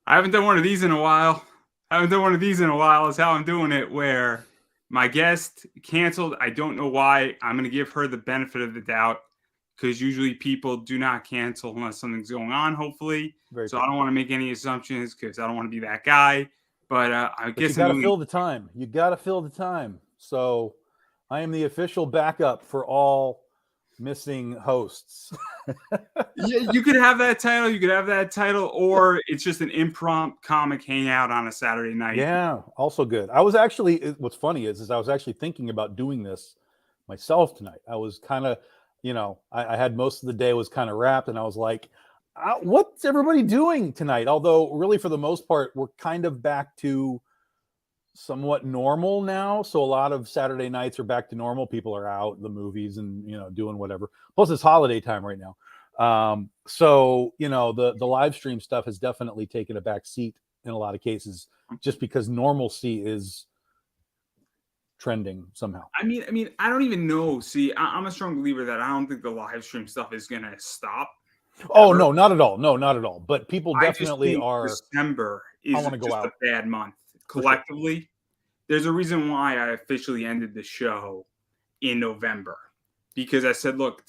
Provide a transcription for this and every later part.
I haven't done one of these in a while. I haven't done one of these in a while. Is how I'm doing it. Where my guest canceled. I don't know why. I'm going to give her the benefit of the doubt because usually people do not cancel unless something's going on. Hopefully, Very so I true. don't want to make any assumptions because I don't want to be that guy. But I But you guess I'm got to doing. fill the time. You got to fill the time. So I am the official backup for all missing hosts. Yeah, you could have that title. You could have that title, or it's just an impromptu comic hangout on a Saturday night. Yeah, also good. I was actually, what's funny is I was actually thinking about doing this myself tonight. I was kind of, I had most of the day was kind of wrapped, and I was like, what's everybody doing tonight? Although, really, for the most part, we're kind of back to somewhat normal now. So a lot of Saturday nights are back to normal. People are out, the movies, and doing whatever. Plus, it's holiday time right now. So the live stream stuff has definitely taken a back seat in a lot of cases, just because normalcy is trending somehow. I don't even know. See, I'm a strong believer that I don't think the live stream stuff is gonna stop Oh ever. no, not at all. No, not at all. But people I just definitely think are. December I is want to go just a out bad month for sure. collectively. There's a reason why I officially ended the show in November because I said, look,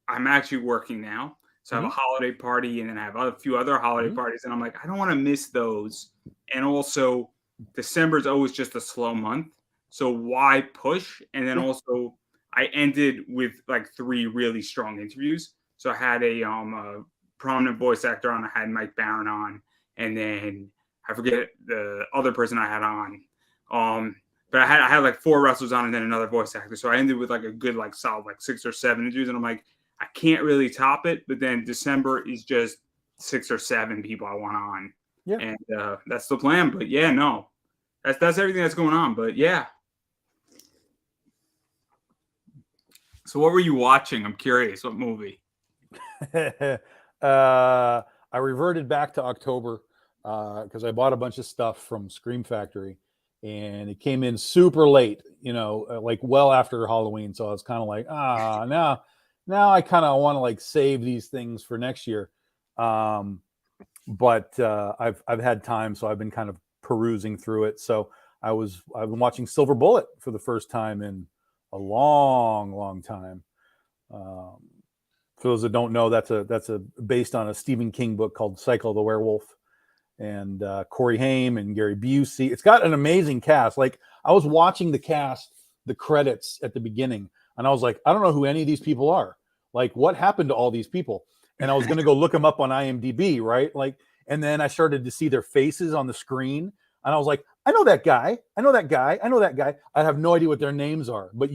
I'm actually working now. So I have a Mm-hmm. holiday party and then I have a few other holiday Mm-hmm. parties. And I'm like, I don't want to miss those. And also, December is always just a slow month. So why push? And then Yeah. also, I ended with like three really strong interviews. So I had a prominent voice actor on. I had Mike Barron on, and then I forget the other person I had on. But I had like four wrestlers on and then another voice actor. So I ended with like a good like solid like 6 or 7 interviews, and I'm like, I can't really top it. But then December is just 6 or 7 people I want on, Yeah. and that's the plan. But yeah, no, that's everything that's going on. But yeah. So what were you watching? I'm curious. What movie? I reverted back to October because I bought a bunch of stuff from Scream Factory, and it came in super late. Like well after Halloween. So I was kind of like, now I kind of want to like save these things for next year. Um, but I've had time, so I've been kind of perusing through it. So I've been watching Silver Bullet for the first time in a long, long time. Um, for those that don't know, that's a based on a Stephen King book called Cycle of the Werewolf, and Corey Haim and Gary Busey. It's got an amazing cast. Like I was watching the cast, the credits at the beginning, and I was like, I don't know who any of these people are. Like, what happened to all these people? And I was going to go look them up on IMDb, right? Like, and then I started to see their faces on the screen, and I was like, I know that guy. I know that guy. I know that guy. I have no idea what their names are, but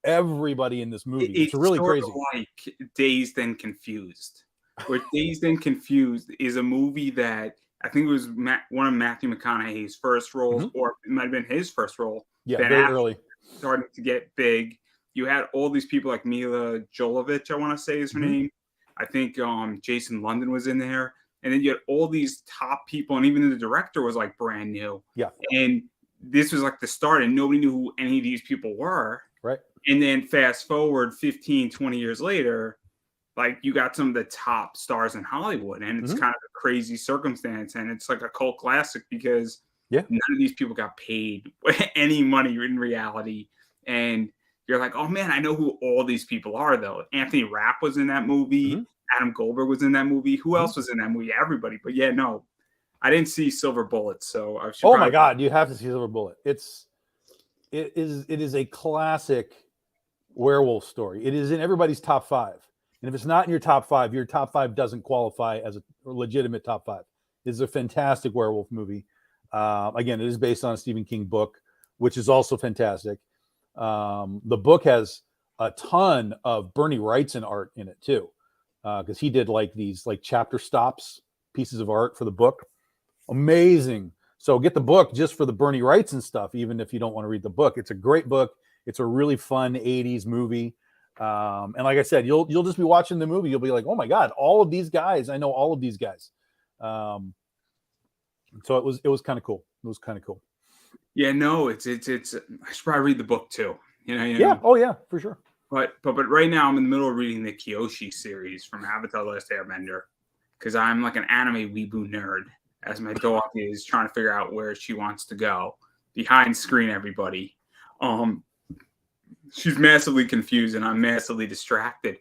everybody in this movie. It's It's really sort of crazy. like Dazed and Confused, where Dazed and Confused is a movie that I think it was one of Matthew McConaughey's first roles, Mm-hmm. or it might have been his first role. Yeah, Ben very Affleck early. starting to get big. You had all these people like Mila Jovovich, I want to say is her Mm-hmm. name. I think Jason London was in there. And then you had all these top people, and even the director was like brand new. Yeah, And this was like the start, and nobody knew who any of these people were. right. And then fast forward 15, 20 years later, like you got some of the top stars in Hollywood, and it's Mm-hmm. kind of a crazy circumstance, and it's like a cult classic because Yeah. none of these people got paid any money in reality. And you're like, oh man, I know who all these people are though. Anthony Rapp was in that movie. Mm-hmm. Adam Goldberg was in that movie. Who Mm-hmm. else was in that movie? Everybody. But yeah, no, I didn't see Silver Bullets, so I should Oh my probably. God, you have to see Silver Bullet. It is a classic werewolf story. It is in everybody's top five, and if it's not in your top five doesn't qualify as a legitimate top five. It's a fantastic werewolf movie. Again, it is based on a Stephen King book, which is also fantastic. The book has a ton of Bernie Wrightson art in it too, because he did like these like chapter stops pieces of art for the book. Amazing. So get the book just for the Bernie Wrightson stuff, even if you don't want to read the book. It's a great book. It's a really fun 80s movie. And like I said, you'll just be watching the movie. You'll be like, oh my God, all of these guys. I know all of these guys. So it was kind of cool. It was kind of cool. Yeah, no, it's. I should probably read the book too. Yeah. Oh yeah, for sure. But right now I'm in the middle of reading the Kyoshi series from Avatar: The Last Airbender because I'm like an anime weeboo nerd. as my dog is trying to figure out where she wants to go behind screen. Everybody, she's massively confused and I'm massively distracted.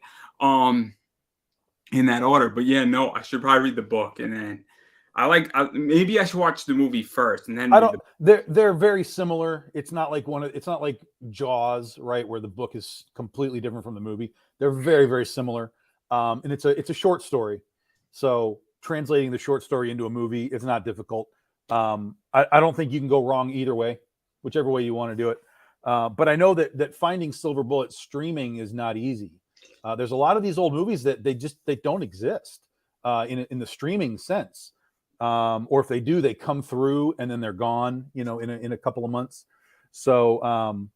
In that order, but yeah, no, I should probably read the book and then maybe I should watch the movie first and then I read don't. They're very similar. It's not like It's not like Jaws, right, where the book is completely different from the movie. They're very, very similar. And it's a short story, so translating the short story into a movie is not difficult. I don't think you can go wrong either way, whichever way you want to do it. But I know that finding Silver Bullet streaming is not easy. There's a lot of these old movies that they don't exist in the streaming sense. Or if they do, they come through and then they're gone, in a couple of months. So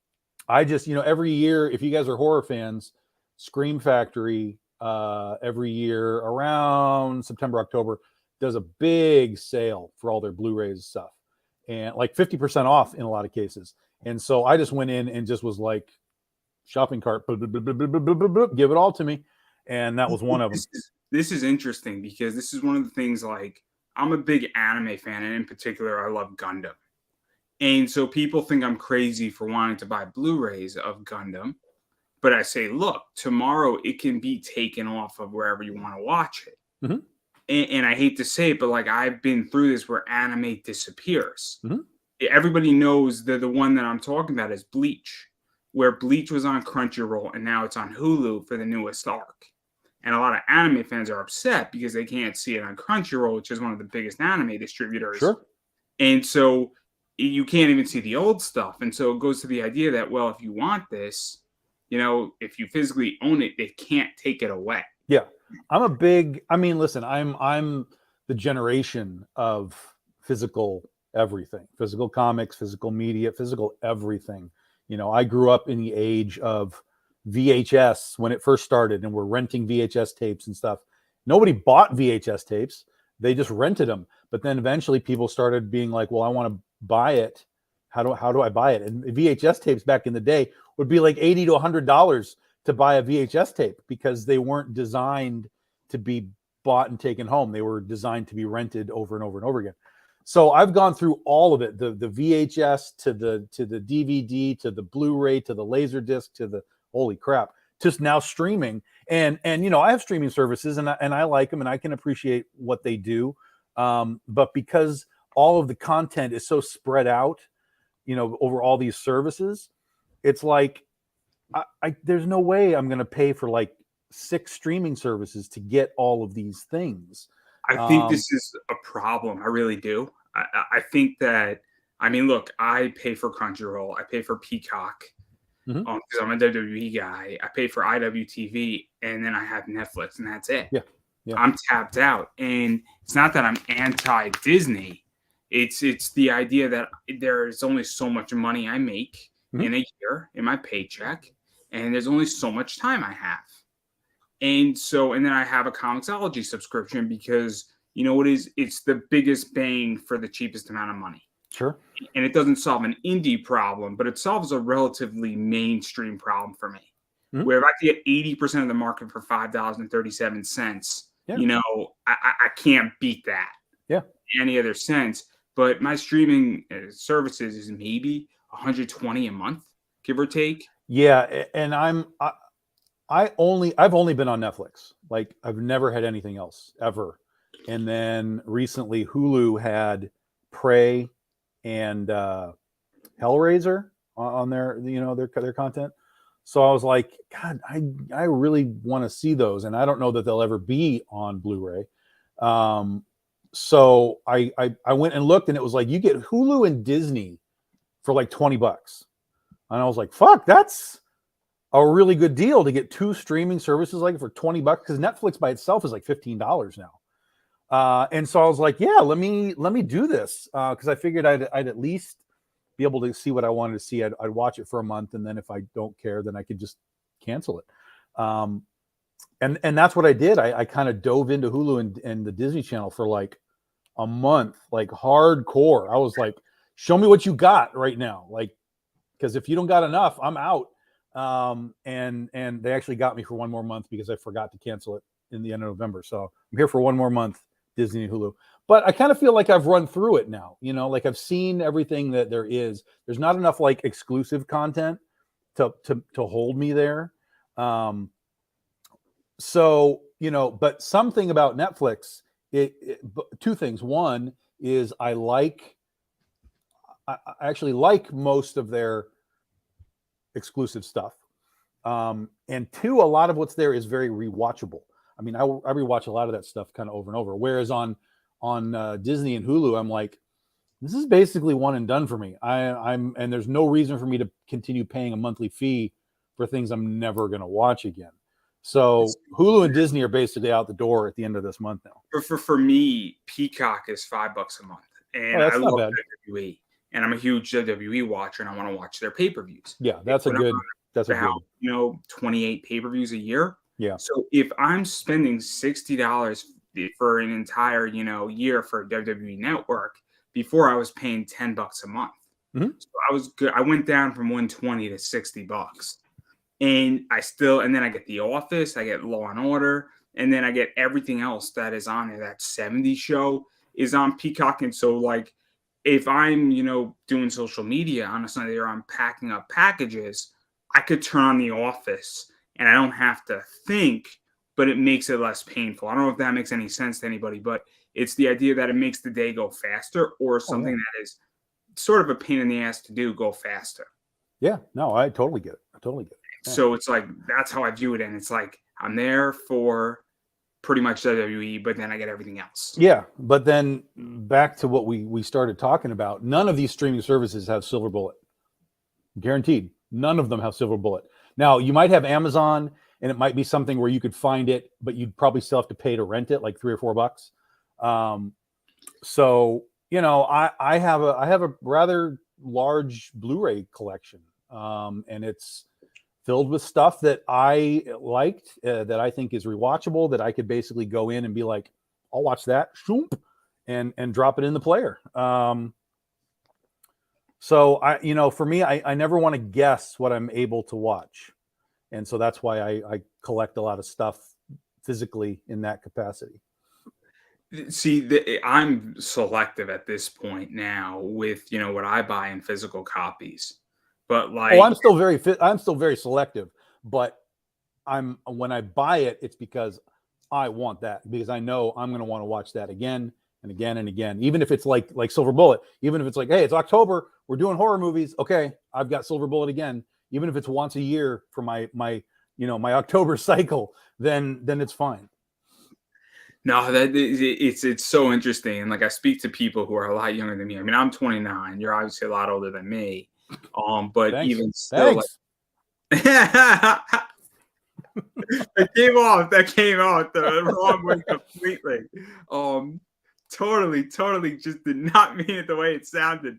I just, every year, if you guys are horror fans, Scream Factory every year around September, October does a big sale for all their Blu-rays stuff, and like 50% off in a lot of cases. And so I just went in and just was like, shopping cart, give it all to me, and that was one of them. This is interesting because this is one of the things, like, I'm a big anime fan, and in particular, I love Gundam. And so people think I'm crazy for wanting to buy Blu-rays of Gundam. But I say, look, tomorrow it can be taken off of wherever you want to watch it. Mm-hmm. And I hate to say it, but like I've been through this where anime disappears. Mm-hmm. Everybody knows that the one that I'm talking about is Bleach, where Bleach was on Crunchyroll and now it's on Hulu for the newest arc. And a lot of anime fans are upset because they can't see it on Crunchyroll, which is one of the biggest anime distributors. Sure. And so you can't even see the old stuff. And so it goes to the idea that, well, if you want this, if you physically own it, they can't take it away. Yeah. Listen, I'm the generation of physical everything, physical comics, physical media, physical everything. I grew up in the age of VHS when it first started, and we're renting VHS tapes and stuff. Nobody bought VHS tapes. They just rented them. But then eventually people started being like, well, I want to buy it. How do I buy it? And VHS tapes back in the day would be like $80 to $100 to buy a VHS tape because they weren't designed to be bought and taken home. They were designed to be rented over and over and over again. So I've gone through all of it, the VHS to the DVD, to the Blu-ray, to the Laserdisc, to the, holy crap, just now streaming. And I have streaming services and I like them and I can appreciate what they do. But because all of the content is so spread out, over all these services, it's like, there's no way I'm going to pay for like 6 streaming services to get all of these things. I think this is a problem. I really do. I think that, look, I pay for Crunchyroll. I pay for Peacock because I'm a WWE guy. I pay for IWTV, and then I have Netflix, and that's it. Yeah. I'm tapped out. And it's not that I'm anti-Disney. It's the idea that there's only so much money I make in a year in my paycheck, and there's only so much time I have. And then I have a Comixology subscription because it's the biggest bang for the cheapest amount of money. Sure. And it doesn't solve an indie problem, but it solves a relatively mainstream problem for me. Mm-hmm. Where if I can get 80% of the market for $5.37, I can't beat that. Yeah. In any other sense. But my streaming services is maybe $120 a month, give or take. Yeah, and I've only been on Netflix. Like I've never had anything else ever. And then recently Hulu had Prey and Hellraiser on their their content. So I was like, God, I really want to see those, and I don't know that they'll ever be on Blu-ray. So I went and looked, and it was like you get Hulu and Disney for like $20. And I was like, fuck, that's a really good deal to get 2 streaming services like for $20, because Netflix by itself is like $15 now. And so I was like, yeah, let me do this. Cause I figured I'd at least be able to see what I wanted to see. I'd watch it for a month. And then if I don't care, then I could just cancel it. And that's what I did. I kind of dove into Hulu and the Disney Channel for like a month, like hardcore. I was like, show me what you got right now. Like, because if you don't got enough, I'm out. And they actually got me for one more month because I forgot to cancel it in the end of November. So I'm here for one more month Disney and Hulu. But I kind of feel like I've run through it now. You know, like I've seen everything that there is. There's not enough like exclusive content to hold me there. So, you know, but something about Netflix, two things. One is I actually like most of their exclusive stuff. And two, a lot of what's there is very rewatchable. I mean, I rewatch a lot of that stuff kind of over and over. Whereas on Disney and Hulu, I'm like, this is basically one and done for me. And there's no reason for me to continue paying a monthly fee for things I'm never going to watch again. So Hulu and Disney are basically out the door at the end of this month now. For me, Peacock is $5 a month, and I love WWE, and I'm a huge WWE watcher, and I want to watch their pay-per-views. Yeah, that's a good. 28 pay-per-views a year. Yeah. So if I'm spending $60 for an entire year for WWE Network, before I was paying $10 a month. Mm-hmm. So I was good. I went down from $120 to $60. And then I get The Office, I get Law and Order, and then I get everything else that is on there. That 70s show is on Peacock. And so, like, if I'm, doing social media on a Sunday or I'm packing up packages, I could turn on The Office and I don't have to think, but it makes it less painful. I don't know if that makes any sense to anybody, but it's the idea that it makes the day go faster, or something that is sort of a pain in the ass to do go faster. Yeah, no, I totally get it. Yeah. So it's like, that's how I view it. And it's like, I'm there for pretty much WWE, but then I get everything else. Yeah. But then back to what we started talking about, none of these streaming services have silver bullet. Guaranteed. None of them have silver bullet. Now, you might have Amazon, and it might be something where you could find it, but you'd probably still have to pay to rent it, like $3 or $4. So, I have a rather large Blu-ray collection, and it's filled with stuff that I liked, that I think is rewatchable, that I could basically go in and be like, I'll watch that, shoomp, and drop it in the player. So for me, I never want to guess what I'm able to watch. And so that's why I collect a lot of stuff physically in that capacity. See, I'm selective at this point now with, what I buy in physical copies. But like, I'm still very selective, but when I buy it, it's because I want that, because I know I'm going to want to watch that again and again and again. Even if it's like Silver Bullet, even if it's like, hey, it's October, we're doing horror movies. Okay, I've got Silver Bullet again. Even if it's once a year for my October cycle, then it's fine. No, it's so interesting. And like, I speak to people who are a lot younger than me. I mean, I'm 29. You're obviously a lot older than me. But Thanks. even still, like, that came off the wrong way completely. Totally just did not mean it the way it sounded.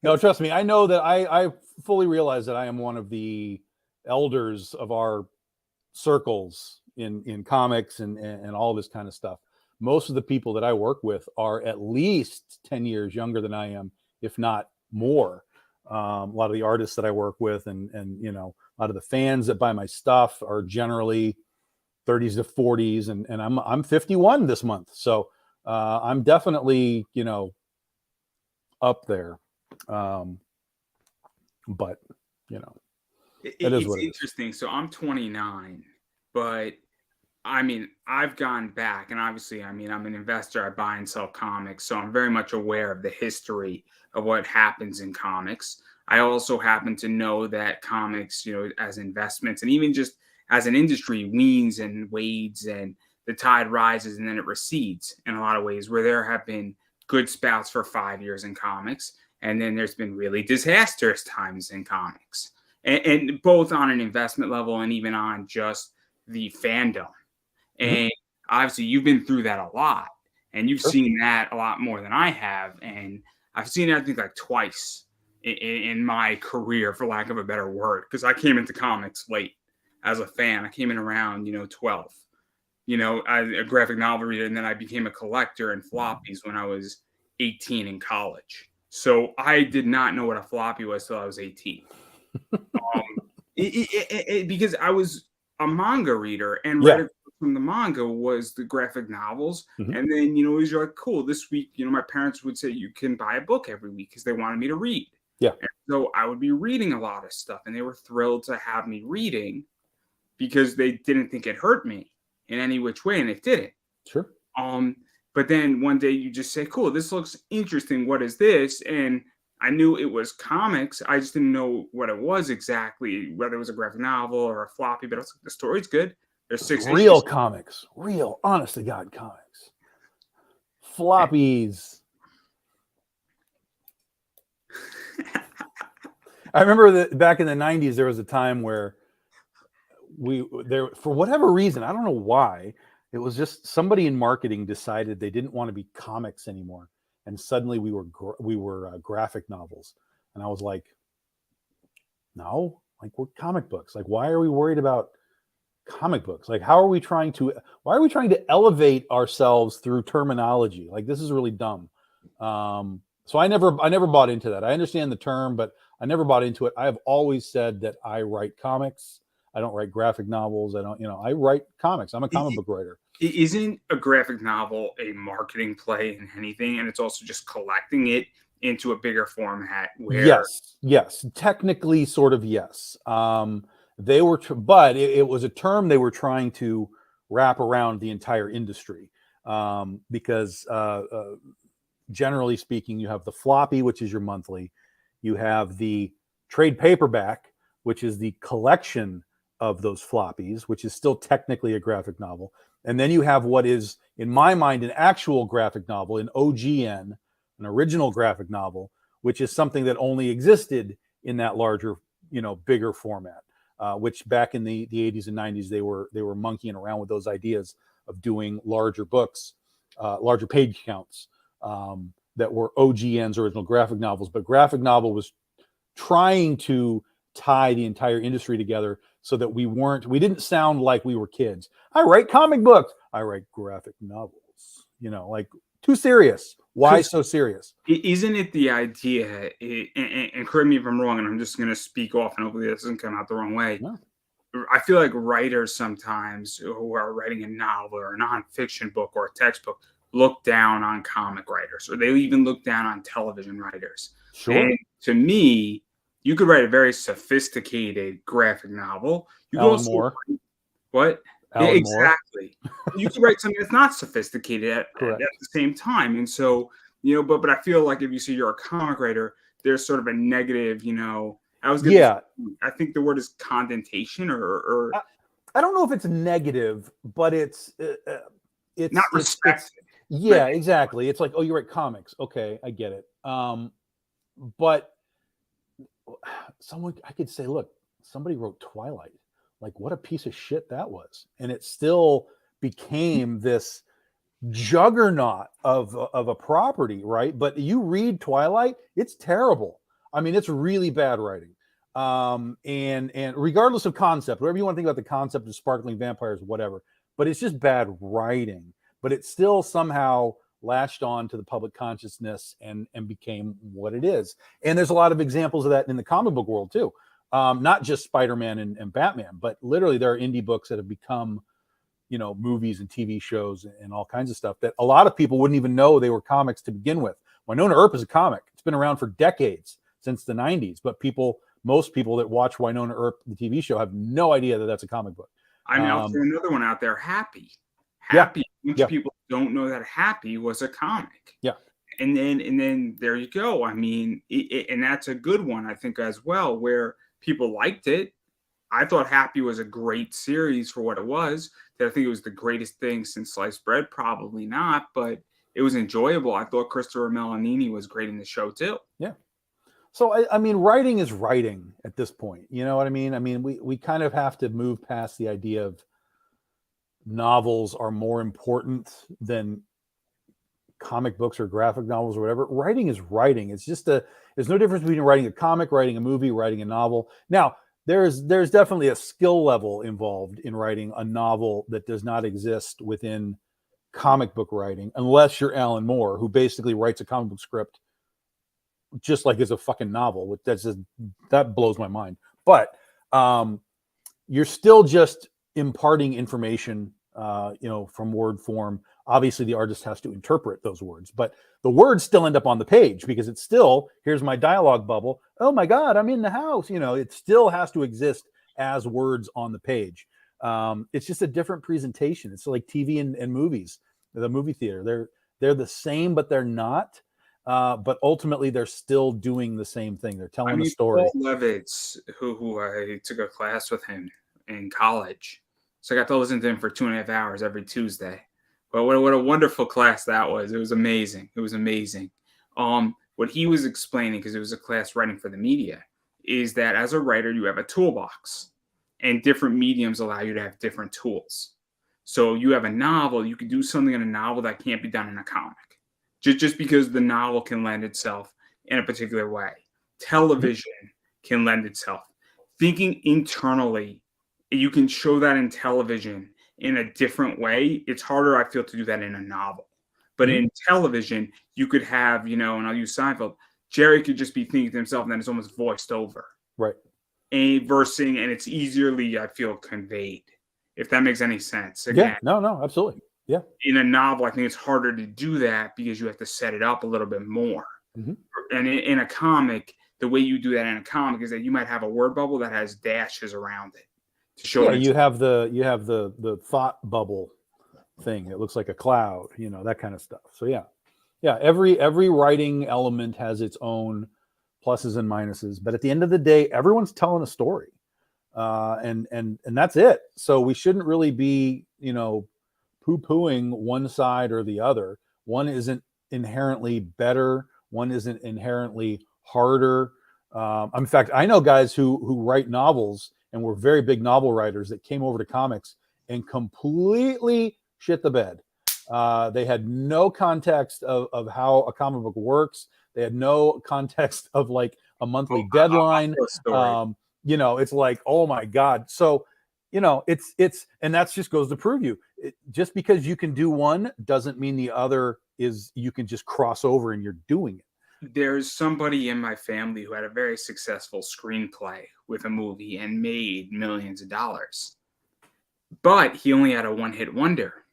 No, trust me, I know that I fully realize that I am one of the elders of our circles in comics and all this kind of stuff. Most of the people that I work with are at least 10 years younger than I am, if not more. A lot of the artists that I work with and a lot of the fans that buy my stuff are generally 30s to 40s, and I'm 51 this month. So I'm definitely, up there. But it's interesting. So I'm 29, but I mean, I've gone back, and obviously, I mean, I'm an investor. I buy and sell comics, so I'm very much aware of the history of what happens in comics. I also happen to know that comics, as investments and even just as an industry, weans and wades, and the tide rises and then it recedes in a lot of ways, where there have been good spouts for 5 years in comics, and then there's been really disastrous times in comics, and both on an investment level and even on just the fandom. And obviously, you've been through that a lot, and you've seen that a lot more than I have. And I've seen it, I think, like twice in my career, for lack of a better word, because I came into comics late as a fan. I came in around, 12, as a graphic novel reader, and then I became a collector in floppies when I was 18 in college. So I did not know what a floppy was till I was 18. Because I was a manga reader and read it from the manga was the graphic novels. Mhm. And then, you know, it was like, cool, this week, you know, my parents would say you can buy a book every week because they wanted me to read. Yeah. And so I would be reading a lot of stuff, and they were thrilled to have me reading because they didn't think it hurt me in any which way, and it didn't. Sure. But then one day you just say, cool, this looks interesting. What is this? And I knew it was comics. I just didn't know what it was exactly, whether it was a graphic novel or a floppy, but I was like, the story's good. There's 6 Real issues. comics, real, honest to God comics. Floppies. I remember that back in the 90s, there was a time where for whatever reason, I don't know why, it was just somebody in marketing decided they didn't want to be comics anymore. And suddenly we were graphic novels. And I was like, no, like we're comic books. Like, why are we worried about comic books? Like, why are we trying to elevate ourselves through terminology? Like, this is really dumb. So I never bought into that. I understand the term, but I never bought into it. I have always said that I write comics. I don't write graphic novels. I write comics. I'm a comic book writer. Isn't a graphic novel a marketing play in anything? And it's also just collecting it into a bigger format where Yes, technically sort of, yes. They were, but it was a term they were trying to wrap around the entire industry, because generally speaking, you have the floppy, which is your monthly. You have the trade paperback, which is the collection of those floppies, which is still technically a graphic novel. And then you have what is, in my mind, an actual graphic novel, an OGN, an original graphic novel, which is something that only existed in that larger, bigger format. Which back in the 80s and 90s, they were monkeying around with those ideas of doing larger books, larger page counts, that were OGNs, original graphic novels. But graphic novel was trying to tie the entire industry together so that we didn't sound like we were kids. I write comic books. I write graphic novels. Like, too serious. Why so serious? Isn't it the idea, and correct me if I'm wrong, and I'm just going to speak off, and hopefully this doesn't come out the wrong way. No. I feel like writers sometimes who are writing a novel or a nonfiction book or a textbook look down on comic writers, or they even look down on television writers. Sure. And to me, you could write a very sophisticated graphic novel. You could Alan also Moore. What? Alan Exactly. You could write something that's not sophisticated at the same time. And so, but I feel like if you say you're a comic writer, there's sort of a negative, I think the word is connotation or I don't know if it's negative, but it's not respected. Yeah, exactly. It's like, oh, you write comics. Okay, I get it. But I could say, look, somebody wrote Twilight. Like, what a piece of shit that was. And it still became this juggernaut of a property, right? But you read Twilight, it's terrible. I mean, it's really bad writing. And regardless of concept, whatever you want to think about the concept of sparkling vampires, whatever, but it's just bad writing. But it still somehow latched on to the public consciousness and became what it is. And there's a lot of examples of that in the comic book world too. Not just Spider-Man and Batman, but literally there are indie books that have become, movies and TV shows and all kinds of stuff that a lot of people wouldn't even know they were comics to begin with. Wynonna Earp is a comic. It's been around for decades, since the 90s, but most people that watch Wynonna Earp, the TV show, have no idea that that's a comic book. I mean, I'll throw another one out there, Happy. Most people don't know that Happy was a comic. Yeah. And then there you go. I mean, and that's a good one, I think, as well, where people liked it. I thought Happy was a great series for what it was. Did I think it was the greatest thing since sliced bread? Probably not, but it was enjoyable. I thought Christopher Melanini was great in the show too. Yeah. So, I mean, writing is writing at this point. You know what I mean? I mean, we kind of have to move past the idea of novels are more important than comic books or graphic novels or whatever. Writing is writing. It's just there's no difference between writing a comic, writing a movie, writing a novel. Now, there's definitely a skill level involved in writing a novel that does not exist within comic book writing, unless you're Alan Moore, who basically writes a comic book script just like it's a fucking novel. That blows my mind. But you're still just imparting information from word form. Obviously, the artist has to interpret those words, but the words still end up on the page because it's still, here's my dialogue bubble. Oh my God, I'm in the house. It still has to exist as words on the page. It's just a different presentation. It's like TV and movies, the movie theater. They're the same, but they're not. But ultimately, they're still doing the same thing. They're telling a story. Paul Levitz, who I took a class with him in college, so I got to listen to him for 2.5 hours every Tuesday. But what a wonderful class that was. It was amazing. It was amazing. What he was explaining, because it was a class writing for the media, is that as a writer, you have a toolbox, and different mediums allow you to have different tools. So you have a novel, you can do something in a novel that can't be done in a comic, just because the novel can lend itself in a particular way. Television can lend itself. Thinking internally, you can show that in television in a different way. It's harder, I feel, to do that in a novel. But in television, you could have, and I'll use Seinfeld, Jerry could just be thinking to himself, and then it's almost voiced over. Right. And it's easily, I feel, conveyed, if that makes any sense. Again, yeah, no, absolutely. Yeah. In a novel, I think it's harder to do that because you have to set it up a little bit more. And in a comic, the way you do that in a comic is that you might have a word bubble that has dashes around it to show. Yeah, you have the thought bubble thing. It looks like a cloud, that kind of stuff. So yeah. Every writing element has its own pluses and minuses, but at the end of the day, everyone's telling a story, and that's it. So we shouldn't really be, poo-pooing one side or the other. One isn't inherently better. One isn't inherently harder. In fact, I know guys who write novels and were very big novel writers that came over to comics and completely shit the bed. They had no context of how a comic book works. They had no context of like a monthly deadline. It's like, oh my God. So, it's and that just goes to prove just because you can do one doesn't mean the other you can just cross over and you're doing it. There's somebody in my family who had a very successful screenplay with a movie and made millions of dollars, but he only had a one-hit wonder.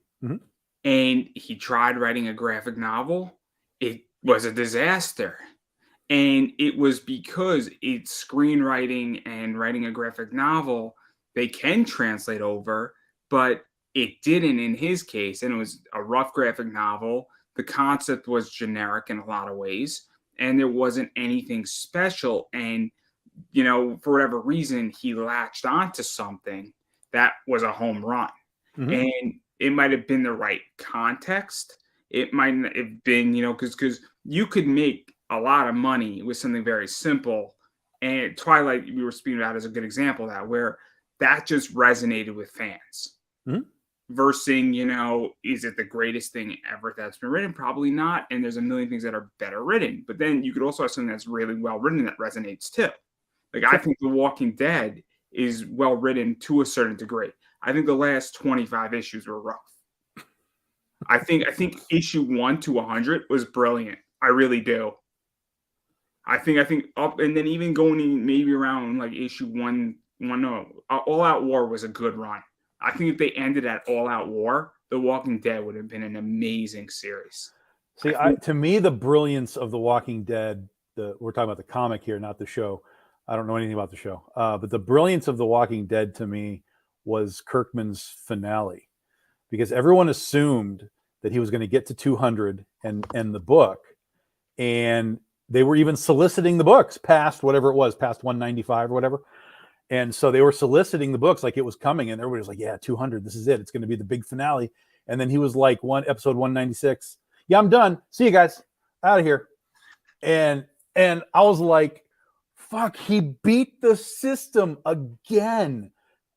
And he tried writing a graphic novel. It was a disaster. And it was because it's screenwriting and writing a graphic novel, they can translate over, but it didn't in his case. And it was a rough graphic novel. The concept was generic in a lot of ways, and there wasn't anything special. And, for whatever reason, he latched onto something that was a home run. And it might have been the right context. It might not have been, because you could make a lot of money with something very simple. And Twilight, we were speaking about, is a good example of that, where that just resonated with fans. Versus, is it the greatest thing ever that's been written? Probably not. And there's a million things that are better written. But then you could also have something that's really well written that resonates too. Like, I think The Walking Dead is well written to a certain degree. I think the last 25 issues were rough. I think issue 1 to 100 was brilliant. I really do. I think up, and then even going in maybe around like issue 1, All Out War was a good run. I think if they ended at All Out War, The Walking Dead would have been an amazing series. See, to me, the brilliance of The Walking Dead, we're talking about the comic here, not the show. I don't know anything about the show. But the brilliance of The Walking Dead to me was Kirkman's finale, because everyone assumed that he was going to get to 200 and the book, and they were even soliciting the books past whatever it was, past 195 or whatever. And so they were soliciting the books like it was coming, and everybody was like, yeah, 200, this is it. It's going to be the big finale. And then he was like, episode 196. Yeah, I'm done. See you guys. Out of here. And I was like, fuck, he beat the system again.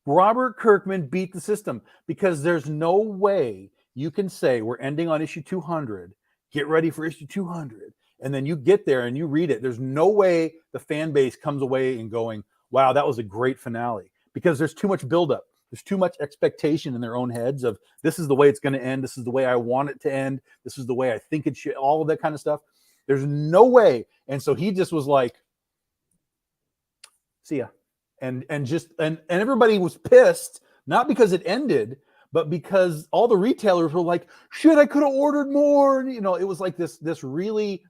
Robert Kirkman beat the system, because there's no way you can say we're ending on issue 200, get ready for issue 200, and then you get there and you read it. There's no way the fan base comes away and going, wow, that was a great finale, because there's too much buildup. There's too much expectation in their own heads of, this is the way it's going to end. This is the way I want it to end. This is the way I think it should, all of that kind of stuff. There's no way. And so he just was like, see ya. And everybody was pissed, not because it ended, but because all the retailers were like, shit, I could have ordered more. And, it was like this really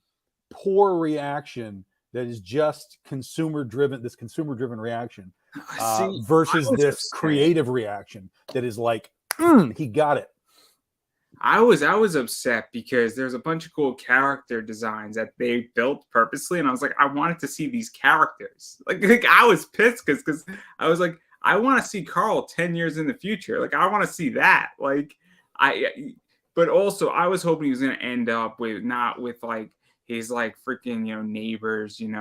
poor reaction that is just consumer driven reaction See, versus I was this upset. creative reaction that is like, he got it. I was upset because there's a bunch of cool character designs that they built purposely, and I was like, I wanted to see these characters. Like I was pissed because I was like, I want to see Carl 10 years in the future. Like I want to see that. But also I was hoping he was gonna end up with not with like his like freaking neighbors thing,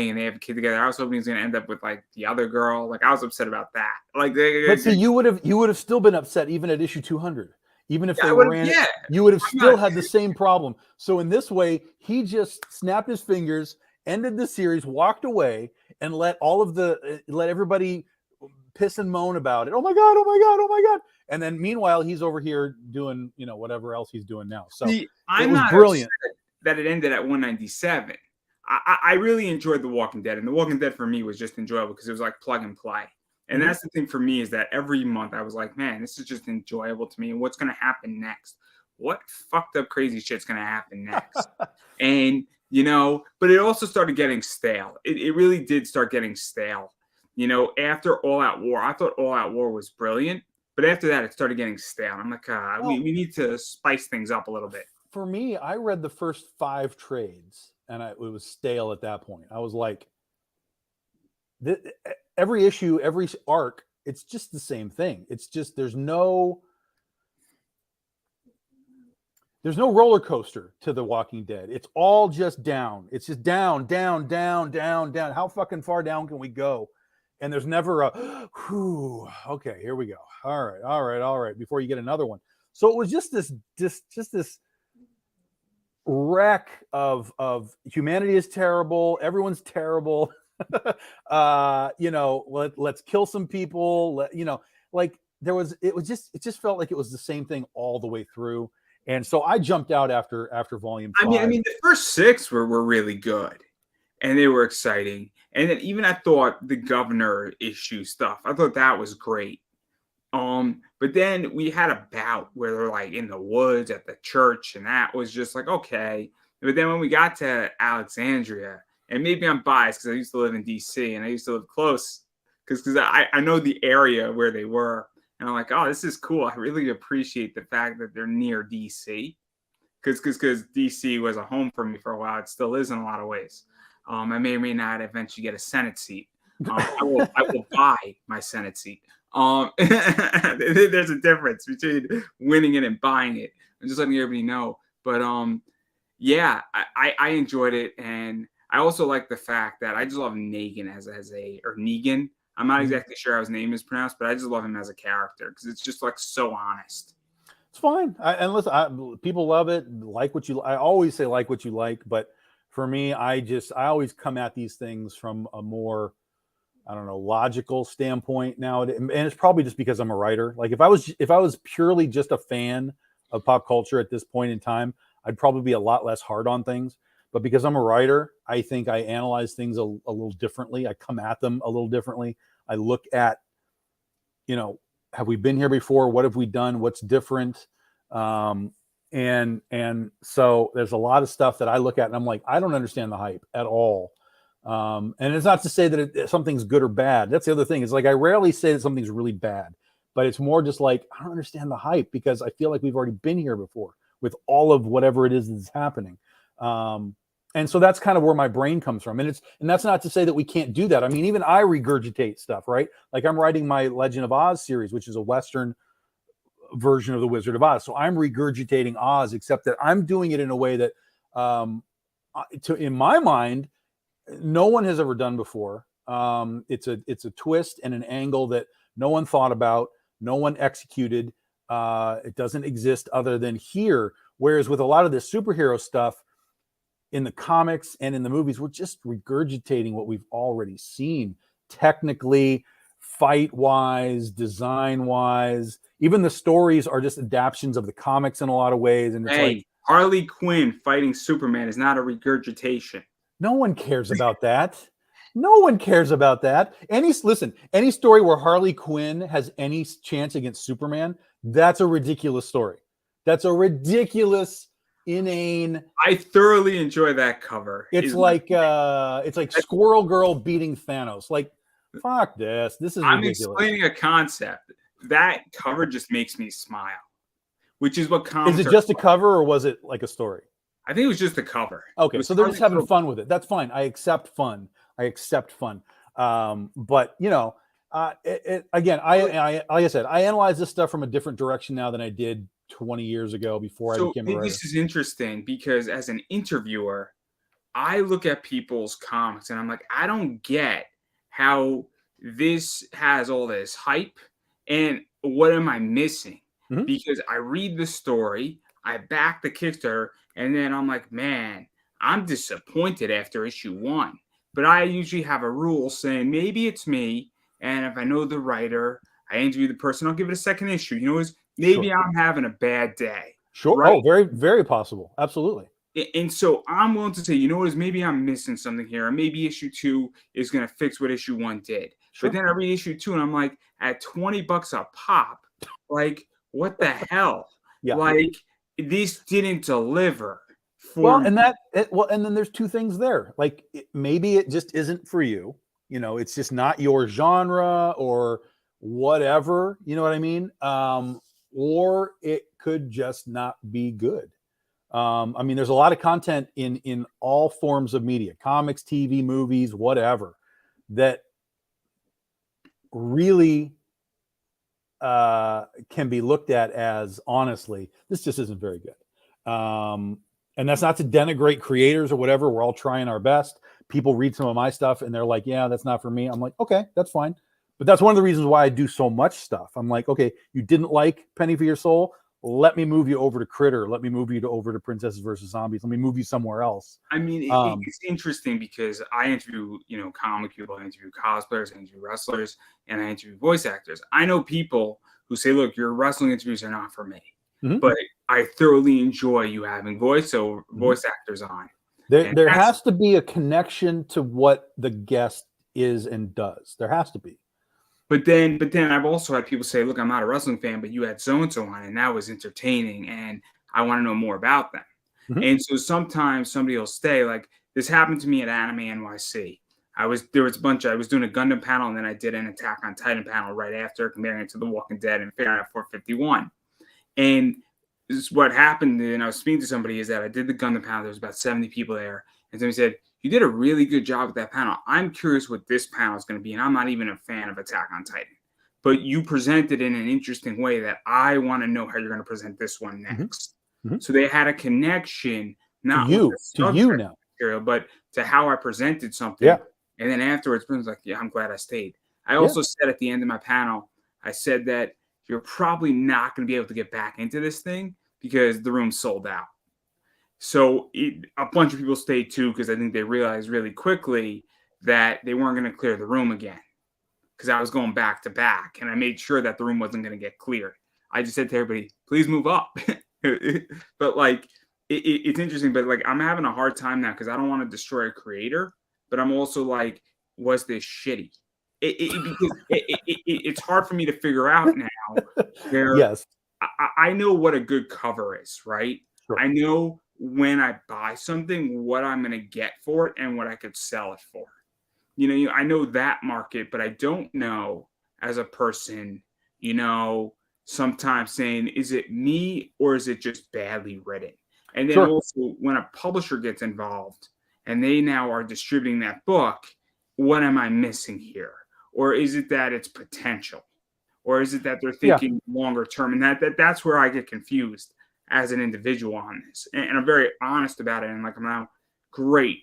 and they have a kid together. I was hoping he was gonna end up with like the other girl. Like I was upset about that. But see, you would have still been upset even at issue 200. Even if they ran it, you would have still had the same problem. So in this way, he just snapped his fingers, ended the series, walked away, and let everybody piss and moan about it. Oh my god! Oh my god! Oh my god! And then meanwhile, he's over here doing whatever else he's doing now. So I'm it was not brilliant that it ended at 197. I really enjoyed The Walking Dead, and The Walking Dead for me was just enjoyable because it was like plug and play. And that's the thing for me is that every month I was like, man, this is just enjoyable to me. And what's going to happen next? What fucked up crazy shit's going to happen next? And, but it also started getting stale. It really did start getting stale. After All Out War, I thought All Out War was brilliant. But after that, it started getting stale. I'm like, we need to spice things up a little bit. For me, I read the first 5 trades and it was stale at that point. I was like, every issue, every arc, it's just the same thing. It's just there's no roller coaster to The Walking Dead. It's all just down. It's just down, down, down, down, down. How fucking far down can we go? And there's never a whew, okay, here we go. All right, before you get another one. So it was just this wreck of humanity is terrible, everyone's terrible. Let's kill some people. It just felt like it was the same thing all the way through. And so I jumped out after volume 5. I mean, the first 6 were really good, and they were exciting. And then even I thought the governor issue stuff, I thought that was great. But then we had a bout where they're like in the woods at the church, and that was just like okay. But then when we got to Alexandria. And maybe I'm biased because I used to live in DC and I used to live close because I know the area where they were. And I'm like, oh, this is cool. I really appreciate the fact that they're near DC because DC was a home for me for a while. It still is in a lot of ways. I may or may not eventually get a Senate seat. I will buy my Senate seat. There's a difference between winning it and buying it. I'm just letting everybody know. But yeah, I enjoyed it. And I also like the fact that I just love Negan or Negan. I'm not exactly sure how his name is pronounced, but I just love him as a character because it's just like so honest. It's fine. And listen, people love it. Like what you. I always say like what you like, but for me, I always come at these things from a more, I don't know, logical standpoint now. And it's probably just because I'm a writer. Like if I was purely just a fan of pop culture at this point in time, I'd probably be a lot less hard on things. But because I'm a writer, I think I analyze things a little differently. I come at them a little differently. I look at, have we been here before? What have we done? What's different? And so there's a lot of stuff that I look at and I'm like, I don't understand the hype at all. And it's not to say that something's good or bad. That's the other thing. It's like I rarely say that something's really bad, but it's more just like I don't understand the hype because I feel like we've already been here before with all of whatever it is that's happening. And so that's kind of where my brain comes from. And that's not to say that we can't do that. I mean, even I regurgitate stuff, right? Like I'm writing my Legend of Oz series, which is a Western version of the Wizard of Oz. So I'm regurgitating Oz, except that I'm doing it in a way that, in my mind, no one has ever done before. It's a twist and an angle that no one thought about, no one executed. It doesn't exist other than here. Whereas with a lot of this superhero stuff, in the comics and in the movies, we're just regurgitating what we've already seen technically, fight-wise, design-wise. Even the stories are just adaptations of the comics in a lot of ways. And it's like Harley Quinn fighting Superman is not a regurgitation. No one cares about that. No one cares about that. Any story where Harley Quinn has any chance against Superman, That's a ridiculous story. That's a ridiculous, inane. I thoroughly enjoy that cover. It's like Squirrel Girl beating Thanos. Like, fuck this. This is I'm ridiculous. explaining a concept. That cover just makes me smile, which is what comics. Is it just a cover or was it like a story? I think it was just a cover. Okay, so they're just having fun with it. That's fine. I accept fun. But you know, again, I like I said, I analyze this stuff from a different direction now than I did 20 years ago before I became a writer. This is interesting because as an interviewer, I look at people's comics and I'm like, I don't get how this has all this hype and what am I missing? Mhm. Because I read the story, I back the Kickstarter, and then I'm like, man, I'm disappointed after issue 1. But I usually have a rule saying maybe it's me, and if I know the writer, I interview the person, I'll give it a second issue. You know, maybe Sure. I'm having a bad day. Sure. Right? Oh, very, very possible. Absolutely. And so I'm willing to say, you know what, maybe I'm missing something here, or maybe issue 2 is going to fix what issue 1 did. Sure. But then I read issue 2 and I'm like, at $20 a pop, like, what the hell? Yeah. Like, this didn't deliver. And then there's two things there. Like, maybe it just isn't for you. You know, it's just not your genre or whatever. You know what I mean? Or it could just not be good. I mean, there's a lot of content in all forms of media, comics, TV, movies, whatever, that really can be looked at as, honestly, this just isn't very good. And that's not to denigrate creators or whatever. We're all trying our best. People read some of my stuff and they're like, yeah, that's not for me. I'm like, okay, that's fine. But that's one of the reasons why I do so much stuff. I'm like, okay, you didn't like Penny for Your Soul? Let me move you over to Critter. Let me move you over to Princesses versus Zombies. Let me move you somewhere else. I mean, it's interesting because I interview, comic people, I interview cosplayers, I interview wrestlers, and I interview voice actors. I know people who say, look, your wrestling interviews are not for me. Mm-hmm. But I thoroughly enjoy you having voice actors on. There has to be a connection to what the guest is and does. There has to be. But then I've also had people say, look, I'm not a wrestling fan, but you had so-and-so on and that was entertaining and I want to know more about them. Mm-hmm. And so sometimes somebody will stay. Like, this happened to me at Anime NYC. I was doing a Gundam panel and then I did an Attack on Titan panel right after, comparing it to The Walking Dead and Fahrenheit 451. And this is what happened, and I was speaking to somebody, is that I did the Gundam panel. There was about 70 people there. And somebody said, you did a really good job with that panel. I'm curious what this panel is going to be. And I'm not even a fan of Attack on Titan. But you presented in an interesting way that I want to know how you're going to present this one next. Mm-hmm. So they had a connection, not to you now, material, but to how I presented something. Yeah. And then afterwards, everyone's like, yeah, I'm glad I stayed. I also said at the end of my panel, I said that you're probably not going to be able to get back into this thing because the room's sold out. So a bunch of people stayed too because I think they realized really quickly that they weren't going to clear the room again because I was going back to back and I made sure that the room wasn't going to get cleared. I just said to everybody, please move up. But like, it's interesting, but like, I'm having a hard time now because I don't want to destroy a creator, but I'm also like, was this shitty? Because it's hard for me to figure out now. Yes. I know what a good cover is, right? Sure. I know when I buy something, what I'm going to get for it and what I could sell it for. I know that market, but I don't know as a person, sometimes saying, is it me or is it just badly written? And then also when a publisher gets involved and they now are distributing that book, what am I missing here? Or is it that it's potential? Or is it that they're thinking longer term? And that's where I get confused as an individual on this. And I'm very honest about it. And like, I'm now, great.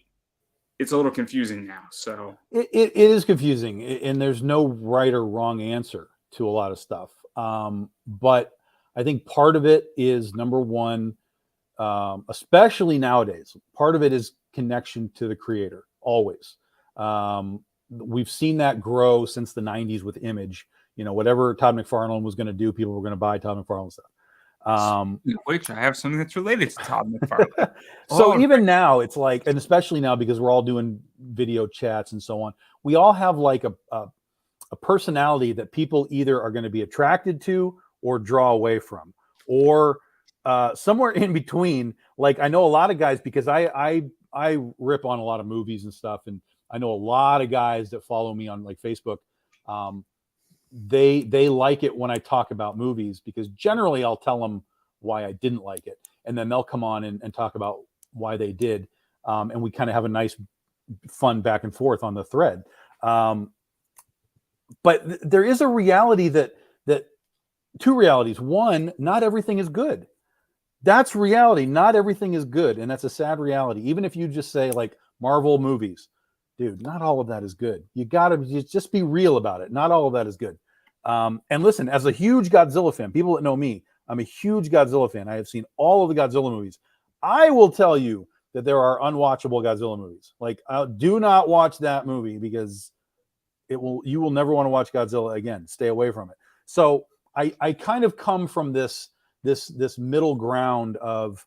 It's a little confusing now. So it is confusing. And there's no right or wrong answer to a lot of stuff. But I think part of it is, number one, especially nowadays, part of it is connection to the creator, always. We've seen that grow since the 90s with Image. Whatever Todd McFarlane was going to do, people were going to buy Todd McFarlane stuff. Which I have something that's related to Todd McFarlane. Even now, it's like, and especially now because we're all doing video chats and so on, we all have like a personality that people either are going to be attracted to or draw away from, or somewhere in between. Like I know a lot of guys, because I rip on a lot of movies and stuff, and I know a lot of guys that follow me on like Facebook. They like it when I talk about movies, because generally I'll tell them why I didn't like it, and then they'll come on and talk about why they did, and we kind of have a nice fun back and forth on the thread. But there is a reality that two realities. One, not everything is good. That's reality. Not everything is good, and that's a sad reality. Even if you just say like Marvel movies, dude, not all of that is good. You gotta just be real about it. Not all of that is good. And listen, as a huge Godzilla fan, people that know me, I'm a huge Godzilla fan. I have seen all of the Godzilla movies. I will tell you that there are unwatchable Godzilla movies. Like, do not watch that movie, because you will never want to watch Godzilla again. Stay away from it. So I kind of come from this middle ground of,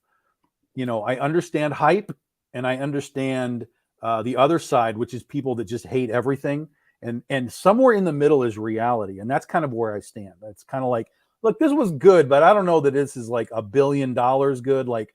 I understand hype, and I understand the other side, which is people that just hate everything. And somewhere in the middle is reality. And that's kind of where I stand. It's kind of like, look, this was good, but I don't know that this is like $1 billion good. Like,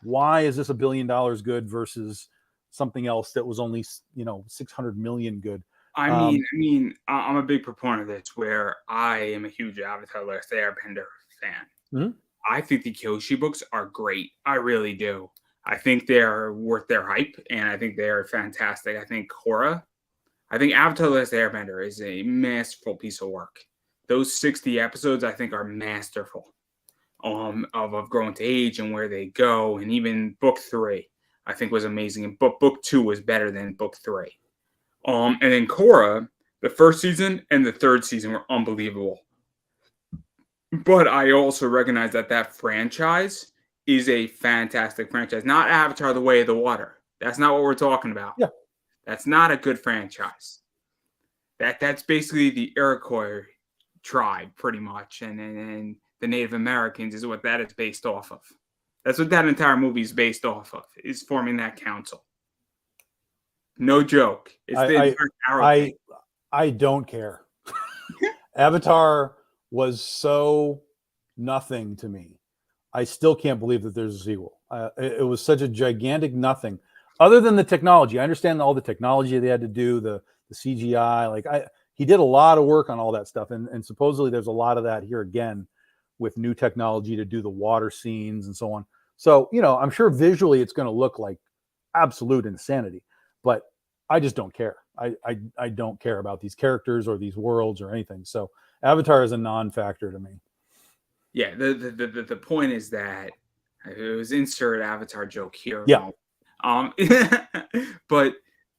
why is this $1 billion good versus something else that was only, 600 million good? I mean, I'm a big proponent of this, where I am a huge Avatar: The Last Airbender fan. Mm-hmm. I think the Kyoshi books are great. I really do. I think they're worth their hype, and I think they're fantastic. I think Avatar: The Last Airbender is a masterful piece of work. Those 60 episodes, I think, are masterful. Of growing to age and where they go, and even book 3, I think, was amazing. And book 2 was better than book 3. And then Korra, the first season and the third season were unbelievable. But I also recognize that franchise is a fantastic franchise. Not Avatar: The Way of the Water. That's not what we're talking about. Yeah. That's not a good franchise. That's basically the Iroquois tribe, pretty much, and the Native Americans is what that is based off of. That's what that entire movie is based off of, is forming that council. No joke. It's I don't care. Avatar was so nothing to me. I still can't believe that there's a sequel. It was such a gigantic nothing, other than the technology. I understand all the technology they had to do, the CGI. He did a lot of work on all that stuff, and supposedly there's a lot of that here again, with new technology to do the water scenes and so on. So, I'm sure visually it's going to look like absolute insanity, but I just don't care. I don't care about these characters or these worlds or anything. So Avatar is a non-factor to me. Yeah, the point is that it was insert Avatar joke here. Yeah. But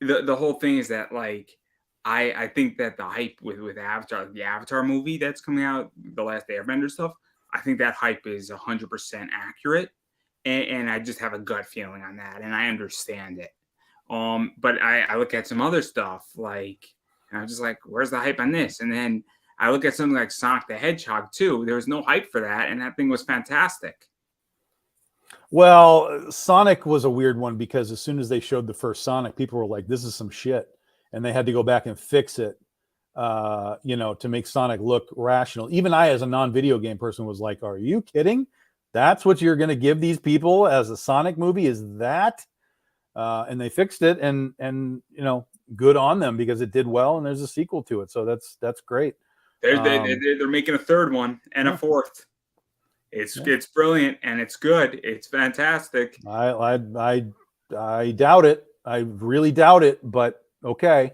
the whole thing is that, like, I think that the hype with Avatar, the Avatar movie that's coming out, The Last Airbender stuff, I think that hype is 100% accurate, and I just have a gut feeling on that, and I understand it. But I look at some other stuff, like, and I'm just like, where's the hype on this? And then I look at something like Sonic the Hedgehog too. There was no hype for that, and that thing was fantastic. Well, Sonic was a weird one, because as soon as they showed the first Sonic, people were like, this is some shit. And they had to go back and fix it, to make Sonic look rational. Even I, as a non-video game person, was like, are you kidding? That's what you're going to give these people as a Sonic movie? Is that? And they fixed it, and good on them, because it did well, and there's a sequel to it. So that's great. They're making a third one and a fourth. It's brilliant, and it's good. It's fantastic. I doubt it. I really doubt it, but okay.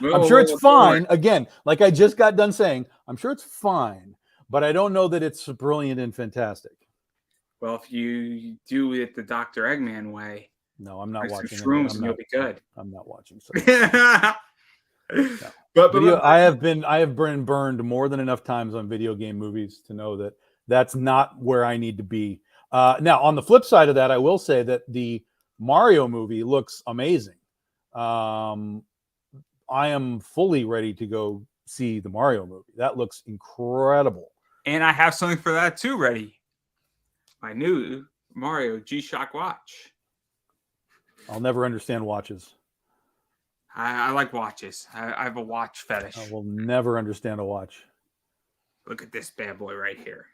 I'm sure it's fine. Again, like I just got done saying, I'm sure it's fine, but I don't know that it's brilliant and fantastic. Well, if you do it the Dr. Eggman way, no, I'm not watching shrooms, and you'll be good. I'm not watching. No. But I have been burned more than enough times on video game movies to know that that's not where I need to be. Now, on the flip side of that, I will say that the Mario movie looks amazing. I am fully ready to go see the Mario movie. That looks incredible. And I have something for that too ready. My new Mario G-Shock watch. I'll never understand watches. I like watches. I have a watch fetish. I will never understand a watch. look at this bad boy right here.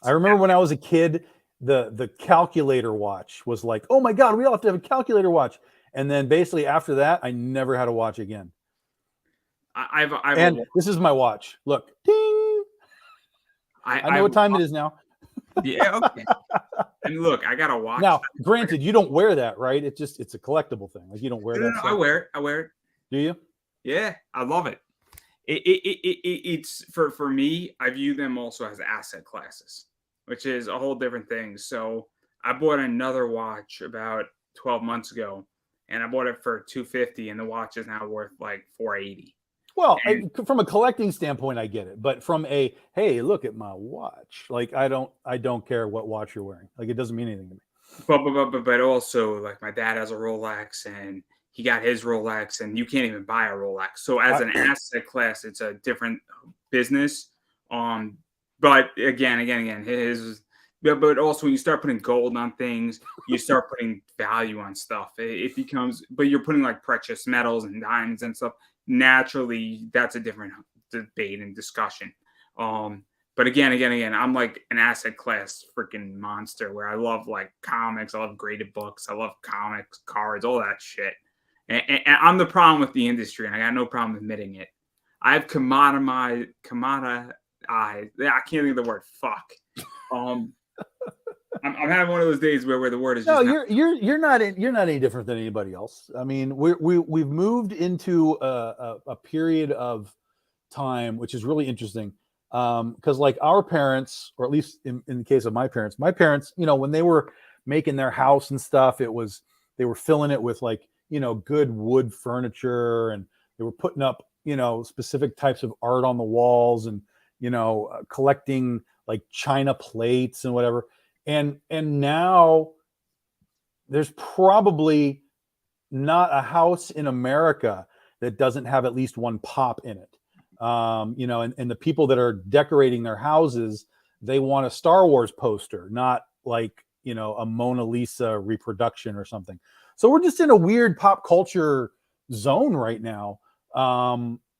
I remember when I was a kid, the calculator watch was like, oh my God, we all have to have a calculator watch. And then basically after that, I never had a watch again. I've and this is my watch. Look, ding. I know what time it is now. Yeah, okay. And look, I got a watch. Now, granted, you don't wear that, right? It's a collectible thing. Like you don't wear that. No, I wear it. Do you? Yeah, I love it. It's for me. I view them also as asset classes, which is a whole different thing. So I bought another watch about 12 months ago, and I bought it for $250, and the watch is now worth like $480. Well, from a collecting standpoint, I get it, but from a hey, look at my watch. Like I don't care what watch you're wearing. Like it doesn't mean anything to me. But also like my dad has a Rolex, and he got his Rolex, and you can't even buy a Rolex. So as an asset class, it's a different business. But again, but also when you start putting gold on things, you start putting value on stuff. It becomes, but you're putting like precious metals and diamonds and stuff. Naturally, that's a different debate and discussion. But again, I'm like an asset class freaking monster where I love like comics, I love graded books, I love comics, cards, all that shit. And I'm the problem with the industry, and I got no problem admitting it. I've commoditized. I can't think of the word. Fuck. I'm having one of those days where the word is just you're not any different than anybody else. I mean, we've moved into a period of time which is really interesting, because like our parents, or at least in the case of my parents, when they were making their house and stuff, they were filling it with like good wood furniture, and they were putting up specific types of art on the walls, and collecting like china plates and whatever. And now there's probably not a house in America that doesn't have at least one pop in it. And the people that are decorating their houses, they want a Star Wars poster, not like, a Mona Lisa reproduction or something. So we're just in a weird pop culture zone right now,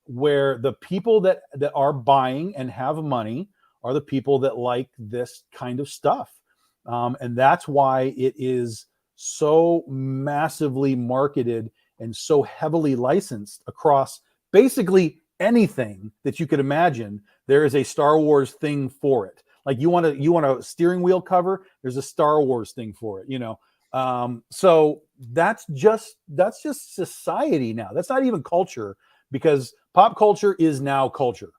where the people that are buying and have money are the people that like this kind of stuff. And that's why it is so massively marketed and so heavily licensed across basically anything that you could imagine. There is a Star Wars thing for it. Like you want a steering wheel cover, there's a Star Wars thing for it, So that's just society now. That's not even culture, because pop culture is now culture.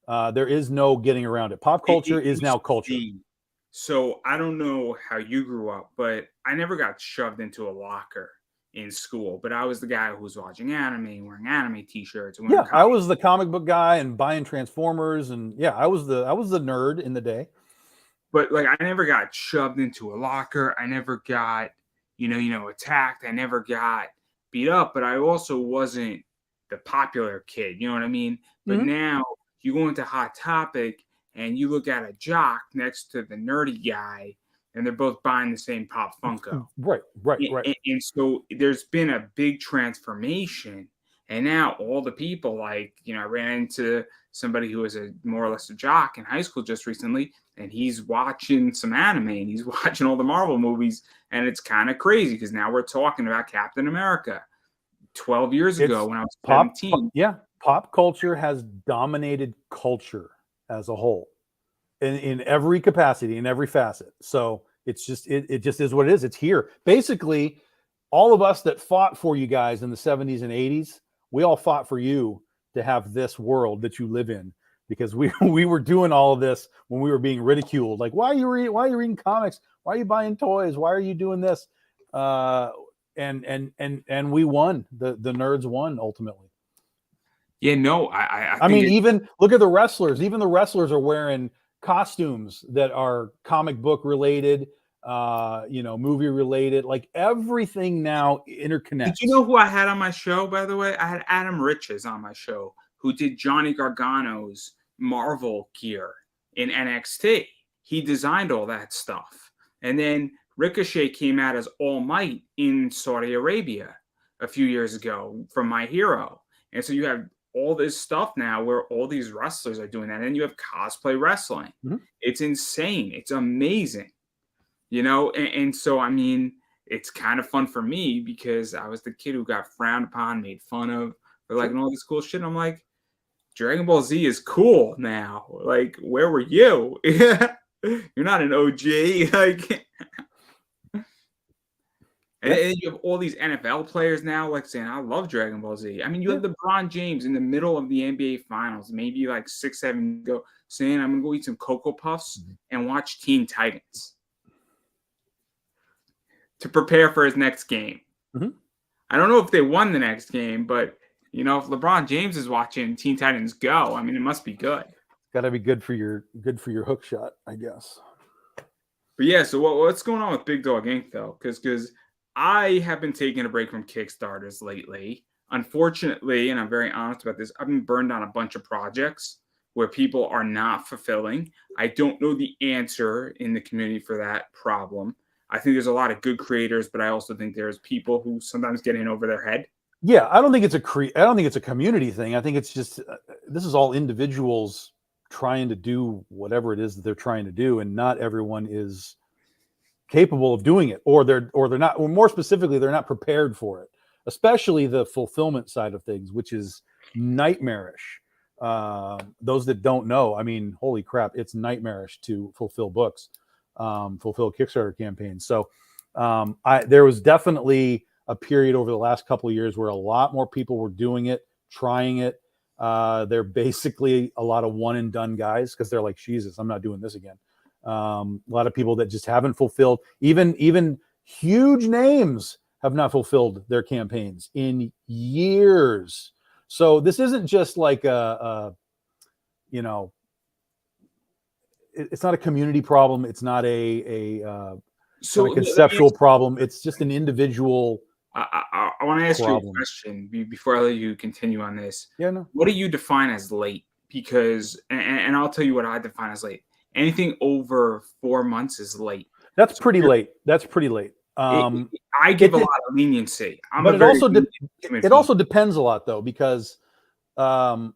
There is no getting around it. Pop culture is now culture. So I don't know how you grew up, but I never got shoved into a locker in school. But I was the guy who was watching anime, wearing anime T-shirts. Yeah, I was the comic book guy and buying Transformers, and yeah, I was the nerd in the day. But like, I never got shoved into a locker. I never got, attacked. I never got beat up. But I also wasn't the popular kid. You know what I mean? But now you go into Hot Topic, and you look at a jock next to the nerdy guy, and they're both buying the same Pop Funko. Right. And so there's been a big transformation. And now all the people, like, I ran into somebody who was more or less a jock in high school just recently, and he's watching some anime, and he's watching all the Marvel movies. And it's kind of crazy, because now we're talking about Captain America 12 years ago when I was 17. Pop culture has dominated culture as a whole in every capacity, in every facet. So it's just, it just is what it is. It's here. Basically, all of us that fought for you guys in the 70s and 80s, we all fought for you to have this world that you live in, because we were doing all of this when we were being ridiculed. Like, why are you reading comics? Why are you buying toys? Why are you doing this? And we won. The nerds won ultimately. Yeah, no, I mean, even look at the wrestlers. Even the wrestlers are wearing costumes that are comic book related, movie related. Like everything now interconnects. Did you know who I had on my show, by the way? I had Adam Riches on my show, who did Johnny Gargano's Marvel gear in NXT. He designed all that stuff. And then Ricochet came out as All Might in Saudi Arabia a few years ago from My Hero. And so you have all this stuff now where all these wrestlers are doing that. And you have cosplay wrestling. Mhm. It's insane. It's amazing. And so, I mean, it's kind of fun for me because I was the kid who got frowned upon, made fun of for liking all this cool shit. I'm like, Dragon Ball Z is cool now. Like, where were you? You're not an OG. Like, and you have all these NFL players now, like saying, I love Dragon Ball Z. I mean, you have LeBron James in the middle of the NBA Finals, maybe like 6, 7 ago, saying, I'm going to go eat some Cocoa Puffs and watch Teen Titans to prepare for his next game. Mm-hmm. I don't know if they won the next game, but, if LeBron James is watching Teen Titans Go, I mean, it must be good. Got to be good for your hook shot, I guess. But yeah, so what's going on with Big Dog Inc. though? Because I have been taking a break from Kickstarters lately. Unfortunately, and I'm very honest about this, I've been burned on a bunch of projects where people are not fulfilling. I don't know the answer in the community for that problem. I think there's a lot of good creators, but I also think there's people who sometimes get in over their head. Yeah, I don't think it's a community thing. I think it's just this is all individuals trying to do whatever it is that they're trying to do, and not everyone is capable of doing it, or they're not, or more specifically, they're not prepared for it. Especially the fulfillment side of things, which is nightmarish. Those that don't know, I mean, holy crap, it's nightmarish to fulfill books, fulfill Kickstarter campaigns. So there was definitely a period over the last couple of years where a lot more people were doing it, trying it. They're basically a lot of one and done guys because they're like, Jesus, I'm not doing this again. A lot of people that just haven't fulfilled, even huge names have not fulfilled their campaigns in years. So this isn't just like it's not a community problem. It's not a conceptual problem. It's just an individual. I want to ask you a question before I let you continue on this. Yeah, no. What do you define as late? Because, and I'll tell you what I define as late. Anything over 4 months is late. That's pretty late. That's pretty late. I give a lot of leniency. But it also depends a lot though, because, for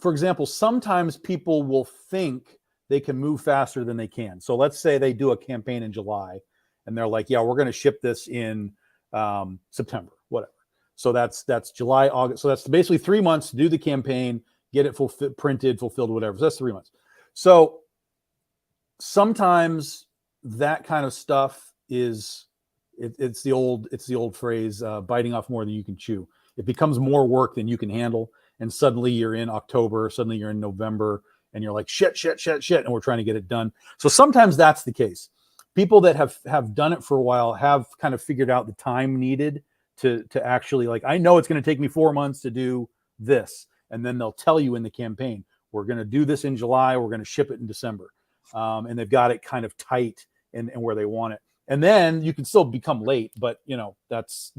example, sometimes people will think they can move faster than they can. So let's say they do a campaign in July, and they're like, "Yeah, we're going to ship this in September, whatever." So that's July, August. So that's basically 3 months to do the campaign, get it printed, fulfilled, whatever. So that's 3 months. So sometimes that kind of stuff is it's the old phrase, biting off more than you can chew. It becomes more work than you can handle, and suddenly you're in October, suddenly you're in November, and you're like shit, and we're trying to get it done. So sometimes that's the case. People that have done it for a while have kind of figured out the time needed to actually, like, I know it's going to take me 4 months to do this, and then they'll tell you in the campaign, we're going to do this in July, we're going to ship it in December, and they've got it kind of tight and where they want it. And then you can still become late, but that's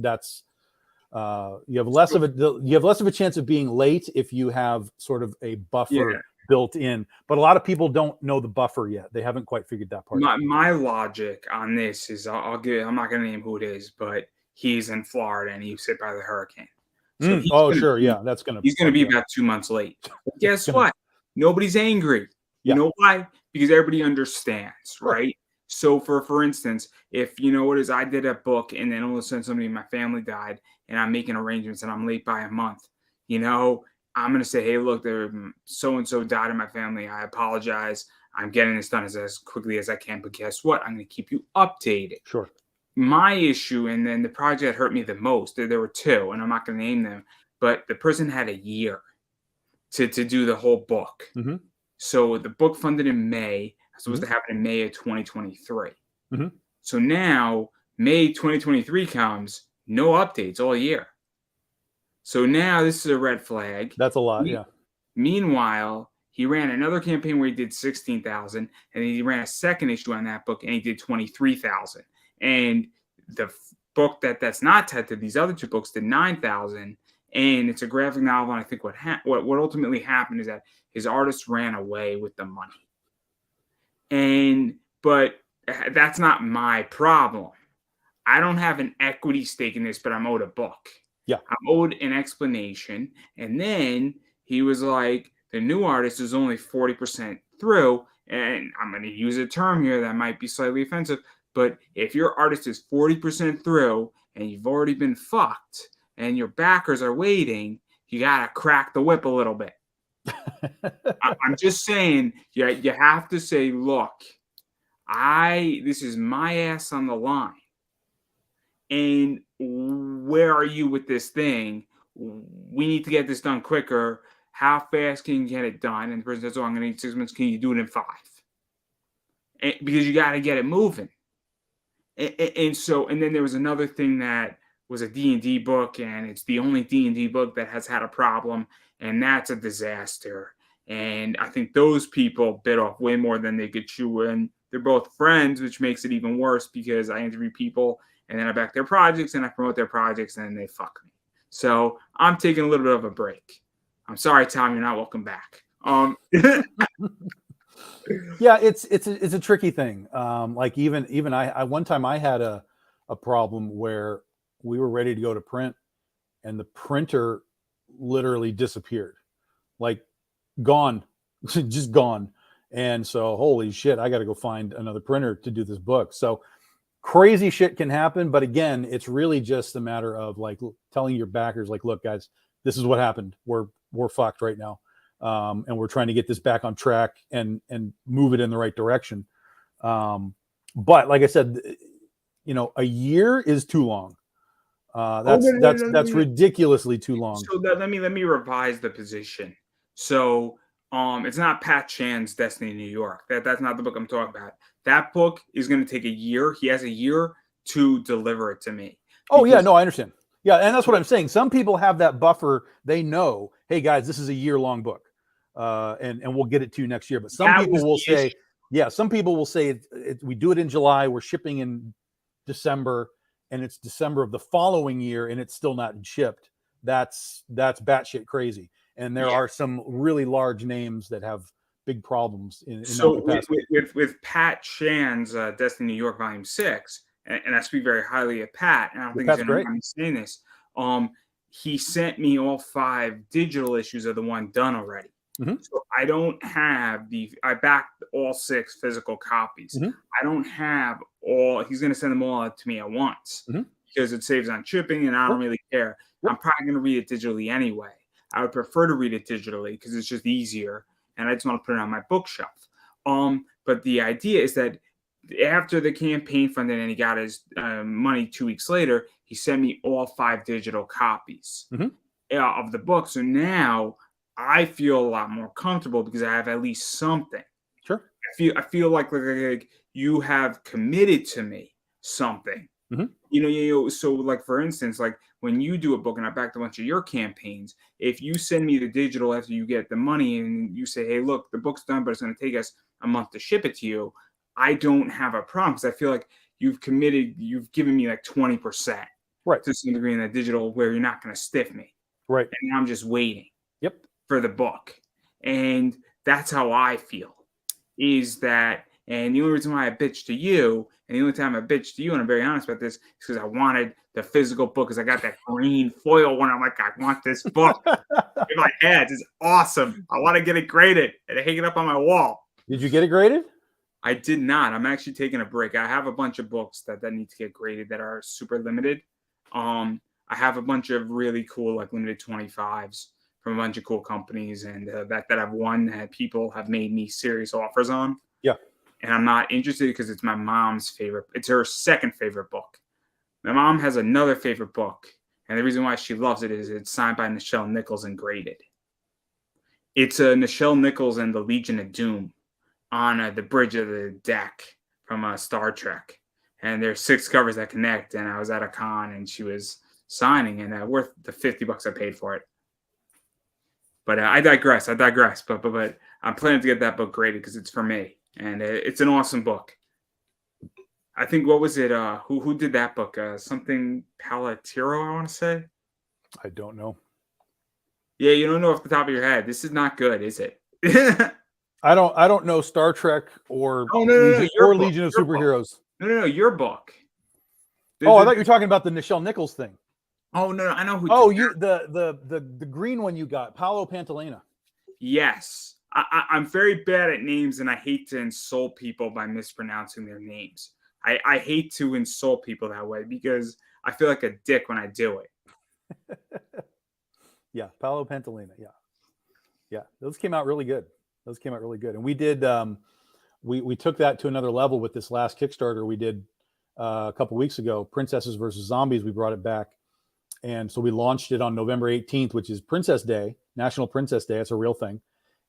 you have less of a chance of being late if you have sort of a buffer built in. But a lot of people don't know the buffer yet. They haven't quite figured that part out. My logic on this is I'm not going to name who it is, but he's in Florida and he was hit by the hurricane. So he's going to be about 2 months late. But guess what? Nobody's angry. You know why? Because everybody understands, right? So for instance, if I did a book and then all of a sudden somebody in my family died and I'm making arrangements and I'm late by a month, I'm going to say, hey, look, there so-and-so died in my family. I apologize. I'm getting this done as quickly as I can. But guess what? I'm going to keep you updated. Sure. My issue, and then the project that hurt me the most, there were two, and I'm not going to name them, but the person had a year to do the whole book. Mm-hmm. So the book funded in May. It's supposed to happen in May of 2023. Mm-hmm. So now May 2023 comes, no updates all year. So now this is a red flag. That's a lot, yeah. Meanwhile, he ran another campaign where he did 16,000, and he ran a second issue on that book, and he did 23,000. And the book that's not tied to these other two books did 9,000, and it's a graphic novel. And I think what ultimately happened is that his artist ran away with the money. But that's not my problem. I don't have an equity stake in this, but I'm owed a book. Yeah. I'm owed an explanation. And then he was like, the new artist is only 40% through. And I'm going to use a term here that might be slightly offensive, but if your artist is 40% through and you've already been fucked and your backers are waiting, you got to crack the whip a little bit. I'm just saying, you have to say, look, this is my ass on the line. And where are you with this thing? We need to get this done quicker. How fast can you get it done? And the person says, oh, I'm going to need 6 months. Can you do it in 5? Because you got to get it moving. And then there was another thing that was a D&D book, and it's the only D&D book that has had a problem, and that's a disaster. And I think those people bit off way more than they could chew. And they're both friends, which makes it even worse because I interview people and then I back their projects and I promote their projects and then they fuck me. So I'm taking a little bit of a break. I'm sorry, Tom, you're not welcome back. Yeah, it's a tricky thing. Like even I one time I had a problem where we were ready to go to print and the printer literally disappeared, like gone, just gone. And so, holy shit, I got to go find another printer to do this book. So crazy shit can happen. But again, it's really just a matter of like telling your backers, like, look, guys, this is what happened. We're fucked right now. And we're trying to get this back on track and move it in the right direction. But like I said, a year is too long. That's ridiculously too long. So let me revise the position. So it's not Pat Chan's Destiny New York. That's not the book I'm talking about. That book is going to take a year. He has a year to deliver it to me. Oh yeah, no, I understand. Yeah, and that's what I'm saying. Some people have that buffer. They know, hey guys, this is a year-long book, and we'll get it to you next year. But some people will say, we do it in July, we're shipping in December, and it's December of the following year, and it's still not shipped. That's batshit crazy. And there are some really large names that have big problems in so with Pat Chan's Destiny New York Volume 6. And I speak very highly of Pat, and I don't think he's going to mind me saying this. He sent me all 5 digital issues of the one done already. Mm-hmm. So I don't have I backed all 6 physical copies. Mm-hmm. I don't have all. He's going to send them all out to me at once because it saves on shipping, and I don't really care. I'm probably going to read it digitally anyway. I would prefer to read it digitally because it's just easier, and I just want to put it on my bookshelf. But the idea is that after the campaign funded and he got his money 2 weeks later, he sent me all 5 digital copies of the book. So now I feel a lot more comfortable because I have at least something. Sure. I feel like you have committed to me something. Mm-hmm. So like for instance, like when you do a book and I backed a bunch of your campaigns, if you send me the digital after you get the money and you say, hey, look, the book's done, but it's going to take us a month to ship it to you, I don't have a problem because I feel like you've given me like 20% to some degree in that digital where you're not going to stiff me. Right. And I'm just waiting for the book. And that's how I feel is that, and the only reason why I bitched to you, and the only time I bitched to you, and I'm very honest about this, is because I wanted the physical book because I got that green foil one. I'm like, I want this book in my head. It's awesome. I want to get it graded and hang it up on my wall. Did you get it graded? I did not. I'm actually taking a break. I have a bunch of books that need to get graded that are super limited. I have a bunch of really cool, like limited 25s from a bunch of cool companies, and that I've won that people have made me serious offers on. Yeah. And I'm not interested because it's my mom's favorite. It's her second favorite book. My mom has another favorite book, and the reason why she loves it is it's signed by Nichelle Nichols and graded. It's Nichelle Nichols and the Legion of Doom on the bridge of the deck from Star Trek. And there's 6 covers that connect, and I was at a con, and she was signing, and worth the $50 I paid for it. But I digress. But I'm planning to get that book graded because it's for me, and it's an awesome book. I think, what was it? Who did that book? Something Palatiro, I want to say. I don't know. Yeah, you don't know off the top of your head. This is not good, is it? I don't know Star Trek or Legion of Superheroes. No, your book. I thought you were talking about the Nichelle Nichols thing. Oh no, I know who. Oh, the green one you got, Paolo Pantalena. Yes, I'm very bad at names, and I hate to insult people by mispronouncing their names. I hate to insult people that way because I feel like a dick when I do it. Yeah, Paolo Pantalena. Yeah, yeah, those came out really good. Those came out really good, and we did. We took that to another level with this last Kickstarter we did a couple weeks ago. Princesses versus Zombies. We brought it back, and so we launched it on November 18th, which is Princess Day, National Princess Day. It's a real thing.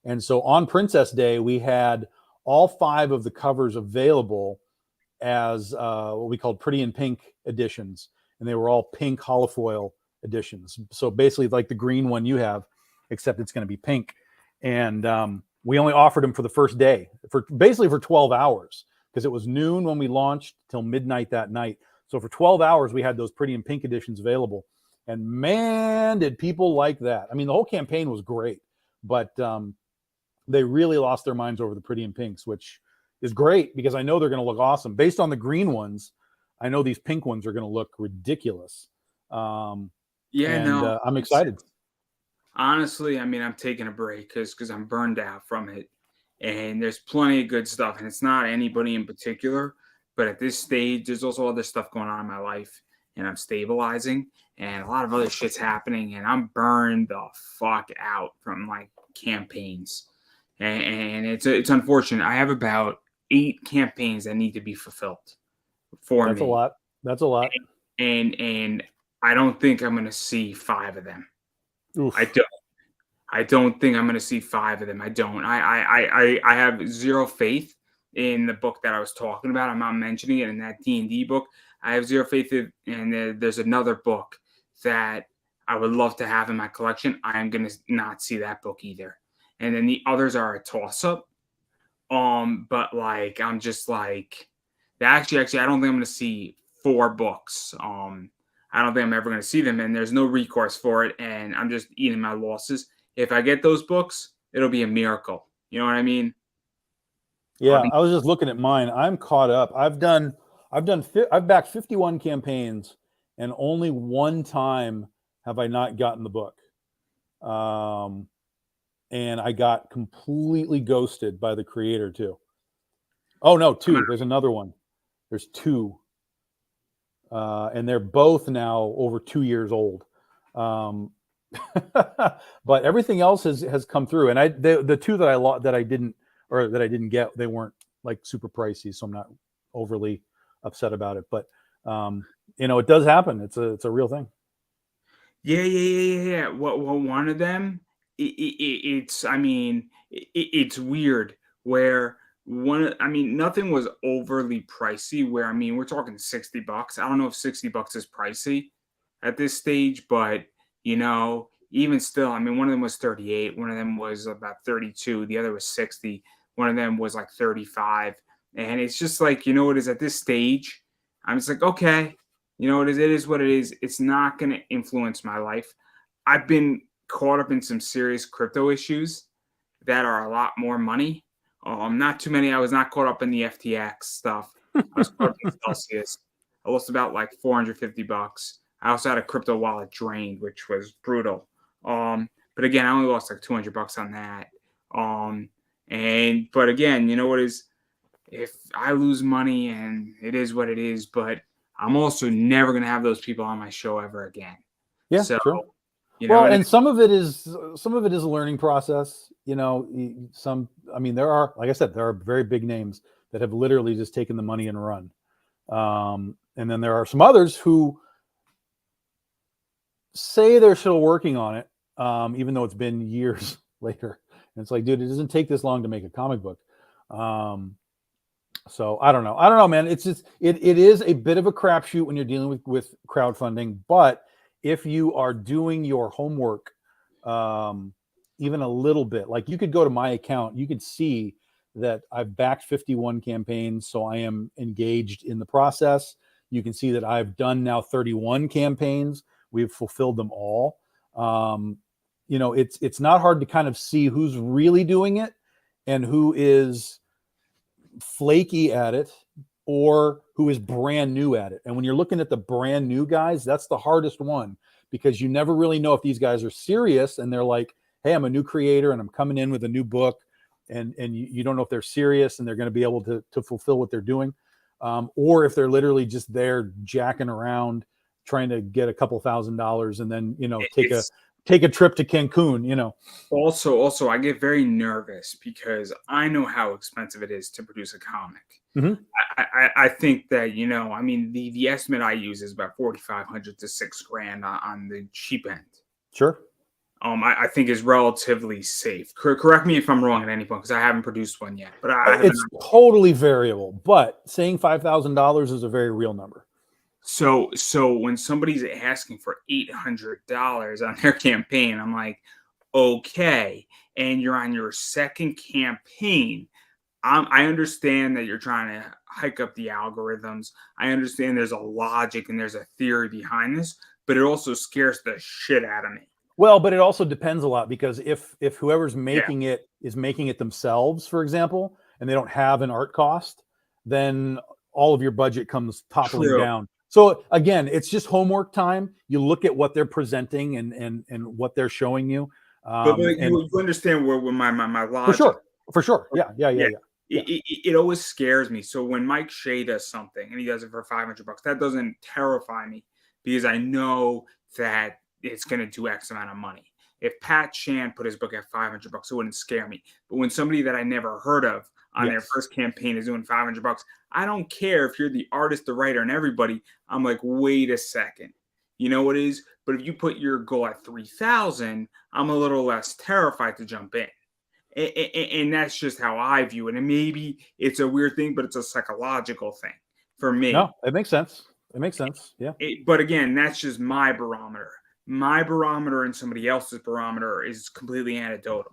And so on Princess Day, we had all 5 of the covers available as what we called Pretty in Pink editions, and they were all pink holofoil editions. So basically, like the green one you have, except it's going to be pink. And we only offered them for the first day, for 12 hours, because it was noon when we launched till midnight that night. So for 12 hours, we had those Pretty in Pink editions available. And man, did people like that. I mean, the whole campaign was great, but they really lost their minds over the Pretty in Pinks, which is great because I know they're going to look awesome. Based on the green ones, I know these pink ones are going to look ridiculous. I'm excited. Honestly, I mean, I'm taking a break because I'm burned out from it, and there's plenty of good stuff, and it's not anybody in particular, but at this stage, there's also other stuff going on in my life, and I'm stabilizing, and a lot of other shit's happening, and I'm burned the fuck out from like campaigns, and it's unfortunate. I have about 8 campaigns that need to be fulfilled for That's me. a lot. That's a lot. And I don't think I'm going to see 5 of them. Oof. I don't think I'm going to see 5 of them. I don't. I have zero faith in the book that I was talking about. I'm not mentioning it in that D&D book. I have zero faith in, and there's another book that I would love to have in my collection. I am going to not see that book either. And then the others are a toss up. But like I'm just like actually I don't think I'm going to see 4 books. I don't think I'm ever going to see them, and there's no recourse for it, and I'm just eating my losses. If I get those books, it'll be a miracle. You know what I mean? Yeah, I was just looking at mine. I'm caught up. I've backed 51 campaigns, and only one time have I not gotten the book. And I got completely ghosted by the creator too. Oh no, 2. There's another one. There's 2. And they're both now over 2 years old. But everything else has come through. And the 2 that I didn't get, they weren't like super pricey, so I'm not overly upset about it. But it does happen. It's a real thing. Yeah. Well, one of them, it's weird where nothing was overly pricey. Where we're talking $60. I don't know if $60 is pricey at this stage, but even still, one of them was 38, one of them was about 32, the other was 60, one of them was like 35, and it's just like, it is at this stage. I'm just like, okay, it is what it is. It's not going to influence my life. I've been caught up in some serious crypto issues that are a lot more money. Not too many. I was not caught up in the FTX stuff. I was caught up in Celsius. I lost about like $450. I also had a crypto wallet drained, which was brutal. But again, I only lost like $200 on that. But again, what is, if I lose money, and it is what it is, but I'm also never going to have those people on my show ever again. Yeah, so, sure. And some of it is a learning process. There are, like I said, there are very big names that have literally just taken the money and run. And then there are some others who say they're still working on it, even though it's been years later. And it's like, dude, it doesn't take this long to make a comic book. So I don't know, man. It's just, it is a bit of a crapshoot when you're dealing with crowdfunding, but if you are doing your homework, even a little bit, like you could go to my account, you could see that I've backed 51 campaigns. So I am engaged in the process. You can see that I've done now 31 campaigns. We've fulfilled them all. It's not hard to kind of see who's really doing it and who is flaky at it or who is brand new at it. And when you're looking at the brand new guys, that's the hardest one, because you never really know if these guys are serious and they're like, hey, I'm a new creator and I'm coming in with a new book, and you don't know if they're serious and they're going to be able to fulfill what they're doing, or if they're literally just there jacking around trying to get a couple $1,000 and then, you know, take a trip to Cancun, you know. Also, I get very nervous because I know how expensive it is to produce a comic. Mm-hmm. I think that, you know, I mean, the estimate I use is about 4,500 to $6,000 on the cheap end. Sure. I think is relatively safe. Correct me if I'm wrong at any point because I haven't produced one yet. But it's totally variable. But saying $5,000 is a very real number. So when somebody's asking for $800 on their campaign, I'm like, okay, and you're on your second campaign. I understand that you're trying to hike up the algorithms. I understand there's a logic and there's a theory behind this, but it also scares the shit out of me. Well, but it also depends a lot, because if whoever's making it is making it themselves, for example, and they don't have an art cost, then all of your budget comes toppling down. So again, it's just homework time. You look at what they're presenting and what they're showing you. But you understand where my logic. For sure. Yeah. It always scares me. So when Mike Shea does something and he does it for $500, that doesn't terrify me because I know that it's going to do X amount of money. If Pat Shan put his book at $500, it wouldn't scare me. But when somebody that I never heard of on their first campaign is doing $500, I don't care if you're the artist, the writer, and everybody. I'm like, wait a second. You know what it is? But if you put your goal at 3,000, I'm a little less terrified to jump in. And that's just how I view it. And maybe it's a weird thing, but it's a psychological thing for me. No, it makes sense. It makes sense. Yeah. But again, that's just my barometer. My barometer and somebody else's barometer is completely anecdotal.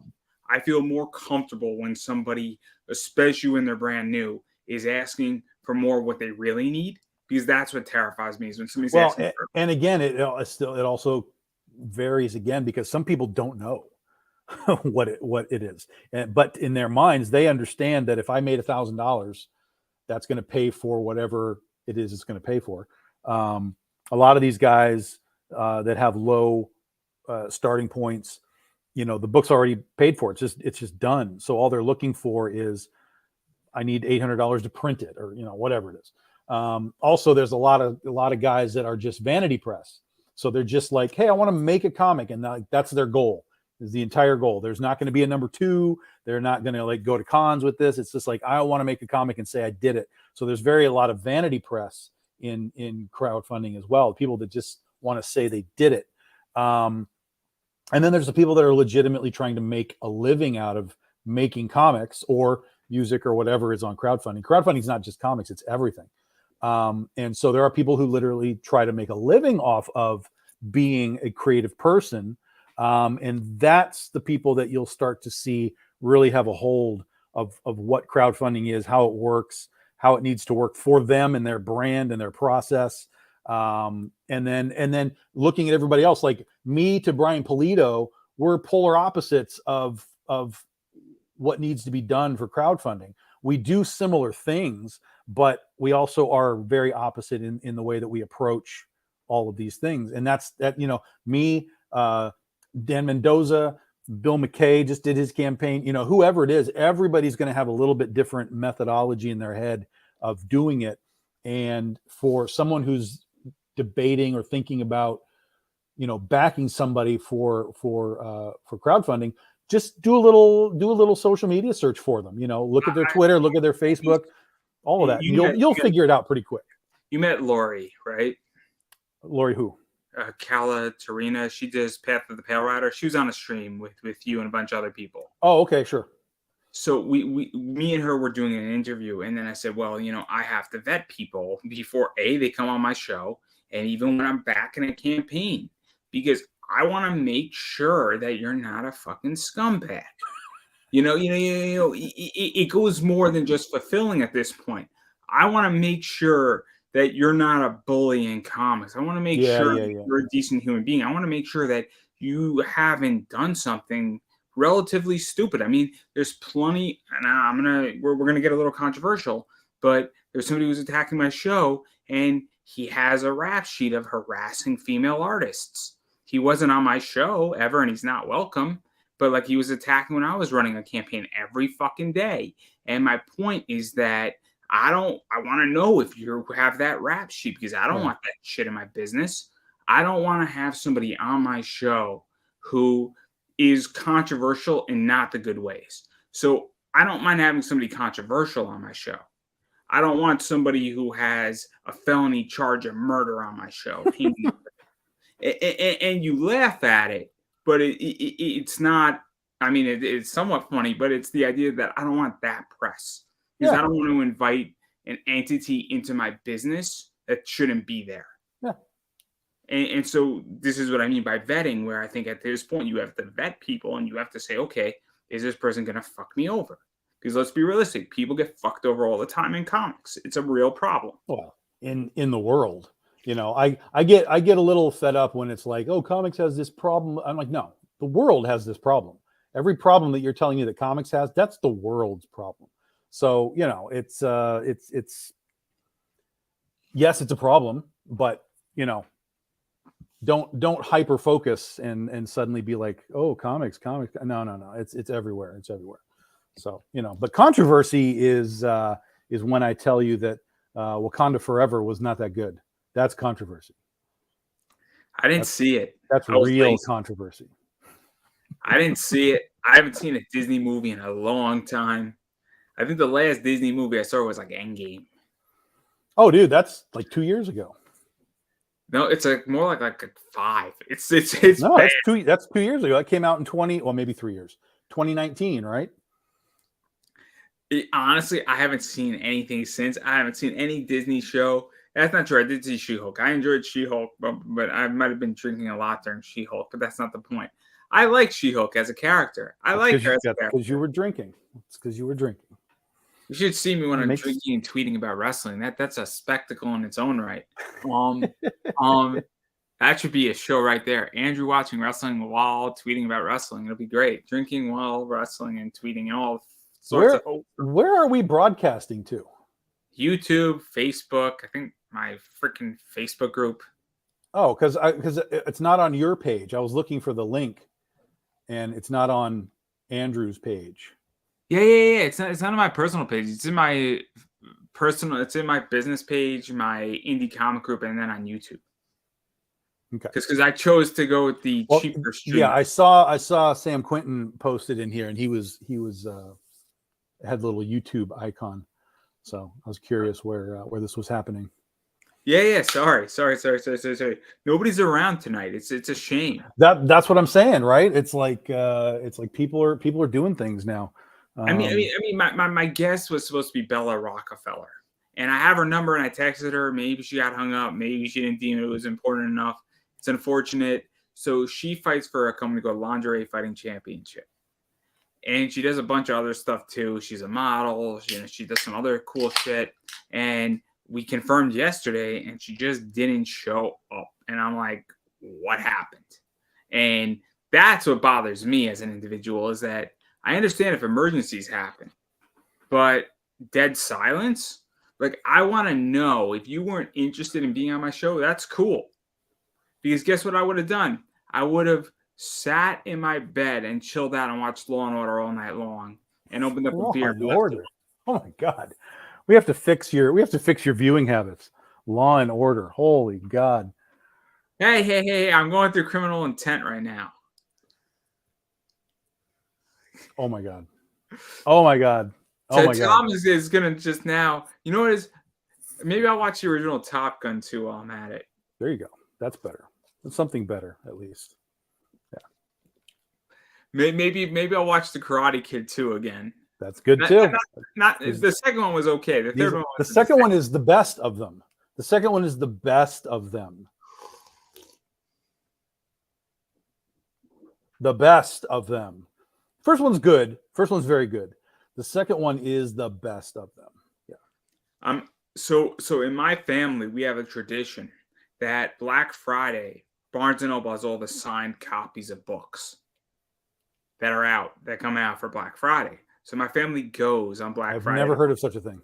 I feel more comfortable when somebody, especially when they're brand new, is asking for more what they really need, because that's what terrifies me is when somebody's asking for. And again, it also varies again, because some people don't know what it is. But in their minds, they understand that if I made $1,000, that's going to pay for whatever it is it's going to pay for. A lot of these guys that have low starting points, you know, the book's already paid for. It's just done. So all they're looking for is, I need $800 to print it, or, you know, whatever it is. Also, there's a lot of guys that are just vanity press. So they're just like, hey, I want to make a comic, and that's their goal. Is the entire goal. There's not going to be a number 2. They're not going to like go to cons with this. It's just like, I want to make a comic and say I did it. So there's a lot of vanity press in crowdfunding as well. People that just want to say they did it. And then there's the people that are legitimately trying to make a living out of making comics or music or whatever is on crowdfunding. Crowdfunding is not just comics, it's everything. And so there are people who literally try to make a living off of being a creative person. And that's the people that you'll start to see really have a hold of what crowdfunding is, how it works, how it needs to work for them and their brand and their process. And then looking at everybody else, like me to Brian Polito, we're polar opposites of what needs to be done for crowdfunding. We do similar things, but we also are very opposite in the way that we approach all of these things. And that's you know, me, Dan Mendoza, Bill McKay just did his campaign, you know, whoever it is, everybody's going to have a little bit different methodology in their head of doing it. And for someone who's debating or thinking about, you know, backing somebody for crowdfunding, just do a little social media search for them, you know, look at their Twitter, look at their Facebook, all of that. You'll figure it out pretty quick. You met Lori, right? Lori who? Cala Tarina. She does Path of the Pale Rider. She was on a stream with you and a bunch of other people. Oh, okay, sure. So me and her were doing an interview, and then I said, well, you know, I have to vet people before they come on my show, and even when I'm back in a campaign, because I want to make sure that you're not a fucking scumbag. It goes more than just fulfilling at this point. I want to make sure that you're not a bully in comics. I want to make sure that you're a decent human being. I want to make sure that you haven't done something relatively stupid. I mean, there's plenty, and we're gonna get a little controversial, but there's somebody who's attacking my show, and he has a rap sheet of harassing female artists. He wasn't on my show ever, and he's not welcome. But like he was attacking when I was running a campaign every fucking day. And my point is that I want to know if you have that rap sheet, because I don't want that shit in my business. I don't want to have somebody on my show who is controversial in not the good ways. So I don't mind having somebody controversial on my show. I don't want somebody who has a felony charge of murder on my show. And you laugh at it, but it's not. I mean, it's somewhat funny, but it's the idea that I don't want that press, because I don't want to invite an entity into my business that shouldn't be there. Yeah. And so this is what I mean by vetting, where I think at this point you have to vet people and you have to say, okay, is this person going to fuck me over? Because let's be realistic, people get fucked over all the time in comics. It's a real problem. Well, in the world, you know, I get a little fed up when it's like, oh, comics has this problem. I'm like, no, the world has this problem. Every problem that you're telling me that comics has, that's the world's problem. So, you know, it's yes, it's a problem, but you know, don't hyper focus and suddenly be like, oh, comics. No. It's everywhere. It's everywhere. So, you know, but controversy is when I tell you that Wakanda Forever was not that good. That's controversy. I didn't see it. That's real controversy. I didn't see it. I haven't seen a Disney movie in a long time. I think the last Disney movie I saw was like Endgame. Oh, dude, that's like 2 years ago. No, it's more like 5. It's no, bad. That's 2 years ago. That came out in maybe 3 years. 2019, right? Honestly, I haven't seen anything since. I haven't seen any Disney show. That's not true. I did see She-Hulk. I enjoyed She-Hulk, but I might have been drinking a lot during She-Hulk, but that's not the point. I like She-Hulk as a character. I like her as a character. Because you were drinking. It's because you were drinking. You should see me when I'm drinking and tweeting about wrestling. That's a spectacle in its own right. That should be a show right there. Andrew watching wrestling while tweeting about wrestling. It'll be great. Drinking while wrestling and tweeting and all sorts of. Where are we broadcasting to? YouTube, Facebook. I think my freaking Facebook group. Oh, because it's not on your page. I was looking for the link, and it's not on Andrew's page. Yeah. It's not on my personal page. It's in my personal. It's in my business page, my indie comic group, and then on YouTube. Okay. Because I chose to go with the cheaper stream. Yeah, I saw Sam Quinton posted in here, and he had a little YouTube icon. So I was curious where this was happening. Yeah. Sorry. Nobody's around tonight. It's a shame. That's what I'm saying, right? It's like people are doing things now. I mean, my guest was supposed to be Bella Rockefeller, and I have her number, and I texted her. Maybe she got hung up. Maybe she didn't deem it was important enough. It's unfortunate. So she fights for a company called Lingerie Fighting Championship, and she does a bunch of other stuff too. She's a model. She does some other cool shit, and we confirmed yesterday, and she just didn't show up. And I'm like, what happened? And that's what bothers me as an individual, is that I understand if emergencies happen, but dead silence? Like, I want to know, if you weren't interested in being on my show, that's cool. Because guess what I would have done? I would have sat in my bed and chilled out and watched Law and Order all night long and opened up a beer. Order. Oh my God. We have to fix your viewing habits. Law and Order. Holy God. Hey, I'm going through Criminal Intent right now. Oh my God. Oh my God. Oh my God. Tom is gonna just now. You know what is? Maybe I'll watch the original Top Gun too while I'm at it. There you go. That's better. That's something better, at least. Yeah. Maybe I'll watch the Karate Kid 2 again. That's good too. Not the second one was okay. The third one. The second one is the best of them. The second one is the best of them. The best of them. First one's good. First one's very good. The second one is the best of them. Yeah. So in my family, we have a tradition that Black Friday, Barnes & Noble has all the signed copies of books that come out for Black Friday. So my family goes on Black Friday. I've never heard of such a thing.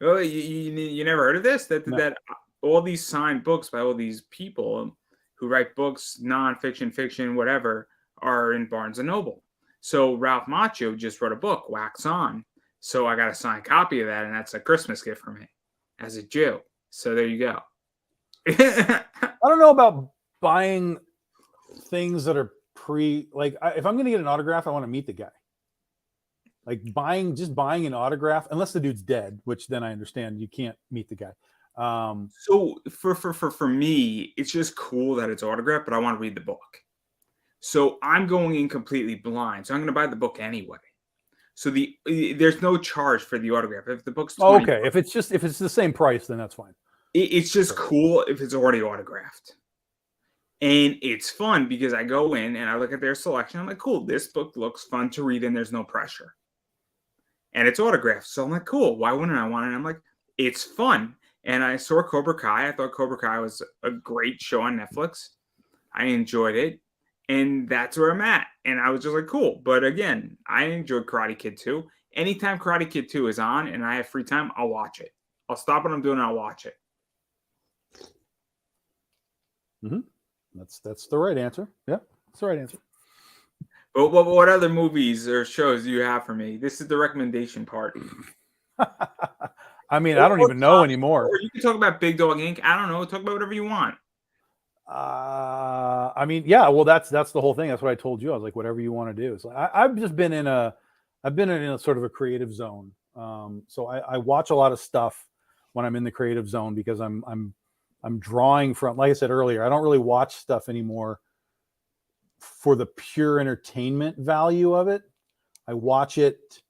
Oh, you never heard of this? That all these signed books by all these people, who write books, nonfiction, fiction, whatever, are in Barnes and Noble. So Ralph Macchio just wrote a book, Wax On. So I got a signed copy of that, and that's a Christmas gift for me as a Jew. So there you go. I don't know about buying things that are if I'm going to get an autograph, I want to meet the guy. Like just buying an autograph, unless the dude's dead, which then I understand you can't meet the guy. So for me, it's just cool that it's autographed, but I want to read the book. So I'm going in completely blind. So I'm going to buy the book anyway. So there's no charge for the autograph. If the book's okay, if it's the same price, then that's fine. It's just cool if it's already autographed. And it's fun because I go in and I look at their selection. I'm like, cool, this book looks fun to read and there's no pressure. And it's autographed. So I'm like, cool, why wouldn't I want it? And I'm like, it's fun. And I saw Cobra Kai. I thought Cobra Kai was a great show on Netflix. I enjoyed it. And that's where I'm at. And I was just like, cool. But again, I enjoyed Karate Kid 2. Anytime Karate Kid 2 is on and I have free time, I'll watch it. I'll stop what I'm doing and I'll watch it. Mm-hmm. That's the right answer. Yeah, that's the right answer. But what other movies or shows do you have for me? This is the recommendation part. I mean, I don't even know anymore. Or you can talk about Big Dog Inc. I don't know. Talk about whatever you want. I mean, yeah. Well, that's the whole thing. That's what I told you. I was like, whatever you want to do. So I've just been in a sort of a creative zone. So I watch a lot of stuff when I'm in the creative zone because I'm drawing from. Like I said earlier, I don't really watch stuff anymore for the pure entertainment value of it. I watch it,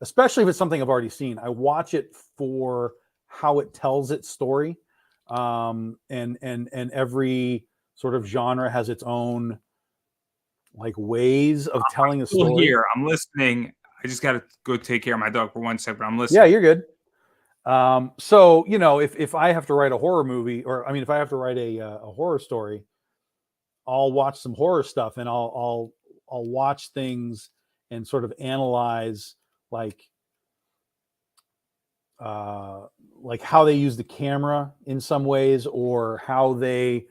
especially if it's something I've already seen. I watch it for how it tells its story. And every sort of genre has its own like ways of telling a story. Here, I'm listening. I just got to go take care of my dog for 1 second. I'm listening. Yeah, you're good. So if I have to write a horror movie, or I mean, if I have to write a horror story, I'll watch some horror stuff and I'll watch things and sort of analyze like how they use the camera in some ways, or how they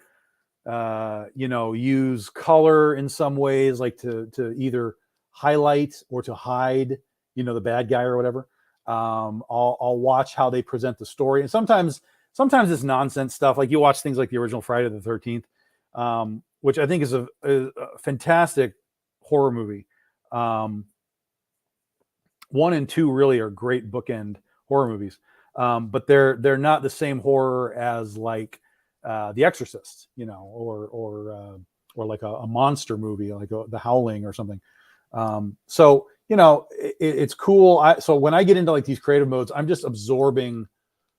use color in some ways, like to either highlight or to hide the bad guy or whatever. I'll watch how they present the story, and sometimes it's nonsense stuff. Like you watch things like the original Friday the 13th, which I think is a fantastic horror movie. 1 and 2 really are great bookend horror movies, but they're not the same horror as like The Exorcist, or like a monster movie like The Howling or something. So it's cool. So when I get into like these creative modes, I'm just absorbing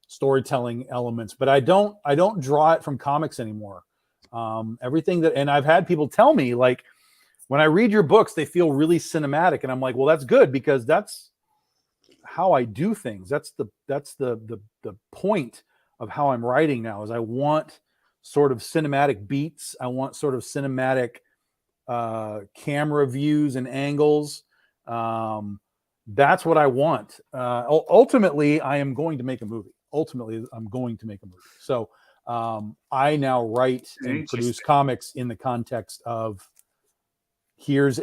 storytelling elements, but I don't draw it from comics anymore. Everything and I've had people tell me, like, when I read your books, they feel really cinematic, and I'm like, well, that's good, because that's how I do things. That's the point of how I'm writing now, is I want sort of cinematic beats. I want sort of cinematic camera views and angles. That's what I want. Ultimately, I am going to make a movie. So I now write and produce comics in the context of, here's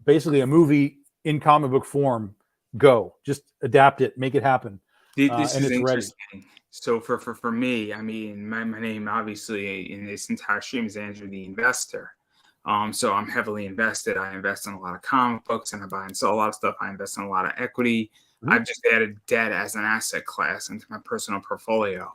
basically a movie in comic book form. Go, just adapt it, make it happen. This and is it's interesting. ready. So for me, I mean, my name obviously in this entire stream is Andrew the Investor. So I'm heavily invested. I invest in a lot of comic books, and I buy and sell a lot of stuff. I invest in a lot of equity. Mm-hmm. I've just added debt as an asset class into my personal portfolio,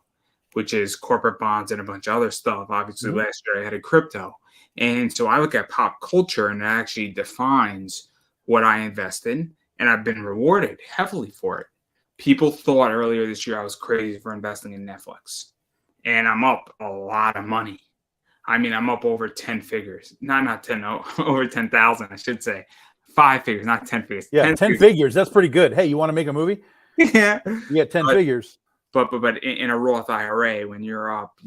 which is corporate bonds and a bunch of other stuff. Obviously, mm-hmm. Last year I had a crypto. And so I look at pop culture, and it actually defines what I invest in, and I've been rewarded heavily for it. People thought earlier this year I was crazy for investing in Netflix, and I'm up a lot of money. I mean, I'm up over 10 figures. Not 10, no, over 10,000, I should say. 5 figures, not 10 figures. Yeah, 10 figures. That's pretty good. Hey, you want to make a movie? Yeah. You get 10 figures. But in a Roth IRA, when you're up,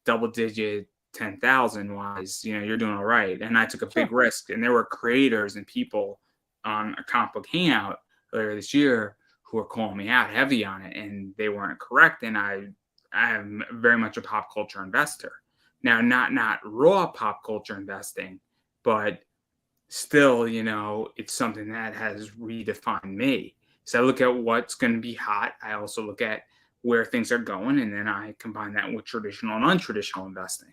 double digit 10,000 wise, you're doing all right. And I took a big risk, and there were creators and people on a comic book Hangout earlier this year who were calling me out heavy on it, and they weren't correct. And I am very much a pop culture investor. Now, not raw pop culture investing, but still, it's something that has redefined me. So I look at what's going to be hot. I also look at where things are going, and then I combine that with traditional and untraditional investing.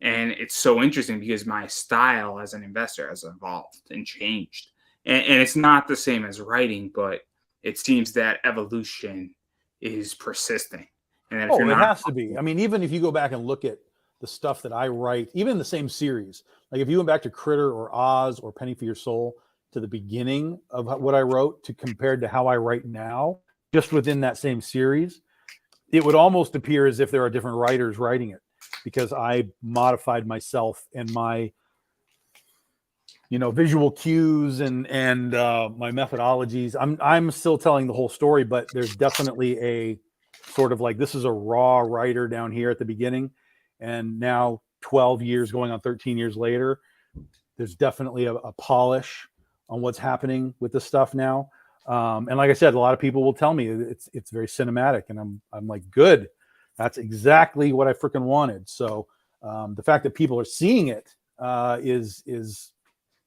And it's so interesting because my style as an investor has evolved and changed. And it's not the same as writing, but it seems that evolution is persisting. And that if Oh, you're it not, has to be. I mean, even if you go back and look at the stuff that I write, even in the same series, like if you went back to Critter or Oz or Penny for Your Soul to the beginning of what I wrote to compared to how I write now, just within that same series, it would almost appear as if there are different writers writing it because I modified myself and my visual cues and my methodologies. I'm still telling the whole story, but there's definitely a sort of like, this is a raw writer down here at the beginning, and now 12 years going on 13 years later, there's definitely a polish on what's happening with the stuff now. And like I said, a lot of people will tell me it's very cinematic, and I'm like, good, that's exactly what I freaking wanted. So the fact that people are seeing it is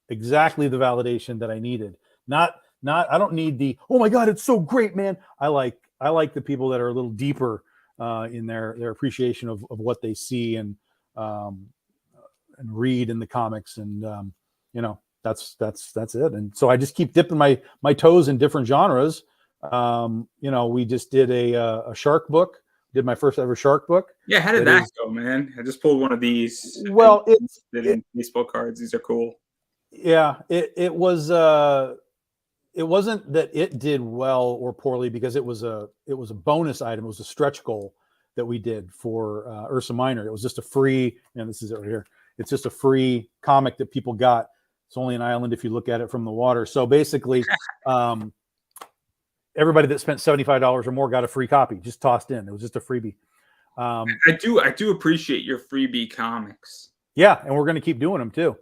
exactly the validation that I needed. Not I don't need the, oh my God, it's so great, man. I like the people that are a little deeper in their appreciation of what they see and read in the comics, and that's it. And so I just keep dipping my toes in different genres. We just did a shark book. Did my first ever shark book. Yeah, how did that go, man? I just pulled one of these. Well, it's in baseball cards. These are cool. Yeah, it was. It wasn't that it did well or poorly because it was a bonus item. It was a stretch goal that we did for Ursa Minor. It was just a free, and this is it right here. It's just a free comic that people got. It's only an island if you look at it from the water. So basically, everybody that spent $75 or more got a free copy, just tossed in. It was just a freebie. I do appreciate your freebie comics. Yeah, and we're going to keep doing them too.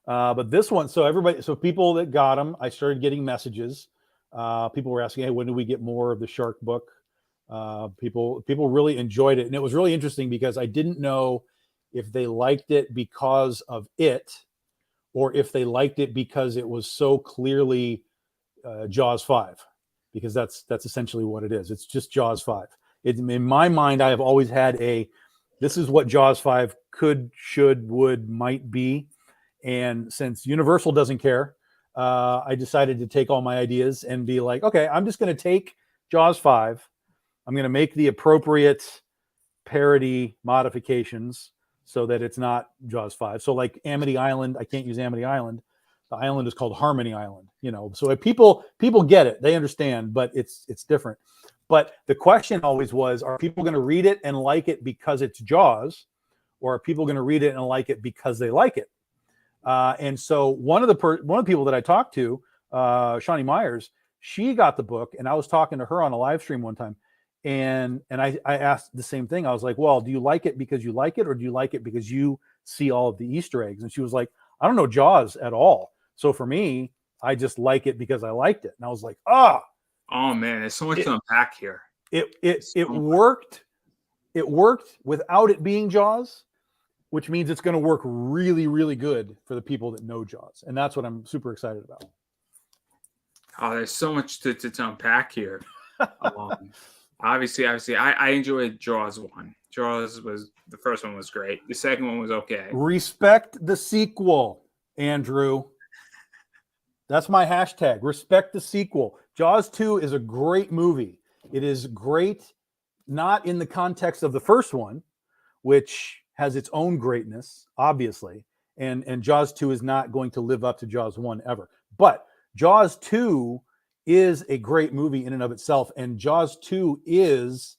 But this one, so people that got them, I started getting messages. People were asking, hey, when do we get more of the shark book? People really enjoyed it. And it was really interesting because I didn't know if they liked it because of it, or if they liked it because it was so clearly Jaws 5, because that's essentially what it is. It's just Jaws 5. In my mind, I have always had this is what Jaws 5 could, should, would, might be. And since Universal doesn't care, I decided to take all my ideas and be like, okay, I'm just going to take Jaws 5. I'm going to make the appropriate parody modifications so that it's not Jaws 5. So like Amity Island, I can't use Amity Island. The island is called Harmony Island, so if people get it, they understand, but it's different. But the question always was, are people going to read it and like it because it's Jaws, or are people going to read it and like it because they like it? And so one of the people that I talked to, Shawnee Myers, she got the book, and I was talking to her on a live stream one time, and I asked the same thing. I was like, well, do you like it because you like it, or do you like it because you see all of the Easter eggs? And she was like, I don't know Jaws at all. So for me, I just like it because I liked it. And I was like, oh man, there's so much to unpack here. It worked. It worked without it being Jaws, which means it's going to work really, really good for the people that know Jaws. And that's what I'm super excited about. Oh, there's so much to unpack here. Obviously, I enjoyed Jaws 1. The first one was great. The second one was okay. Respect the sequel, Andrew. That's my hashtag. Respect the sequel. Jaws 2 is a great movie. It is great, not in the context of the first one, which has its own greatness, obviously. And Jaws 2 is not going to live up to Jaws 1 ever. But Jaws 2 is a great movie in and of itself. And Jaws 2 is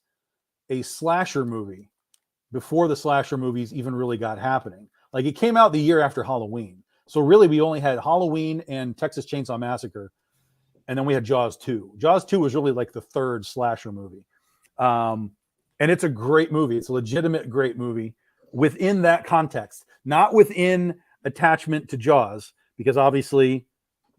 a slasher movie before the slasher movies even really got happening. Like, it came out the year after Halloween. So really, we only had Halloween and Texas Chainsaw Massacre. And then we had Jaws 2. Jaws 2 was really like the third slasher movie. And it's a great movie. It's a legitimate great movie within that context, not within attachment to Jaws, because obviously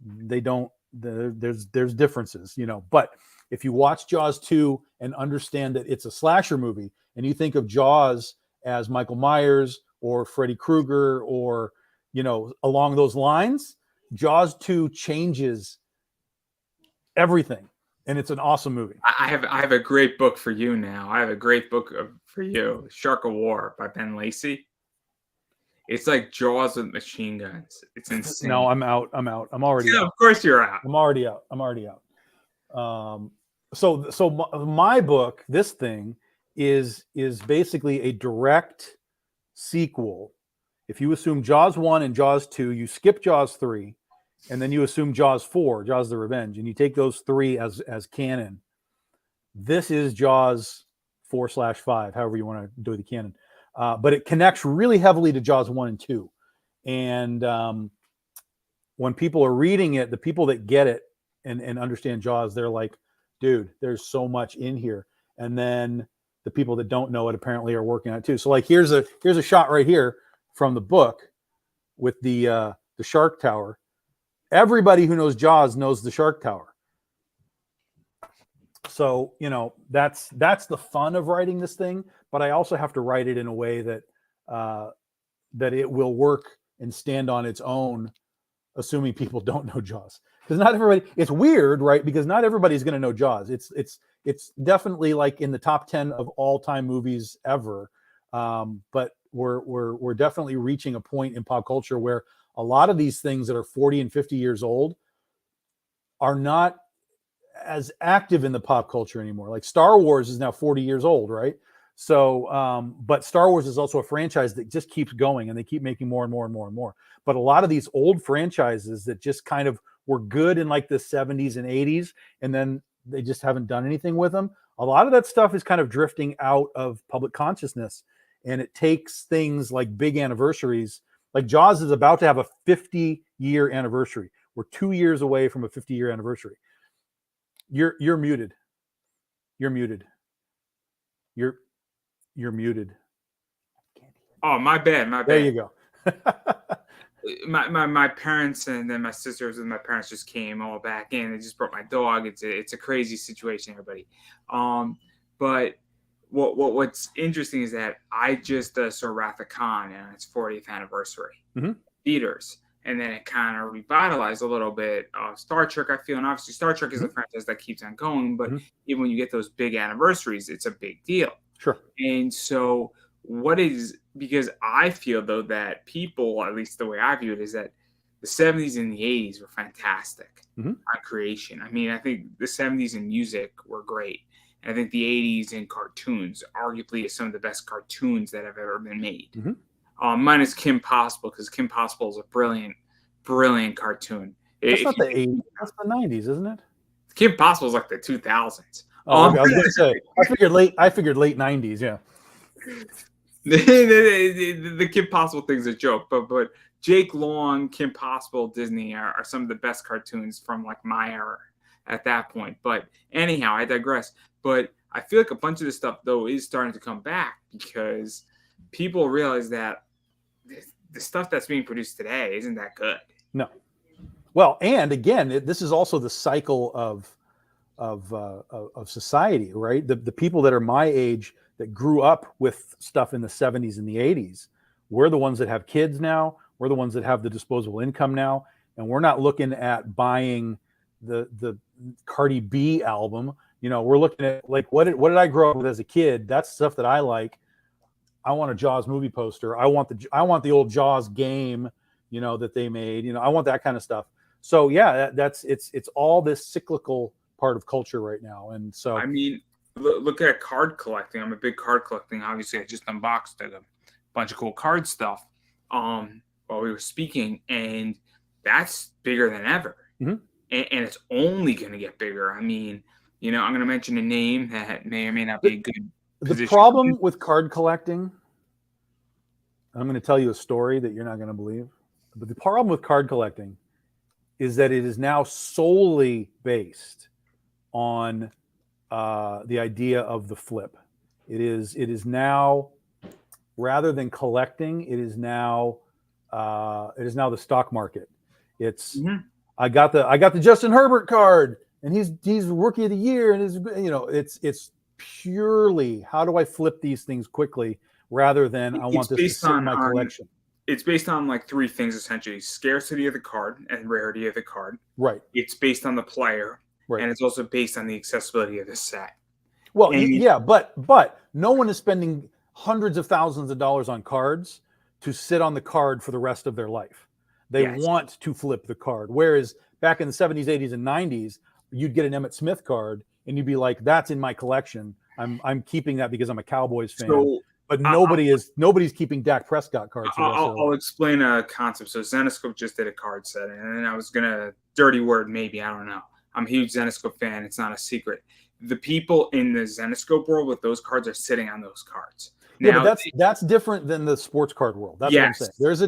they don't, there's differences, but if you watch Jaws 2 and understand that it's a slasher movie, and you think of Jaws as Michael Myers or Freddy Krueger, or, you know, along those lines, Jaws 2 changes everything. And it's an awesome movie. I have a great book for you now. I have a great book for you, Shark of War by Ben Lacey. It's like Jaws with machine guns. It's insane. No, I'm out. I'm already out. Of course you're out. I'm already out. So my book, this thing, is basically a direct sequel. If you assume Jaws 1 and Jaws 2, you skip Jaws 3, and then you assume Jaws 4, Jaws the Revenge, and you take those 3 as canon. This is Jaws 4/5, however you want to do the canon. But it connects really heavily to Jaws 1 and 2. And when people are reading it, the people that get it and understand Jaws, they're like, dude, there's so much in here. And then the people that don't know it apparently are working on it too. So like, here's a shot right here from the book with the shark tower. Everybody who knows Jaws knows the shark tower. So, you know, that's the fun of writing this thing, but I also have to write it in a way that that it will work and stand on its own, assuming people don't know Jaws. Because not everybody, it's weird, right? Because not everybody's going to know Jaws. It's definitely like in the top 10 of all time movies ever. But we're definitely reaching a point in pop culture where a lot of these things that are 40 and 50 years old are not as active in the pop culture anymore. Like Star Wars is now 40 years old, right? So, but Star Wars is also a franchise that just keeps going, and they keep making more and more and more and more. But a lot of these old franchises that just kind of were good in like the 70s and 80s, and then they just haven't done anything with them. A lot of that stuff is kind of drifting out of public consciousness, and it takes things like big anniversaries. Like Jaws is about to have a 50-year anniversary. We're 2 years away from a 50-year anniversary. You're muted. You're muted. You're muted. Oh, my bad. There you go. my parents and then my sisters and my parents just came all back in. They just brought my dog. It's a crazy situation, everybody. But what's interesting is that I just saw Wrath of Khan and its 40th anniversary theaters, and then it kind of revitalized a little bit. Star Trek, I feel, and obviously Star Trek is a franchise that keeps on going. But even when you get those big anniversaries, it's a big deal. Sure. And so because I feel though that people, at least the way I view it, is that the 70s and the 80s were fantastic on creation. I mean, I think the 70s in music were great. And I think the 80s in cartoons arguably is some of the best cartoons that have ever been made. Minus Kim Possible, because Kim Possible is a brilliant cartoon. That's not the 80s, that's the 90s, isn't it? Kim Possible is like the 2000s. Oh, okay. I was going to say, I figured late 90s, yeah. the Kim Possible thing's a joke, but Jake Long, Kim Possible, Disney are some of the best cartoons from like my era at that point. But anyhow, I digress. But I feel like a bunch of this stuff though is starting to come back because people realize that the stuff that's being produced today isn't that good. No. Well, and again, this is also the cycle of society, right? The people that are my age that grew up with stuff in the 70s and the 80s, we're the ones that have kids now. We're the ones that have the disposable income now. And we're not looking at buying the Cardi B album. You know, we're looking at like, what did I grow up with as a kid? That's stuff that I like. I want a Jaws movie poster. I want the old Jaws game, you know, that they made. You know, I want that kind of stuff. So yeah, it's all this cyclical part of culture right now. And so I mean, look at card collecting. I'm a big card collecting. Obviously, I just unboxed a bunch of cool card stuff while we were speaking, and that's bigger than ever. And it's only going to get bigger. I mean, you know, I'm going to mention a name that may or may not be a good position. The problem with card collecting, I'm going to tell you a story that you're not going to believe, but the problem with card collecting is that it is now solely based on the idea of the flip. It is now, rather than collecting, it is now the stock market. It's I got the Justin Herbert card, and he's rookie of the year, and it's purely how do I flip these things quickly rather than I want this to sit in my collection. It's based on like three things essentially: scarcity of the card and rarity of the card. Right. It's based on the player, Right. and it's also based on the accessibility of the set. Well, but no one is spending hundreds of thousands of dollars on cards to sit on the card for the rest of their life. They want to flip the card. Whereas back in the 70s, 80s, and 90s, you'd get an Emmitt Smith card and you'd be like, that's in my collection. I'm keeping that because I'm a Cowboys fan. So, but nobody's keeping Dak Prescott cards. I'll explain a concept. So Zenescope just did a card set, and I was gonna dirty word maybe, I don't know. I'm a huge Zenescope fan. It's not a secret. The people in the Zenescope world with those cards are sitting on those cards. Now, but that's different than the sports card world. That's what I'm saying. There's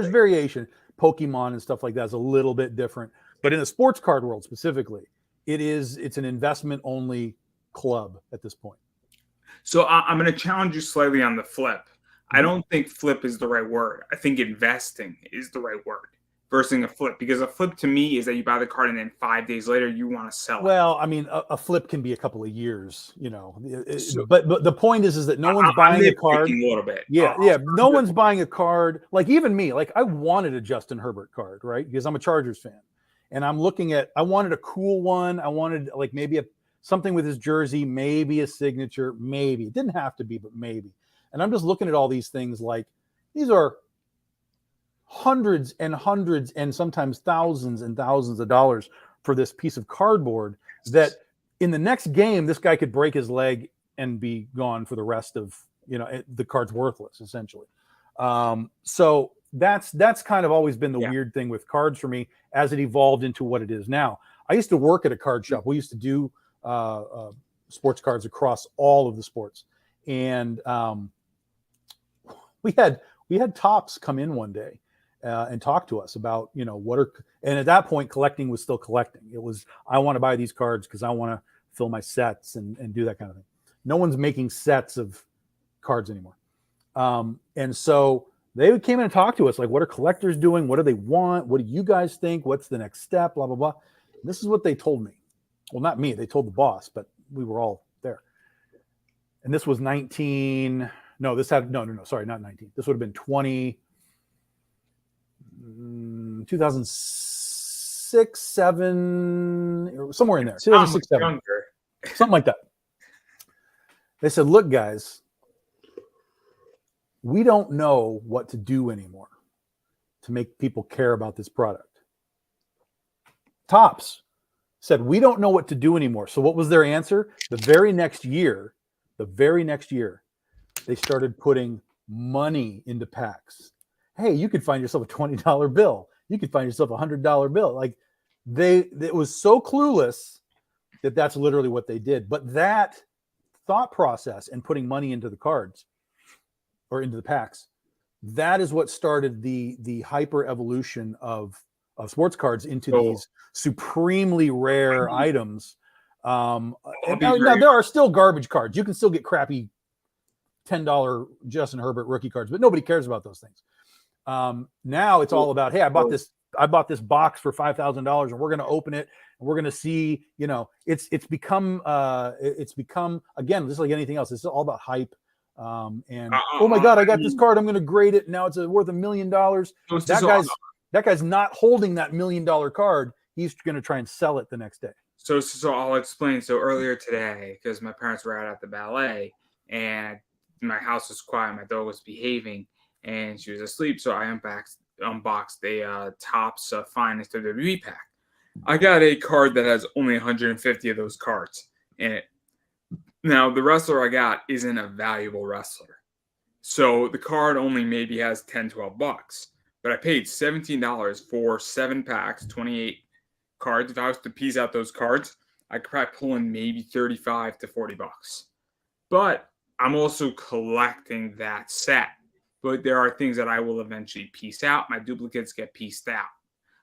variation. Pokemon and stuff like that is a little bit different. But in the sports card world specifically, it's an investment only club at this point. So I'm going to challenge you slightly on the flip. I don't think flip is the right word. I think investing is the right word versus a flip, because a flip to me is that you buy the card and then 5 days later you want to sell it. Well, I mean, a flip can be a couple of years, but the point is that no one's buying a card. A little bit. Yeah. No one's buying a card. Like even me, like I wanted a Justin Herbert card, right? Because I'm a Chargers fan, and I wanted a cool one. I wanted like maybe something with his jersey, maybe a signature, maybe. It didn't have to be, but maybe. And I'm just looking at all these things like these are hundreds and hundreds and sometimes thousands and thousands of dollars for this piece of cardboard that in the next game, this guy could break his leg and be gone for the rest of, the card's worthless essentially. So that's kind of always been the weird thing with cards for me as it evolved into what it is now. I used to work at a card shop. We used to do sports cards across all of the sports. And we had Topps come in one day and talk to us about, and at that point, collecting was still collecting. It was, I want to buy these cards because I want to fill my sets and do that kind of thing. No one's making sets of cards anymore. And so they came in and talked to us, like, what are collectors doing? What do they want? What do you guys think? What's the next step? Blah, blah, blah. And this is what they told me. Well, not me. They told the boss, but we were all there. And this was sorry, not 19. This would have been 2006, 7, somewhere in there. 2006, 7, something like that. They said, look, guys, we don't know what to do anymore to make people care about this product. Topps said, we don't know what to do anymore. So what was their answer? The very next year, they started putting money into packs. Hey, you could find yourself a $20 bill. You could find yourself a $100 bill. Like it was so clueless that that's literally what they did. But that thought process and putting money into the cards or into the packs, that is what started the hyper evolution of sports cards into these supremely rare items. Now there are still garbage cards. You can still get crappy $10 Justin Herbert rookie cards, but nobody cares about those things. Now it's all about, hey, I bought this box for $5,000 and we're going to open it and we're going to see, it's become again, just like anything else. It's all about hype. Oh my God, I got this card. I'm going to grade it. Now it's worth $1 million. That guy's not holding that $1 million card. He's going to try and sell it the next day. So I'll explain. So earlier today, because my parents were out at the ballet and my house was quiet, my dog was behaving, and she was asleep. So I unboxed a Topps Finest WWE pack. I got a card that has only 150 of those cards in it. Now, the wrestler I got isn't a valuable wrestler. So the card only maybe has $10-12. But I paid $17 for 7 packs, 28 cards. If I was to piece out those cards, I could probably pull in maybe $35 to $40. But I'm also collecting that set. But there are things that I will eventually piece out. My duplicates get pieced out,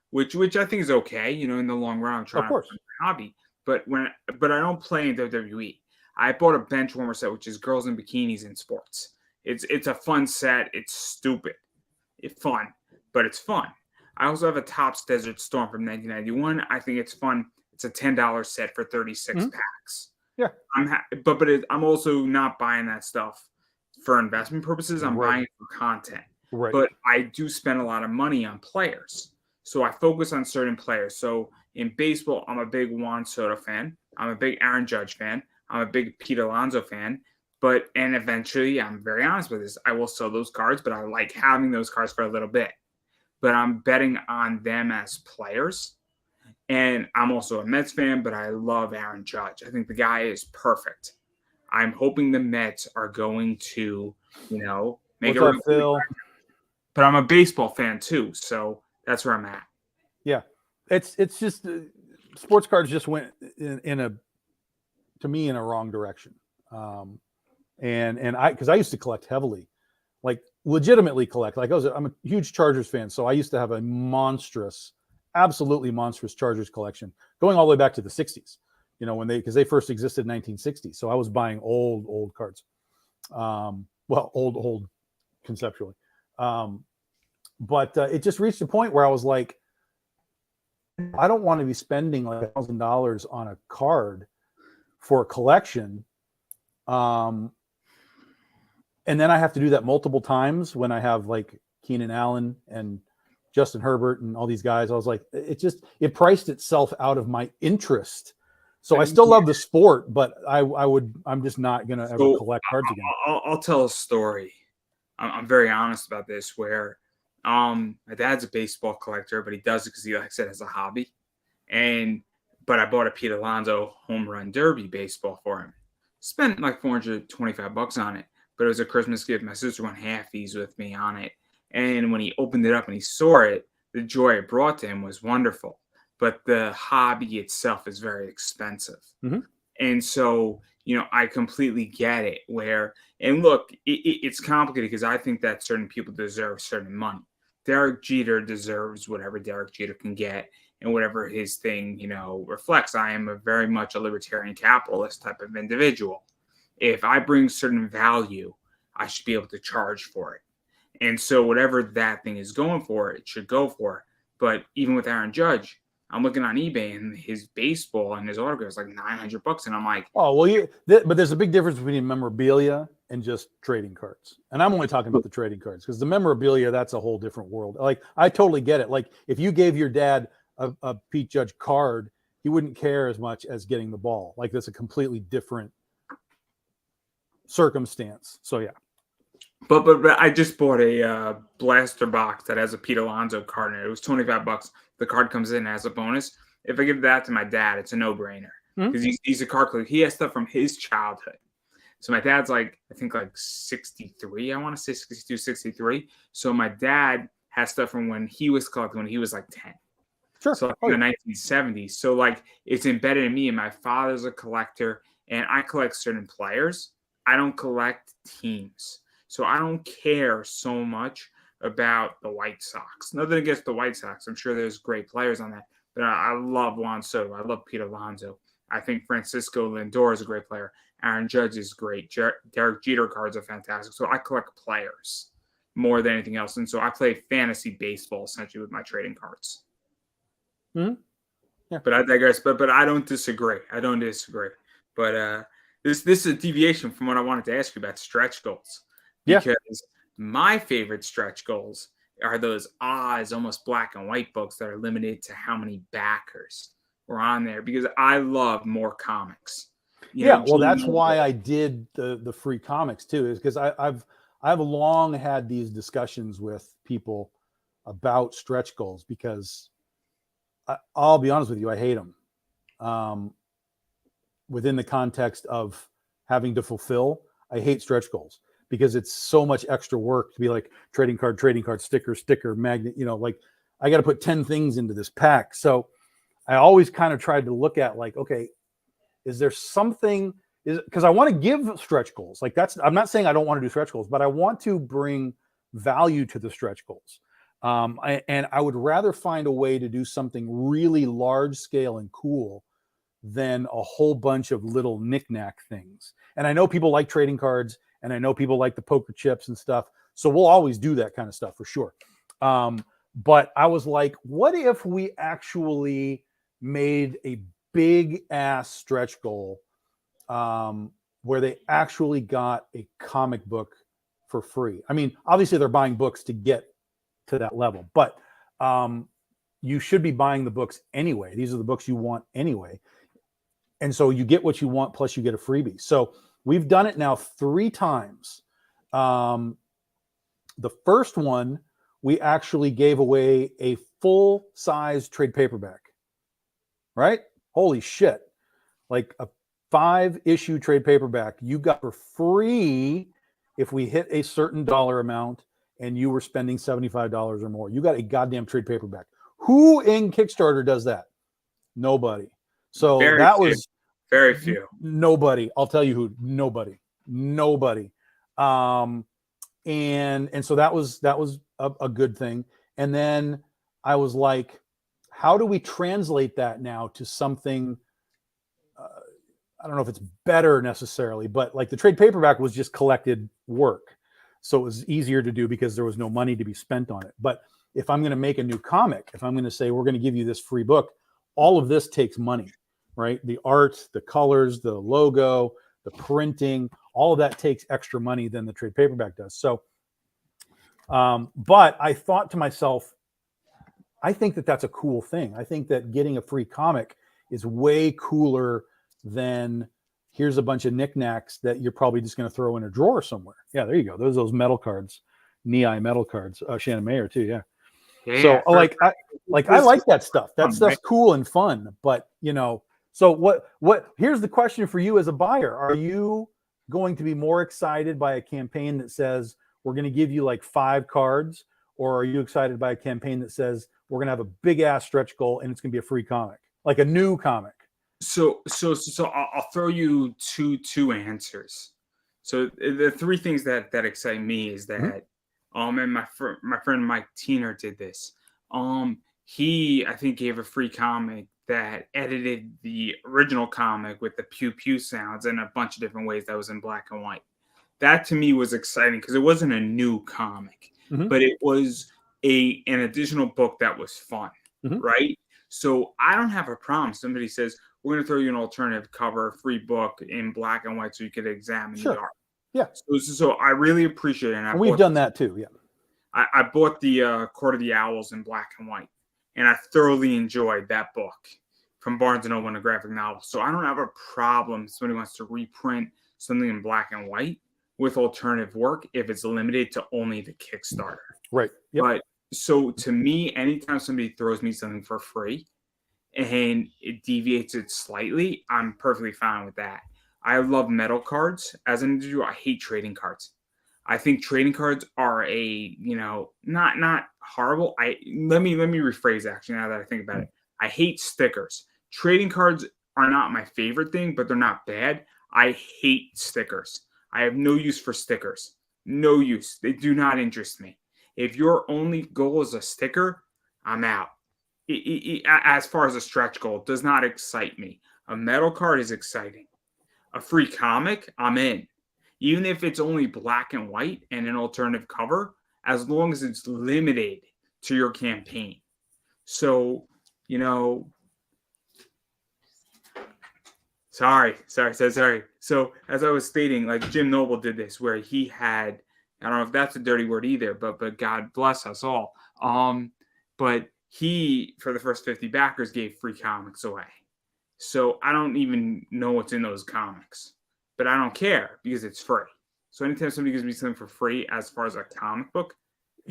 which I think is okay. In the long run, I'm trying to find my hobby. But I don't play in WWE. I bought a bench warmer set, which is girls in bikinis in sports. It's a fun set. It's stupid. It's fun, but it's fun. I also have a Topps Desert Storm from 1991. I think it's fun. It's a $10 set for 36 packs. Yeah, I'm also not buying that stuff for investment purposes. I'm Right. buying it for content. Right. But I do spend a lot of money on players. So I focus on certain players. So in baseball, I'm a big Juan Soto fan. I'm a big Aaron Judge fan. I'm a big Pete Alonso fan. And eventually, I'm very honest with this, I will sell those cards, but I like having those cards for a little bit. But I'm betting on them as players. And I'm also a Mets fan, but I love Aaron Judge. I think the guy is perfect. I'm hoping the Mets are going to, make What's it. up, Phil? But I'm a baseball fan too, so that's where I'm at. Yeah, it's just sports cards just went in a wrong direction. And because I used to collect heavily, like legitimately collect. Like I'm a huge Chargers fan, so I used to have a absolutely monstrous Chargers collection going all the way back to the 60s. Because they first existed in 1960. So I was buying old cards. Old conceptually. But it just reached a point where I was like, I don't want to be spending like $1,000 on a card for a collection. And then I have to do that multiple times when I have like Keenan Allen and Justin Herbert and all these guys. I was like, it priced itself out of my interest. So I still love the sport, but I'm just not going to ever collect cards again. I'll tell a story. I'm very honest about this, where my dad's a baseball collector, but he does it because he likes it as a hobby. But I bought a Pete Alonso home run derby baseball for him. Spent like $425 on it, but it was a Christmas gift. My sister won halfies with me on it. And when he opened it up and he saw it, the joy it brought to him was wonderful. But the hobby itself is very expensive. Mm-hmm. And so, I completely get it and look, it's complicated because I think that certain people deserve certain money. Derek Jeter deserves whatever Derek Jeter can get and whatever his thing, reflects. I am very much a libertarian capitalist type of individual. If I bring certain value, I should be able to charge for it. And so whatever that thing is going for, it should go for. But even with Aaron Judge, I'm looking on eBay and his baseball and his autograph is like $900, and I'm like, oh well, but there's a big difference between memorabilia and just trading cards. And I'm only talking about the trading cards because the memorabilia, that's a whole different world. Like I totally get it. Like if you gave your dad a Pete Judge card, he wouldn't care as much as getting the ball. Like that's a completely different circumstance. So yeah. But I just bought a blaster box that has a Pete Alonso card in it. It was $25. The card comes in as a bonus. If I give that to my dad, it's a no-brainer because he's a card collector. He has stuff from his childhood. So my dad's I think 63. I want to say 62, 63. So my dad has stuff from when he was collecting when he was like 10. Sure. So in the 1970s. So it's embedded in me. And my father's a collector, and I collect certain players. I don't collect teams. So I don't care so much about the White Sox. Nothing against the White Sox. I'm sure there's great players on that. But I love Juan Soto. I love Pete Alonso. I think Francisco Lindor is a great player. Aaron Judge is great. Derek Jeter cards are fantastic. So I collect players more than anything else. And so I play fantasy baseball essentially with my trading cards. Mm-hmm. Yeah. But I digress. But I don't disagree. But this is a deviation from what I wanted to ask you about stretch goals. Because my favorite stretch goals are those odds, almost black and white books that are limited to how many backers were on there. Because I love more comics. That's why I did the free comics too. Is because I've long had these discussions with people about stretch goals because I'll be honest with you, I hate them. Within the context of having to fulfill, I hate stretch goals. Because it's so much extra work to be like trading card, sticker, magnet, I got to put 10 things into this pack. So I always kind of tried to look at okay, is there something because I want to give stretch goals. I'm not saying I don't want to do stretch goals, but I want to bring value to the stretch goals. And I would rather find a way to do something really large scale and cool than a whole bunch of little knickknack things. And I know people like trading cards. And I know people like the poker chips and stuff. So we'll always do that kind of stuff for sure. But I was like, what if we actually made a big ass stretch goal where they actually got a comic book for free. I mean, obviously they're buying books to get to that level, but you should be buying the books anyway. These are the books you want anyway. And so you get what you want, plus you get a freebie. So we've done it now 3 times. The first one, we actually gave away a full-size trade paperback, right? Holy shit. Like a 5-issue trade paperback you got for free if we hit a certain dollar amount and you were spending $75 or more. You got a goddamn trade paperback. Who in Kickstarter does that? Nobody. So Very that few. was Very few. Nobody. I'll tell you who. Nobody. And so that was a good thing. And then I was like, how do we translate that now to something? I don't know if it's better necessarily, but like the trade paperback was just collected work, so it was easier to do because there was no money to be spent on it. But if I'm going to make a new comic, if I'm going to say we're going to give you this free book, all of this takes money, right? The art, the colors, the logo, the printing, all of that takes extra money than the trade paperback does. So, but I thought to myself, I think that that's a cool thing. I think that getting a free comic is way cooler than here's a bunch of knickknacks that you're probably just going to throw in a drawer somewhere. Yeah, there you go. Those metal cards, Nei metal cards. Shannon Mayer too. Yeah. So I like that stuff. That's cool and fun. But so what? Here's the question for you as a buyer: are you going to be more excited by a campaign that says we're going to give you like 5 cards, or are you excited by a campaign that says we're going to have a big ass stretch goal and it's going to be a free comic, like a new comic? So I'll throw you two answers. So the 3 things that excite me is that and my friend Mike Tiener did this. He, I think, gave a free comic that edited the original comic with the pew pew sounds in a bunch of different ways that was in black and white. That to me was exciting because it wasn't a new comic, but it was an additional book that was fun, right? So I don't have a problem. Somebody says, we're going to throw you an alternative cover, free book in black and white so you could examine the art. Yeah. So I really appreciate it. And we've done that too. Yeah. I bought the Court of the Owls in black and white, and I thoroughly enjoyed that book from Barnes & Noble and a graphic novel. So I don't have a problem if somebody wants to reprint something in black and white with alternative work if it's limited to only the Kickstarter. Right. Yep. But so to me, anytime somebody throws me something for free and it deviates it slightly, I'm perfectly fine with that. I love metal cards. As an individual, I hate trading cards. I think trading cards are not horrible. Let me rephrase actually now that I think about it. I hate stickers. Trading cards are not my favorite thing, but they're not bad. I hate stickers. I have no use for stickers. No use. They do not interest me. If your only goal is a sticker, I'm out. As far as a stretch goal, does not excite me. A metal card is exciting. A free comic, I'm in. Even if it's only black and white and an alternative cover, as long as it's limited to your campaign. So, sorry. So as I was stating, like Jim Noble did this where he had, I don't know if that's a dirty word either, but God bless us all. But he, for the first 50 backers, gave free comics away. So I don't even know what's in those comics, but I don't care because it's free. So anytime somebody gives me something for free, as far as a comic book,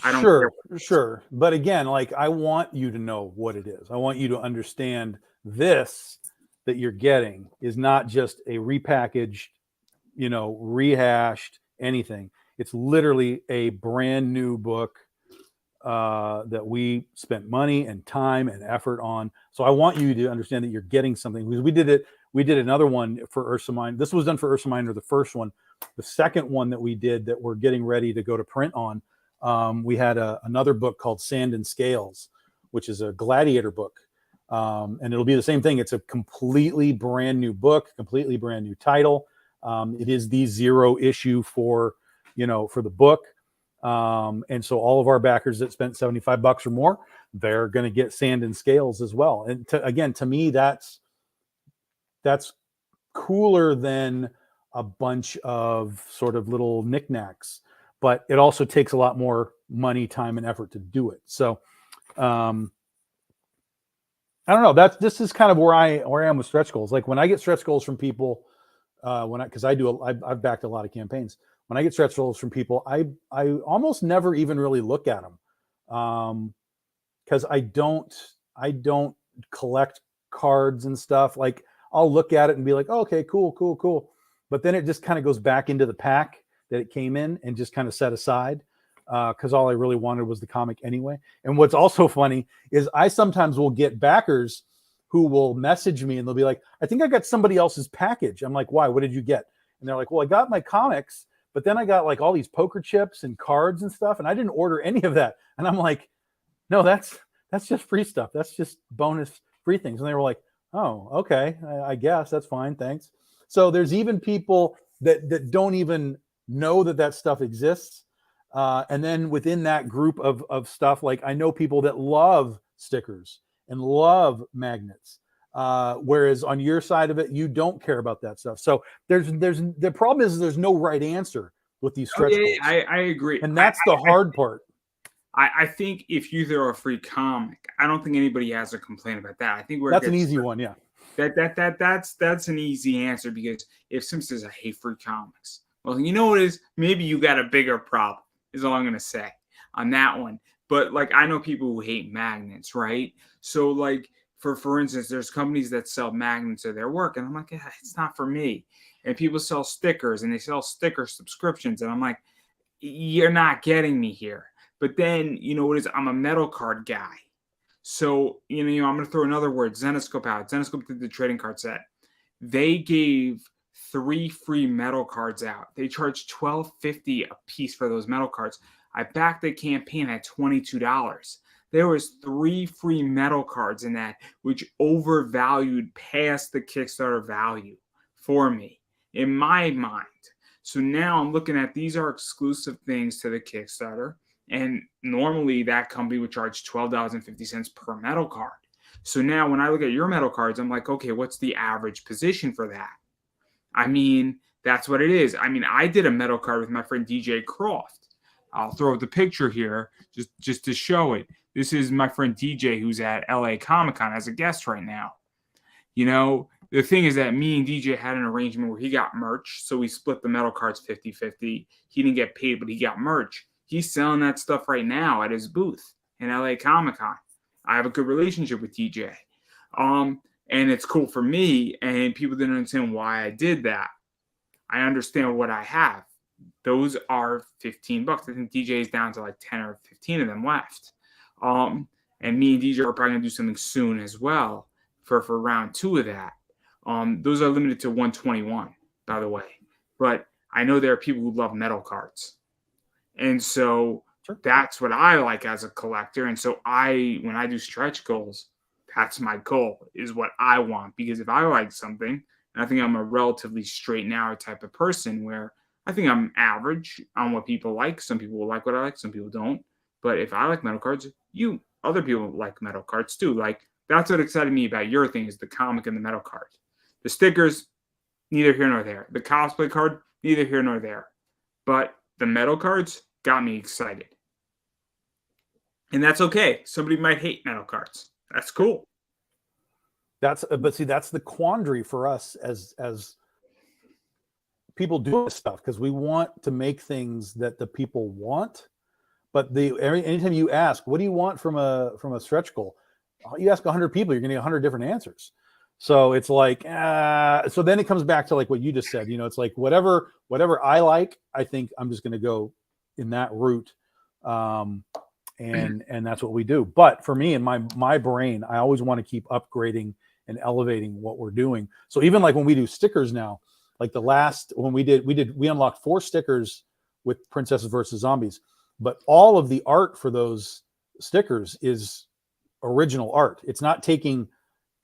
I don't care. Sure. But again, like I want you to know what it is. I want you to understand this that you're getting is not just a repackaged, rehashed anything. It's literally a brand new book that we spent money and time and effort on. So I want you to understand that you're getting something, because we did another one for Ursa Minor. This was done for Ursa Minor, the first one. The second one that we did that we're getting ready to go to print on, we had another book called Sand and Scales, which is a gladiator book. And it'll be the same thing. It's a completely brand new book, completely brand new title. It is the 0 issue for the book. And so all of our backers that spent $75 or more, they're going to get Sand and Scales as well. And to me, that's cooler than a bunch of sort of little knickknacks. but it also takes a lot more money, time, and effort to do it. So I don't know. This is kind of where I am with stretch goals. Like when I get stretch goals from people, because I've backed a lot of campaigns. When I get stretch goals from people, I almost never even really look at them, because I don't collect cards and stuff. Like I'll look at it and be like, oh, okay, cool, but then it just kind of goes back into the pack that it came in and just kind of set aside, because all I really wanted was the comic anyway. And what's also funny is I sometimes will get backers who will message me and they'll be like, I think I got somebody else's package. I'm like, why? What did you get? And they're like, well, I got my comics, but then I got like all these poker chips and cards and stuff, and I didn't order any of that. And I'm like, no, that's just free stuff. That's just bonus free things. And they were like, oh, okay, I guess that's fine, thanks. So there's even people that don't even know that stuff exists. And then within that group of stuff, like I know people that love stickers and love magnets, whereas on your side of it, you don't care about that stuff. So the problem is there's no right answer with these stretch goals. I agree, and that's the hard part. I think if you throw a free comic, I don't think anybody has a complaint about that. I think that's an easy one, yeah. That's an easy answer, because if someone says I hate free comics, well, you know what it is? Maybe you got a bigger problem, is all I'm gonna say on that one. But like I know people who hate magnets, right? So like for instance, there's companies that sell magnets of their work, and I'm like, yeah, it's not for me. And people sell stickers and they sell sticker subscriptions, and I'm like, you're not getting me here. But then you know what it is? I'm a metal card guy. So you know I'm gonna throw another word, Zenoscope out. Zenoscope did the trading card set. They gave 3 free metal cards out. They charged $12.50 a piece for those metal cards. I backed the campaign at $22. There was 3 free metal cards in that, which overvalued past the Kickstarter value for me, in my mind. So now I'm looking at, these are exclusive things to the Kickstarter, and normally that company would charge $12.50 per metal card. So now when I look at your metal cards, I'm like, okay, what's the average position for that? I mean, that's what it is. I mean, I did a metal card with my friend DJ Croft. I'll throw the picture here just to show it. This is my friend DJ, who's at LA Comic-Con as a guest right now. You know, the thing is that me and DJ had an arrangement where he got merch. So we split the metal cards 50-50. He didn't get paid, but he got merch. He's selling that stuff right now at his booth in LA Comic-Con. I have a good relationship with DJ. And it's cool for me, and people didn't understand why I did that. I understand what I have. Those are $15. I think DJ is down to like 10 or 15 of them left. And me and DJ are probably gonna do something soon as well for round 2 of that. Those are limited to 121, by the way. But I know there are people who love metal cards. And so that's what I like as a collector. And so when I do stretch goals, that's my goal, is what I want. Because if I like something, and I think I'm a relatively straight and narrow type of person, where I think I'm average on what people like. Some people will like what I like, some people don't. But if I like metal cards, other people like metal cards too. Like, that's what excited me about your thing, is the comic and the metal card. The stickers, neither here nor there. The cosplay card, neither here nor there. But the metal cards got me excited. And that's okay. Somebody might hate metal cards. That's cool. But see, that's the quandary for us as people do this stuff, because we want to make things that the people want. But anytime you ask, what do you want from a stretch goal? You ask 100 people, you're going to get 100 different answers. So it's like, so then it comes back to like what you just said. You know, it's like whatever I like, I think I'm just going to go in that route. And that's what we do. But for me, in my brain, I always want to keep upgrading and elevating what we're doing. So even like when we do stickers now, like when we unlocked 4 stickers with Princesses versus Zombies, but all of the art for those stickers is original art. It's not taking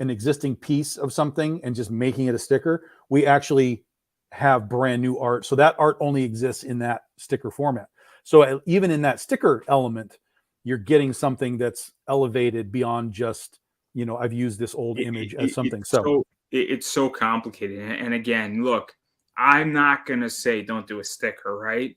an existing piece of something and just making it a sticker. We actually have brand new art. So that art only exists in that sticker format. So even in that sticker element, you're getting something that's elevated beyond just, you know, I've used this old image as something. It's so complicated. And again, look, I'm not going to say don't do a sticker, right?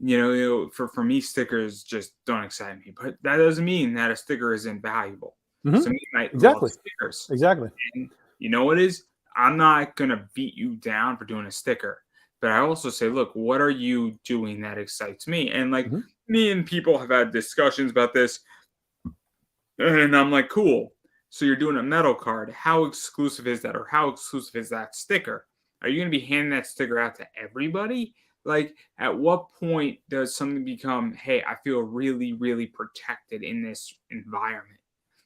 for me, stickers just don't excite me. But that doesn't mean that a sticker isn't valuable. Mhm. Some of you might love Exactly. stickers. Exactly. And you know what is? I'm not gonna beat you down for doing a sticker. But I also say, look, what are you doing that excites me? And like Mhm. me and people have had discussions about this, and I'm like, cool. So you're doing a metal card. How exclusive is that? Or how exclusive is that sticker? Are you going to be handing that sticker out to everybody? Like, at what point does something become, hey, I feel really, really protected in this environment?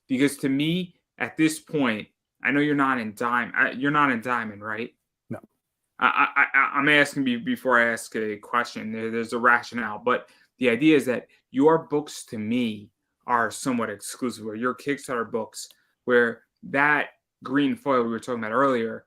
Because to me, at this point, I know you're not in diamond, right? No. I'm asking you before I ask a question. There's a rationale, but the idea is that your books to me are somewhat exclusive. Or your Kickstarter books, where that green foil we were talking about earlier,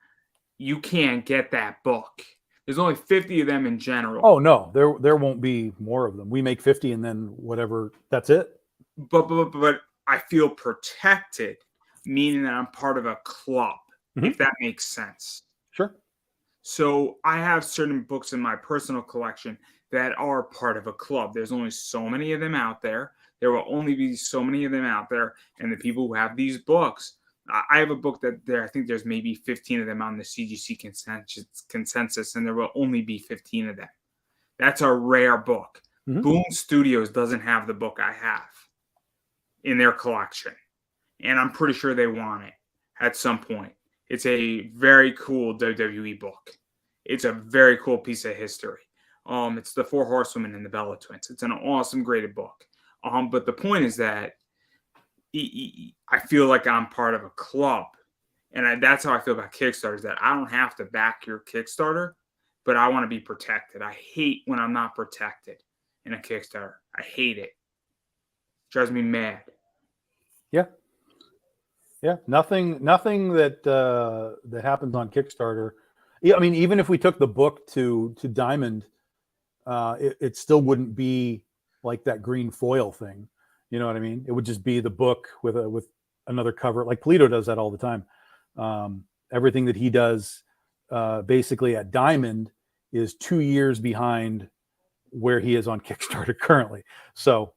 you can't get that book. There's only 50 of them in general. Oh no, there won't be more of them. We make 50 and then whatever. That's it. But I feel protected, meaning that I'm part of a club, if Mhm. that makes sense. Sure. So I have certain books in my personal collection that are part of a club. There's only so many of them out there. There will only be so many of them out there. And the people who have these books, I have a book that I think there's maybe 15 of them on the CGC consensus, and there will only be 15 of them. That's a rare book. Mhm. Boom Studios doesn't have the book I have in their collection. And I'm pretty sure they want it at some point. It's a very cool WWE book. It's a very cool piece of history. It's the Four Horsewomen and the Bella Twins. It's an awesome, graded book. But the point is that I feel like I'm part of a club, and that's how I feel about Kickstarter. Is that I don't have to back your Kickstarter, but I want to be protected. I hate when I'm not protected in a Kickstarter. I hate it. Drives me mad. Yeah. Yeah. Nothing that happens on Kickstarter. Yeah. I mean, even if we took the book to Diamond, it still wouldn't be like that green foil thing. You know what I mean? It would just be the book with another cover. Like Polito does that all the time. Everything that he does basically at Diamond is 2 years behind where he is on Kickstarter currently. So,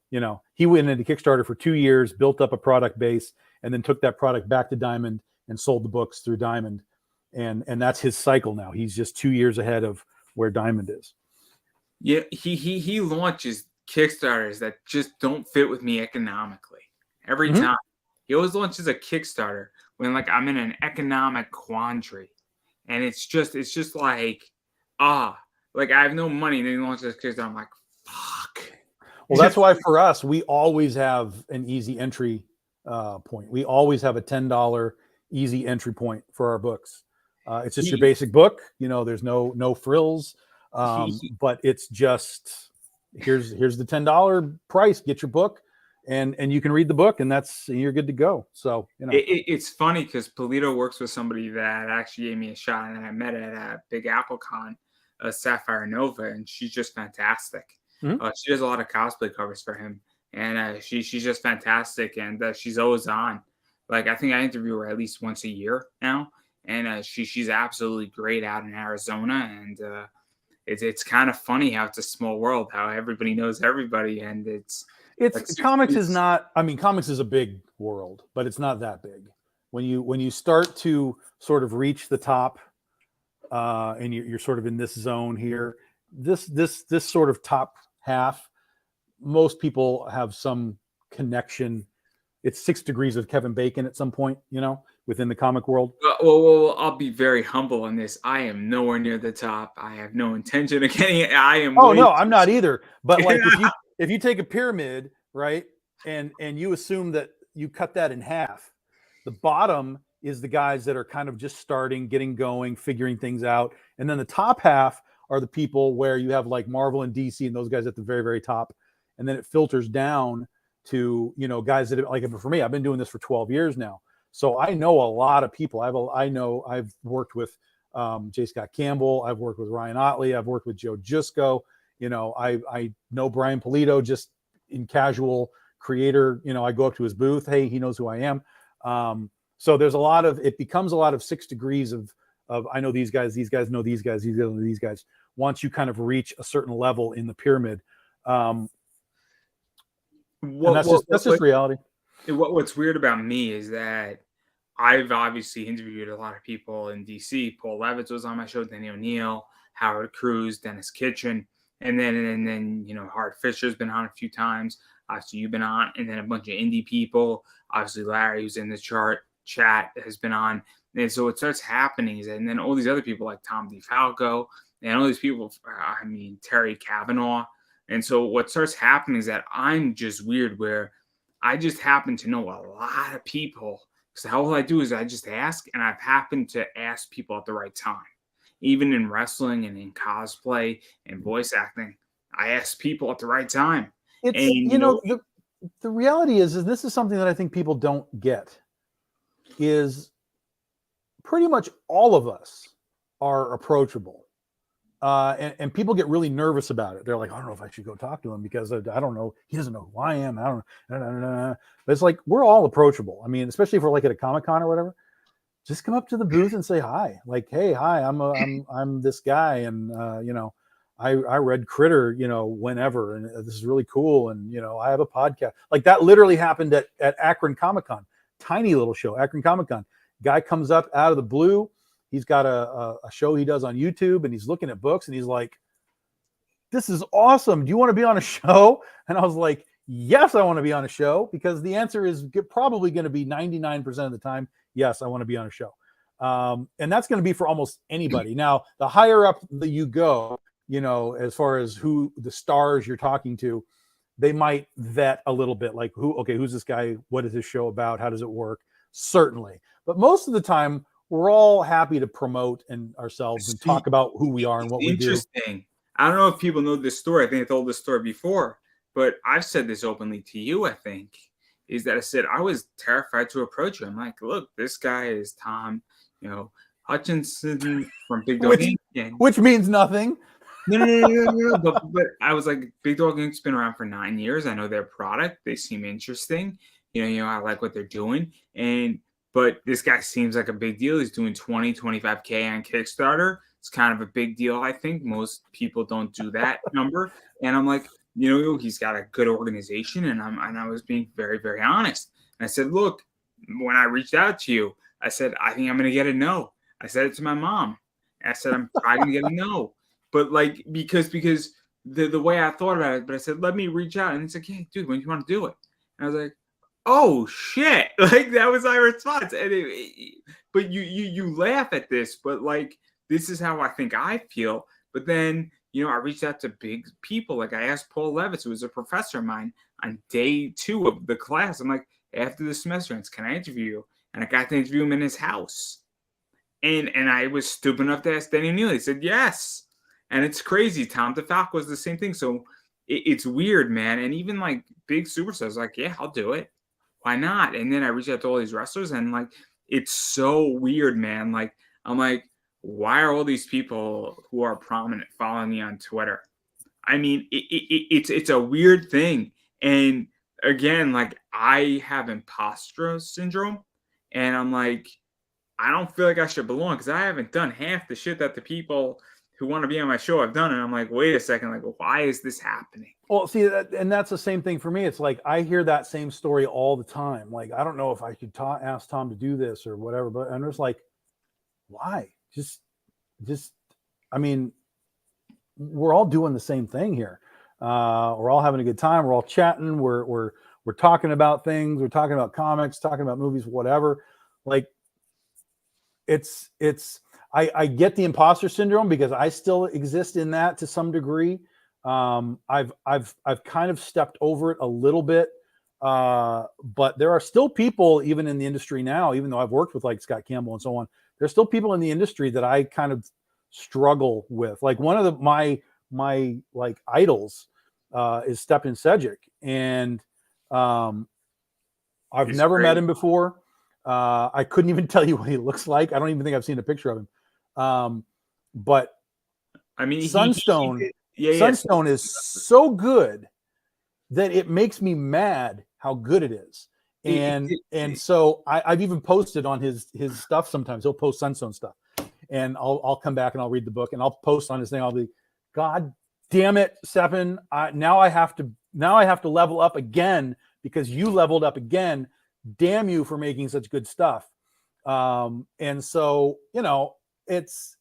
he went into Kickstarter for 2 years, built up a product base, and then took that product back to Diamond and sold the books through Diamond. And that's his cycle now. He's just 2 years ahead of where Diamond is. Yeah, he launches Kickstarters that just don't fit with me economically every Mhm. time. He always launches a Kickstarter when like I'm in an economic quandary, and it's just like like I have no money, and then he launches a Kickstarter. I'm like, fuck. Well, that's why for us, we always have an easy entry point. We always have a $10 easy entry point for our books. It's just your he, basic book. There's no frills, he, but it's just here's the $10 price. Get your book, and you can read the book, and you're good to go. So it's funny because Polito works with somebody that actually gave me a shot, and I met at a Big Apple Con, Sapphire Nova, and she's just fantastic. Mhm. She does a lot of cosplay covers for him, and she's just fantastic, and she's always on. Like I think I interview her at least once a year now, and she's absolutely great out in Arizona, and it's kind of funny how it's a small world, how everybody knows everybody, and it's It's like six comics is weeks. not. I mean, comics is a big world, but it's not that big. When you start to sort of reach the top, and you're sort of in this zone here, this sort of top half, most people have some connection. It's 6 degrees of Kevin Bacon at some point, within the comic world. Well, I'll be very humble on this. I am nowhere near the top. I have no intention of getting it. I am Oh way no, I'm too. not either. But like if you take a pyramid, right, and you assume that you cut that in half, the bottom is the guys that are kind of just starting, getting going, figuring things out, and then the top half are the people where you have like Marvel and DC and those guys at the very very top, and then it filters down to guys that have, like for me, I've been doing this for 12 years now, so I know a lot of people. I've worked with J. Scott Campbell. I've worked with Ryan Otley. I've worked with Joe Jusko. I know Brian Polito just in casual creator. I go up to his booth. Hey, he knows who I am. So there's it becomes a lot of 6 degrees of I know these guys know these guys, these guys know these guys. Once you kind of reach a certain level in the pyramid, And that's just reality. What's weird about me is that I've obviously interviewed a lot of people in DC. Paul Levitz was on my show, Danny O'Neill, Howard Cruz, Dennis Kitchen, and then Hart Fisher's been on a few times. Obviously, you've been on, and then a bunch of indie people. Obviously, Larry, who's in the chat, has been on. And so what starts happening is that, and then all these other people like Tom DeFalco and all these people, Terry Kavanaugh. And so what starts happening is that I'm just weird where I just happen to know a lot of people. So all I do is I just ask, and I've happened to ask people at the right time. Even in wrestling and in cosplay and voice acting, I ask people at the right time. It's, and, the reality is this is something that I think people don't get, is pretty much all of us are approachable. And people get really nervous about it. They're like, I don't know if I should go talk to him because I don't know. He doesn't know who I am. I don't know. But it's like, we're all approachable. I mean, especially if we're like at a Comic-Con or whatever, just come up to the booth and say hi. Like, hey, hi, I'm this guy. And, I read Critter, whenever, and this is really cool. And, I have a podcast. Like that literally happened at Akron Comic-Con, tiny little show, Akron Comic-Con. Guy comes up out of the blue. He's got a show he does on YouTube, and he's looking at books, and he's like, this is awesome. Do you want to be on a show? And I was like, yes, I want to be on a show, because the answer is probably going to be 99% of the time, yes, I want to be on a show. And that's going to be for almost anybody. Now, the higher up that you go, as far as who the stars you're talking to, they might vet a little bit, like who's this guy? What is his show about? How does it work? Certainly. But most of the time, we're all happy to promote ourselves and talk about who we are and what we do. Interesting. I don't know if people know this story. I think I told this story before, but I've said this openly to you, I think, is that I said I was terrified to approach you. I'm like, look, this guy is Tom, Hutchinson from Big Dog Inc. Which means nothing. No. But I was like, Big Dog Inc.'s been around for 9 years. I know their product. They seem interesting. I like what they're doing. But this guy seems like a big deal. He's doing 25K on Kickstarter. It's kind of a big deal, I think. Most people don't do that number. And I'm like, he's got a good organization. And I was being very, very honest. And I said, look, when I reached out to you, I said, I think I'm going to get a no. I said it to my mom. I said, I'm probably going to get a no. But like, because the way I thought about it, but I said, let me reach out. And it's like, hey, dude, when do you want to do it? And I was like, oh shit! Like that was my response. And but you laugh at this, but like this is how I think I feel. But then I reached out to big people. Like I asked Paul Levitz, who was a professor of mine, on day 2 of the class. I'm like, after the semester ends, can I interview you? And I got to interview him in his house. And I was stupid enough to ask Danny O'Neill. He said yes. And it's crazy. Tom DeFalco was the same thing. So it's weird, man. And even like big superstars, like, yeah, I'll do it. Why not? And then I reached out to all these wrestlers, and like, it's so weird, man. Like, I'm like, why are all these people who are prominent following me on Twitter? I mean, it's a weird thing. And again, like, I have imposter syndrome, and I'm like, I don't feel like I should belong because I haven't done half the shit that the people who want to be on my show have done. And I'm like, wait a second, like, why is this happening? Well, see, and that's the same thing for me. It's like, I hear that same story all the time. Like, I don't know if I should ask Tom to do this or whatever, but I'm just like, why? Just, I mean, we're all doing the same thing here. We're all having a good time. We're all chatting. We're talking about things. We're talking about comics, talking about movies, whatever. Like, I get the imposter syndrome because I still exist in that to some degree. I've kind of stepped over it a little bit, but there are still people even in the industry now, even though I've worked with like Scott Campbell and so on, there's still people in the industry that I kind of struggle with. Like one of my like idols is Stepan Sejic, and I've never met him before. I couldn't even tell you what he looks like. I don't even think I've seen a picture of him. But I mean, Sunstone is so good that it makes me mad how good it is. And so I've even posted on his stuff sometimes. He'll post Sunstone stuff. And I'll come back and I'll read the book and I'll post on his thing. I'll be, God damn it, Seven, now I have to level up again because you leveled up again. Damn you for making such good stuff. And so, it's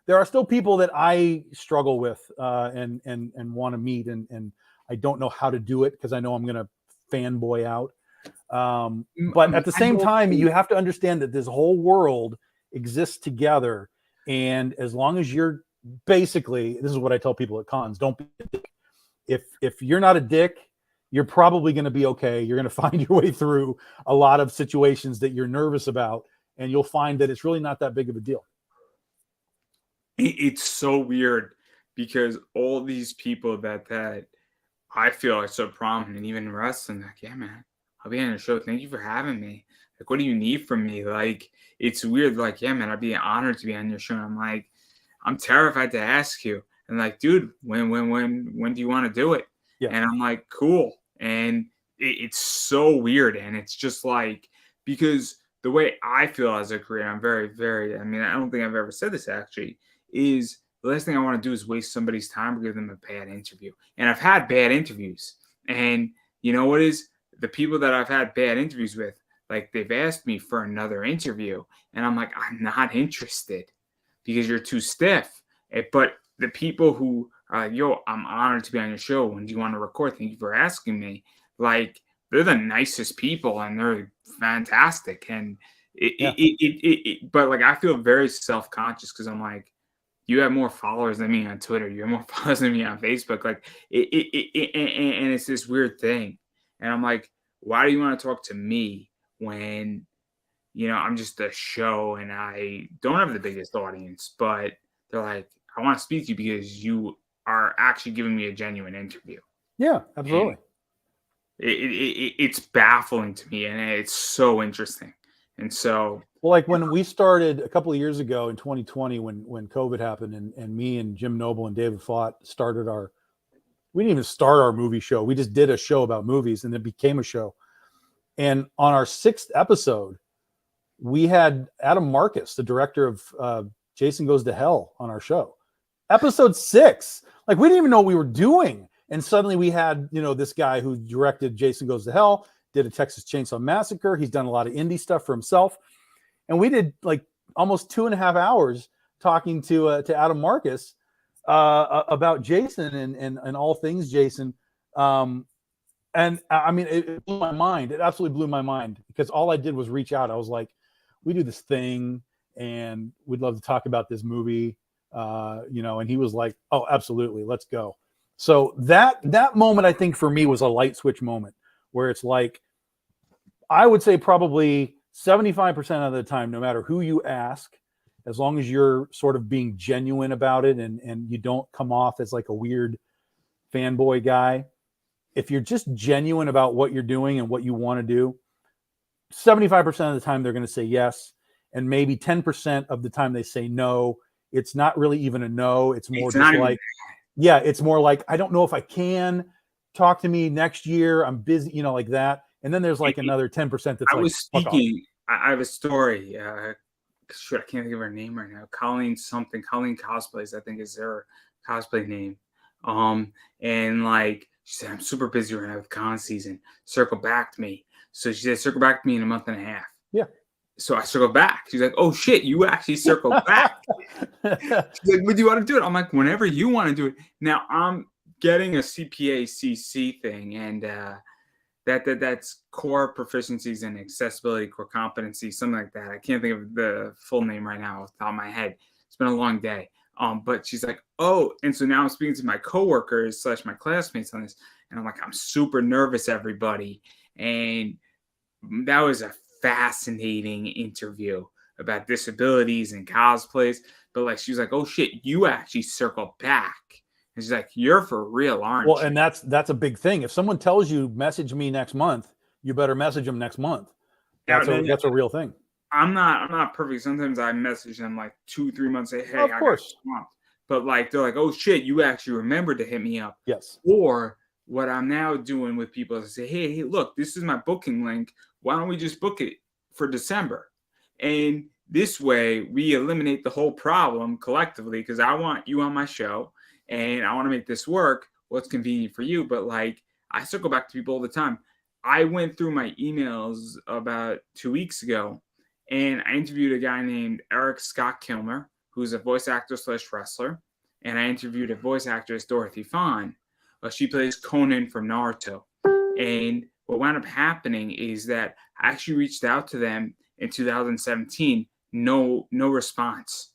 there are still people that I struggle with and want to meet, and I don't know how to do it because I know I'm going to fanboy out. But at the same time, you have to understand that this whole world exists together, and as long as you're basically, this is what I tell people at cons: don't be a dick. If you're not a dick, you're probably going to be okay. You're going to find your way through a lot of situations that you're nervous about, and you'll find that it's really not that big of a deal. It's so weird because all these people that I feel are so prominent, even in wrestling, like, yeah, man, I'll be on your show. Thank you for having me. Like, what do you need from me? Like, it's weird. Like, yeah, man, I'd be honored to be on your show. And I'm like, I'm terrified to ask you. And like, dude, when do you want to do it? Yeah. And I'm like, cool. And it's so weird. And it's just like, because the way I feel as a creator, I'm very, very, I mean, I don't think I've ever said this actually, is the last thing I want to do is waste somebody's time or give them a bad interview. And I've had bad interviews. And you know what is? The people that I've had bad interviews with, like, they've asked me for another interview. And I'm like, I'm not interested because you're too stiff. But the people who are like, yo, I'm honored to be on your show. When do you want to record? Thank you for asking me. Like, they're the nicest people and they're fantastic. And but like, I feel very self-conscious because I'm like, you have more followers than me on Twitter. You have more followers than me on Facebook. Like, and it's this weird thing. And I'm like, why do you want to talk to me when, I'm just a show and I don't have the biggest audience? But they're like, I want to speak to you because you are actually giving me a genuine interview. Yeah, absolutely. It's baffling to me, and it's so interesting. And so, well, like when we started a couple of years ago in 2020, when COVID happened, and me and Jim Noble and David Fott started we didn't even start our movie show. We just did a show about movies, and it became a show. And on our 6th episode, we had Adam Marcus, the director of Jason Goes to Hell, on our show. Episode 6. Like, we didn't even know what we were doing. And suddenly we had, this guy who directed Jason Goes to Hell, did a Texas Chainsaw Massacre. He's done a lot of indie stuff for himself. And we did like almost 2.5 hours talking to Adam Marcus about Jason and all things Jason. And I mean, it blew my mind. It absolutely blew my mind because all I did was reach out. I was like, we do this thing and we'd love to talk about this movie. And he was like, oh, absolutely. Let's go. So that moment, I think for me was a light switch moment where it's like, I would say probably 75% of the time, no matter who you ask, as long as you're sort of being genuine about it and you don't come off as like a weird fanboy guy, if you're just genuine about what you're doing and what you want to do, 75% of the time they're going to say yes. And maybe 10% of the time they say no. It's not really even a no. It's more just like, it's more like, I don't know if I can. Talk to me next year. I'm busy, like that. And then there's like another 10% that's I like, was speaking. I have a story. Shoot, I can't think of her name right now. Colleen Cosplays, I think is her cosplay name. And like she said, I'm super busy right now with con season. Circle back to me. So she said, circle back to me in a month and a half. Yeah. So I circled back. She's like, oh shit, you actually circled back. She's like, when do you want to do it? I'm like, whenever you want to do it. Now I'm getting a CPA CC thing, and that's core proficiencies and accessibility, core competency, something like that. I can't think of the full name right now off the top of my head. It's been a long day. But she's like, oh, and so now I'm speaking to my coworkers / my classmates on this, and I'm like, I'm super nervous, everybody. And that was a fascinating interview about disabilities and cosplays. But like, she was like, oh shit, you actually circled back. And she's like, you're for real, aren't you? Well, and that's a big thing. If someone tells you message me next month, you better message them next month. That's a real thing. I'm not perfect. Sometimes I message them like 2-3 months, say, hey, of course. But like, they're like, oh shit, you actually remembered to hit me up. Yes. Or what I'm now doing with people is I say, hey, look, this is my booking link. Why don't we just book it for December? And this way we eliminate the whole problem collectively because I want you on my show. and I want to make this work. What's convenient for you? But like, I still go back to people all the time. I went through my emails about 2 weeks ago, and I interviewed a guy named Eric Scott Kilmer, who's a voice actor / wrestler, and I interviewed a voice actress, Dorothy Fawn. She plays Conan from Naruto. And what wound up happening is that I actually reached out to them in 2017. No response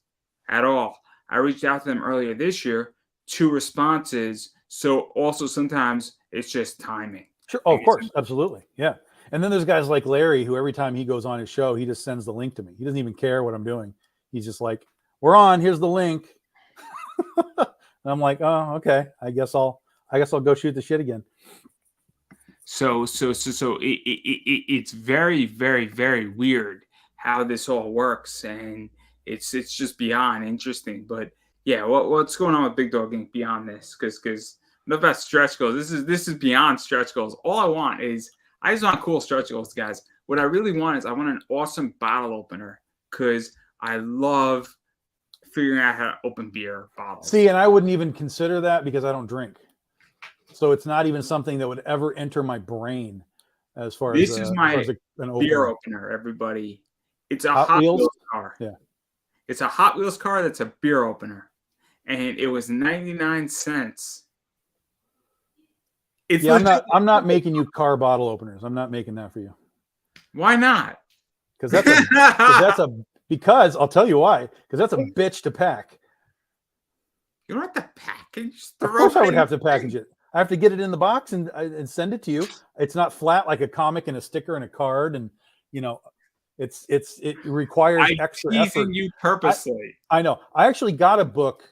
at all. I reached out to them earlier this year, 2 responses. So also sometimes it's just timing. Sure. Oh, of course. Absolutely. Yeah. And then there's guys like Larry who every time he goes on his show, he just sends the link to me. He doesn't even care what I'm doing. He's just like, we're on, here's the link. And I'm like, oh, okay. I guess I'll go shoot the shit again. So it's very, very, very weird how this all works, and it's just beyond interesting. But yeah, what's going on with Big Dog Inc. beyond this? Because enough about stretch goals. This is beyond stretch goals. All I want is I just want cool stretch goals, guys. What I really want is I want an awesome bottle opener because I love figuring out how to open beer bottles. See, and I wouldn't even consider that because I don't drink. So it's not even something that would ever enter my brain as far this as is my an beer opener, everybody. It's a Hot Wheels car. Yeah. It's a Hot Wheels car that's a beer opener. And it was 99 cents. I'm not making you car bottle openers. I'm not making that for you. Why not? Because I'll tell you why. Because that's a bitch to pack. You don't have to package. Of course I would have to package it. I have to get it in the box and send it to you. It's not flat like a comic and a sticker and a card, and it requires extra effort. I'm teasing you purposely. I know. I actually got a book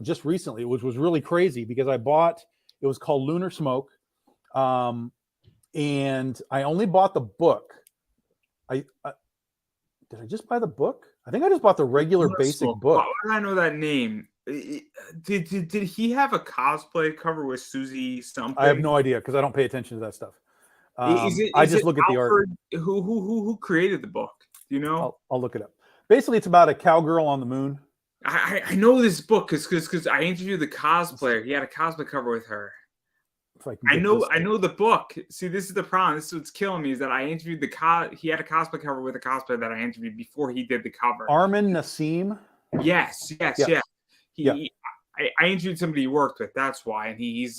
just recently, which was really crazy because it was called Lunar Smoke, and I only bought the book. Did I just buy the book? I think I just bought the regular basic book. Why do I know that name? Did he have a cosplay cover with Susie something? I have no idea because I don't pay attention to that stuff. I just look at the art. Who created the book? Do you know? I'll look it up. Basically, it's about a cowgirl on the moon. I know this book because I interviewed the cosplayer. He had a cosplay cover with her. I know the book. See, this is the problem. This is what's killing me is that I interviewed he had a cosplay cover with a cosplayer that I interviewed before he did the cover. Armin Nassim. Yes. I interviewed somebody he worked with. That's why. And he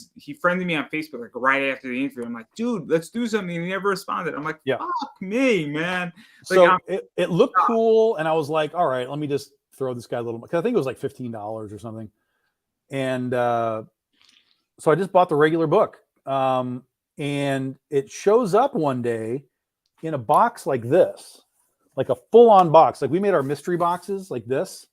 friended me on Facebook like right after the interview. I'm like, dude, let's do something. And he never responded. I'm like, fuck me, man. So it looked cool. And I was like, all right, let me just throw this guy a little, because I think it was like $15 or something. And so I just bought the regular book. And it shows up one day in a box like this, like a full-on box. Like we made our mystery boxes like this.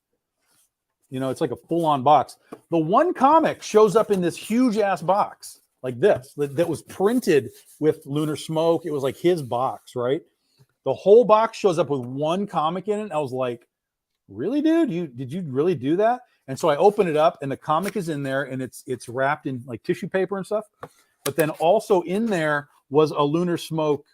It's like a full-on box. The one comic shows up in this huge-ass box like this that was printed with Lunar Smoke. It was like his box, right? The whole box shows up with one comic in it. I was like, really, dude? Did you really do that? And so I open it up, and the comic is in there, and it's wrapped in like tissue paper and stuff. But then also in there was a Lunar Smoke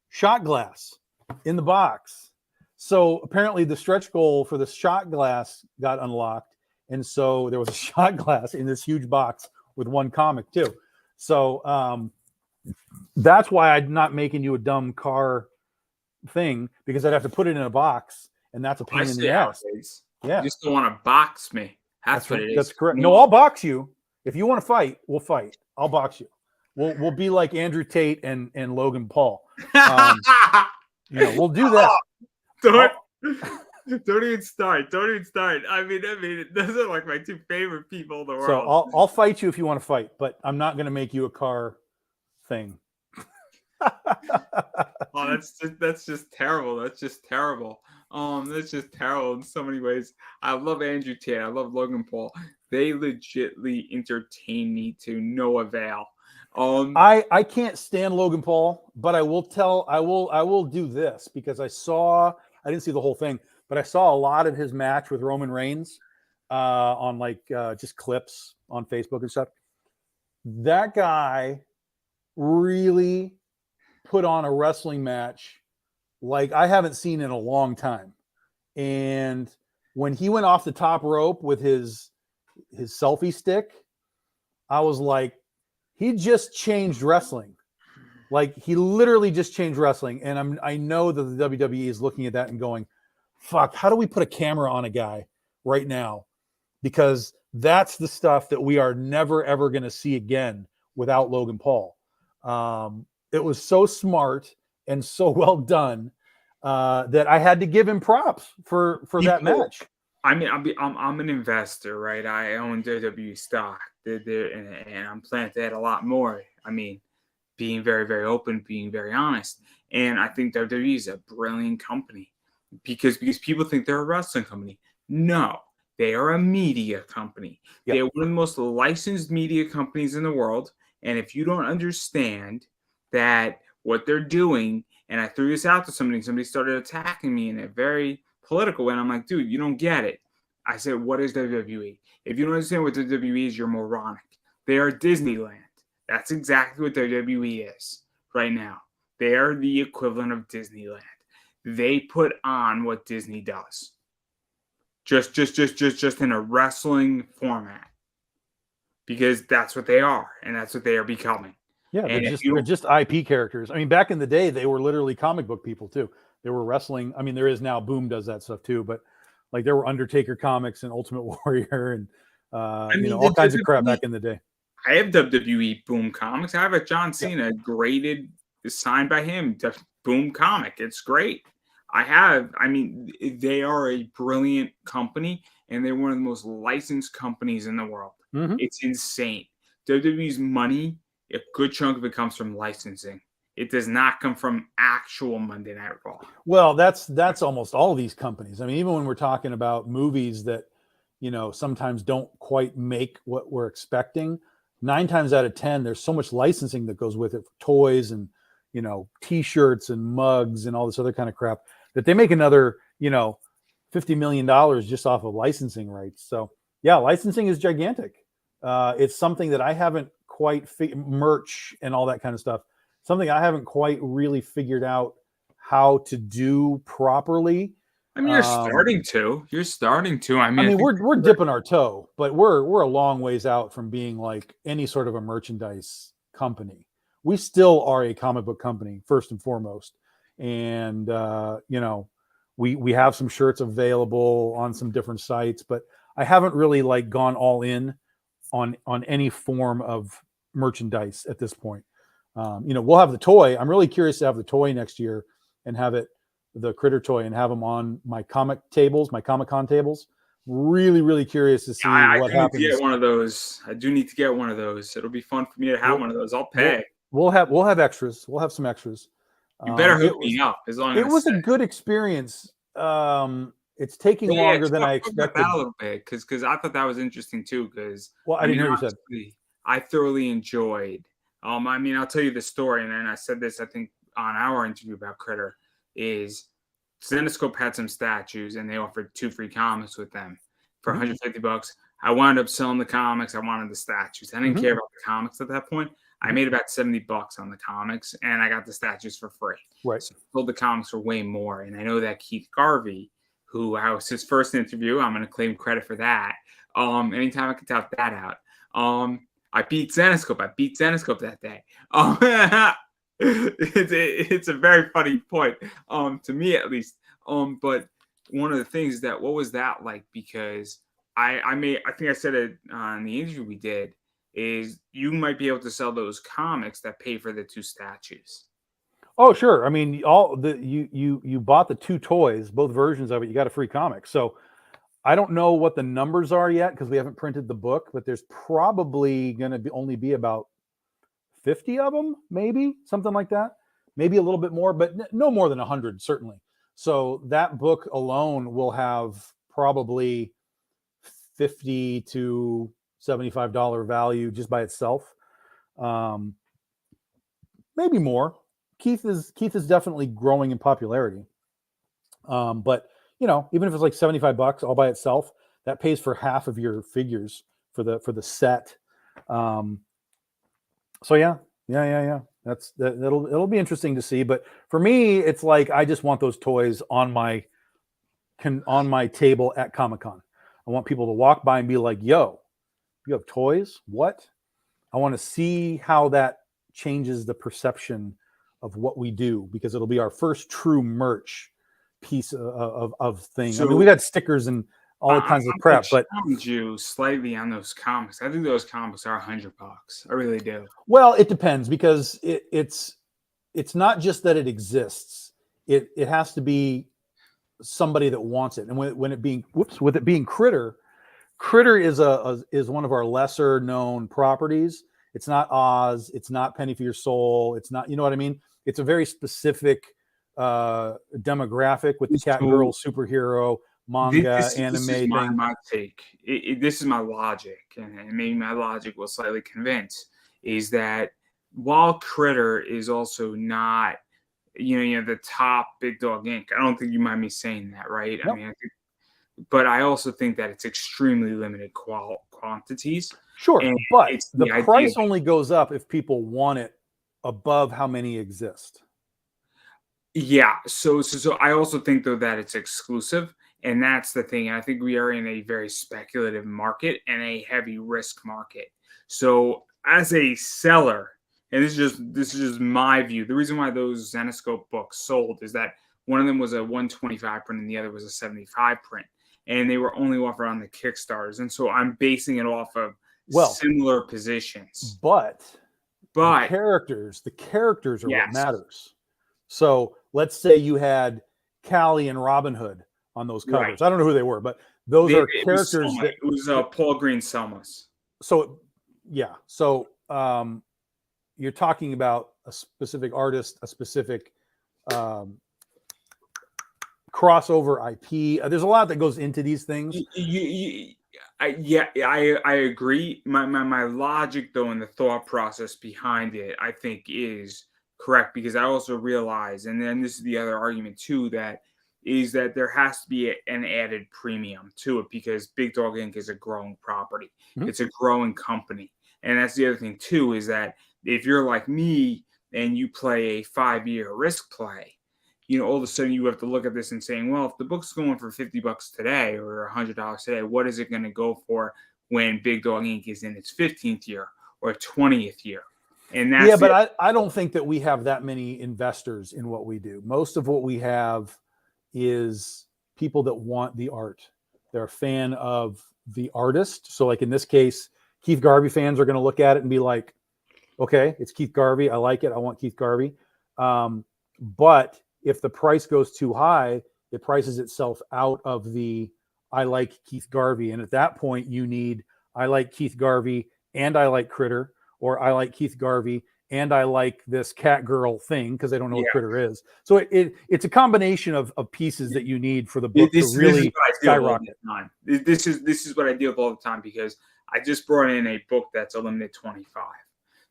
shot glass in the box. So apparently the stretch goal for the shot glass got unlocked. And so there was a shot glass in this huge box with one comic too. So that's why I'm not making you a dumb car thing, because I'd have to put it in a box, and that's a pain in the ass. Yeah. You just don't want to box me. That's what it is. That's correct. No, I'll box you. If you want to fight, we'll fight. I'll box you. We'll be like Andrew Tate and Logan Paul. We'll do that. Don't even start. I mean, those are like my 2 favorite people in the world. So I'll fight you if you want to fight, but I'm not going to make you a car thing. Oh, that's just terrible. That's just terrible in so many ways. I love Andrew Tate. I love Logan Paul. They legitly entertain me to no avail. I can't stand Logan Paul, but I will do this because I didn't see the whole thing, but I saw a lot of his match with Roman Reigns on just clips on Facebook and stuff. That guy really put on a wrestling match like I haven't seen in a long time. And when he went off the top rope with his his selfie stick, I was like, he just changed wrestling. Like, he literally just changed wrestling. And I know that the WWE is looking at that and going, fuck, how do we put a camera on a guy right now? Because that's the stuff that we are never, ever going to see again without Logan Paul. It was so smart and so well done that I had to give him props for that match. I mean, I'm an investor, right? I own WWE stock, and I'm planning to add a lot more. I mean, being very, very open, being very honest, and I think WWE is a brilliant company because people think they're a wrestling company. No, they are a media company. Yep. They're one of the most licensed media companies in the world, and if you don't understand that what they're doing, and I threw this out to somebody started attacking me in a very political way, and I'm like, dude, you don't get it. I said, what is WWE? If you don't understand what WWE is, you're moronic. They are Disneyland. That's exactly what WWE is right now. They are the equivalent of Disneyland. They put on what Disney does. Just in a wrestling format. Because that's what they are, and that's what they are becoming. Yeah, they're just IP characters. I mean, back in the day, they were literally comic book people too. They were wrestling. I mean, there is now Boom does that stuff too, but like there were Undertaker comics and Ultimate Warrior and all kinds of crap back in the day. I have WWE Boom comics. I have a John Cena graded, signed by him, Boom comic. It's great. They are a brilliant company, and they're one of the most licensed companies in the world. Mm-hmm. It's insane. WWE's money, a good chunk of it comes from licensing. It does not come from actual Monday Night Raw. Well, that's almost all of these companies. I mean, even when we're talking about movies that, sometimes don't quite make what we're expecting, 9 times out of 10, there's so much licensing that goes with it for toys and, T-shirts and mugs and all this other kind of crap that they make another, $50 million just off of licensing rights. So yeah, licensing is gigantic. It's something that I haven't quite merch and all that kind of stuff. Something I haven't quite really figured out how to do properly. I mean, you're starting to. I mean, we're dipping our toe, but we're a long ways out from being like any sort of a merchandise company. We still are a comic book company first and foremost, and we have some shirts available on some different sites, but I haven't really like gone all in on any form of merchandise at this point. We'll have the toy. I'm really curious to have the toy next year and have it, the critter toy, and have them on my Comic-Con tables. Really, really curious to see what happens. Need to get one of those. I do need to get one of those. It'll be fun for me to have one of those. I'll pay. We'll have extras. We'll have some extras. You better hook me up. As long as it was a good experience. It's taking longer than I expected. A little bit because I thought that was interesting too. Because I didn't hear you said. I thoroughly enjoyed. I'll tell you the story, and then I said this, I think, on our interview about Critter, is Zenescope had some statues, and they offered 2 free comics with them for $150. I wound up selling the comics. I wanted the statues. I didn't care about the comics at that point. I made about $70 on the comics, and I got the statues for free. Right. So I sold the comics for way more, and I know that Keith Garvey, who I was his first interview, I'm going to claim credit for that. Anytime I can tout that out. I beat Zenescope. That day. It's a very funny point, to me at least. But one of the things that, what was that like? Because I think I said it on the interview we did, is you might be able to sell those comics that pay for the 2 statues. Oh, sure. I mean, you bought the 2 toys, both versions of it. You got a free comic. So I don't know what the numbers are yet because we haven't printed the book, but there's probably going to only be about 50 of them, maybe something like that. Maybe a little bit more, but no more than 100, certainly. So that book alone will have probably $50 to $75 value just by itself. Maybe more. Keith is definitely growing in popularity. But even if it's like $75 all by itself, that pays for half of your figures for the set. So yeah. It'll be interesting to see. But for me, it's like I just want those toys on my table at Comic-Con. I want people to walk by and be like, "Yo, You have toys? What? I want to see how that changes the perception of what we do, because it'll be our first true merch piece of thing. I mean, we So got stickers and all kinds of I'm going crap, to but challenge you slightly on those comics. I think those comics are $100. I really do. well, it depends, because it's not just that it exists. It has to be somebody that wants it. And when it being with it being Critter is one of our lesser known properties. It's not Oz, it's not Penny for Your Soul, it's not, you know what I mean? It's a very specific demographic with the cat girl superhero manga anime this is thing. my take. This is my logic, and maybe my logic will slightly convince, is that while Critter is also not, the top Big Dog Inc. I don't think you mind me saying that, right? Nope. I mean, but I also think that it's extremely limited quantities. Sure, And but it's the the price idea. only goes up if people want it above how many exist. Yeah. So I also think though that it's exclusive, and that's the thing. I think we are in a very speculative market and a heavy risk market. So as a seller, and this is just my view. The reason why those Zenoscope books sold is that one of them was a 125 print and the other was a 75 print, and they were only offered on the Kickstarters. And so I'm basing it off of similar positions. But But the characters are what yes, matters. So let's say you had Callie and Robin Hood on those covers. right. I don't know who they were, but those are It was characters Selma. It was Paul Green Selmas. So yeah. So you're talking about a specific artist, a specific crossover IP. There's a lot that goes into these things. I agree. My logic though, and the thought process behind it, I think is correct, because I also realize, and then this is the other argument too, that there has to be an added premium to it, because Big Dog Inc. is a growing property. Mhm. It's a growing company. And that's the other thing too, is that if you're like me and you play a 5-year risk play, all of a sudden you have to look at this and saying, well, if the book's going for $50 today or $100 today, what is it going to go for when Big Dog Inc. is in its 15th year or 20th year? And that's but I don't think that we have that many investors in what we do. Most of what we have is people that want the art. They're a fan of the artist. So like in this case, Keith Garvey fans are going to look at it and be like, okay, it's Keith Garvey. I like it. I want Keith Garvey. But if the price goes too high, it prices itself out of the I like Keith Garvey. And at that point, you need I like Keith Garvey and I like Critter, or I like Keith Garvey and I like this cat girl thing, because they don't know what Critter is. So it's a combination of pieces that you need for the book to really skyrocket. This is what I deal with all the time, because I just brought in a book that's a limited 25.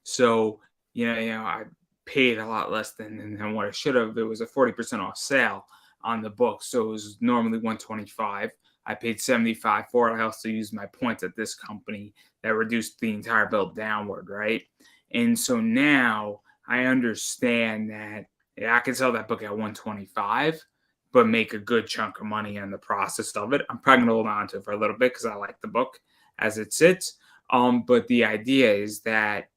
So I paid a lot less than what I should have. It was a 40% off sale on the book, so it was normally 125. I paid 75 for it. I also used my points at this company that reduced the entire bill downward, right? And so now I understand that I can sell that book at 125, but make a good chunk of money in the process of it. I'm probably gonna hold on to it for a little bit because I like the book as it sits. But the idea is that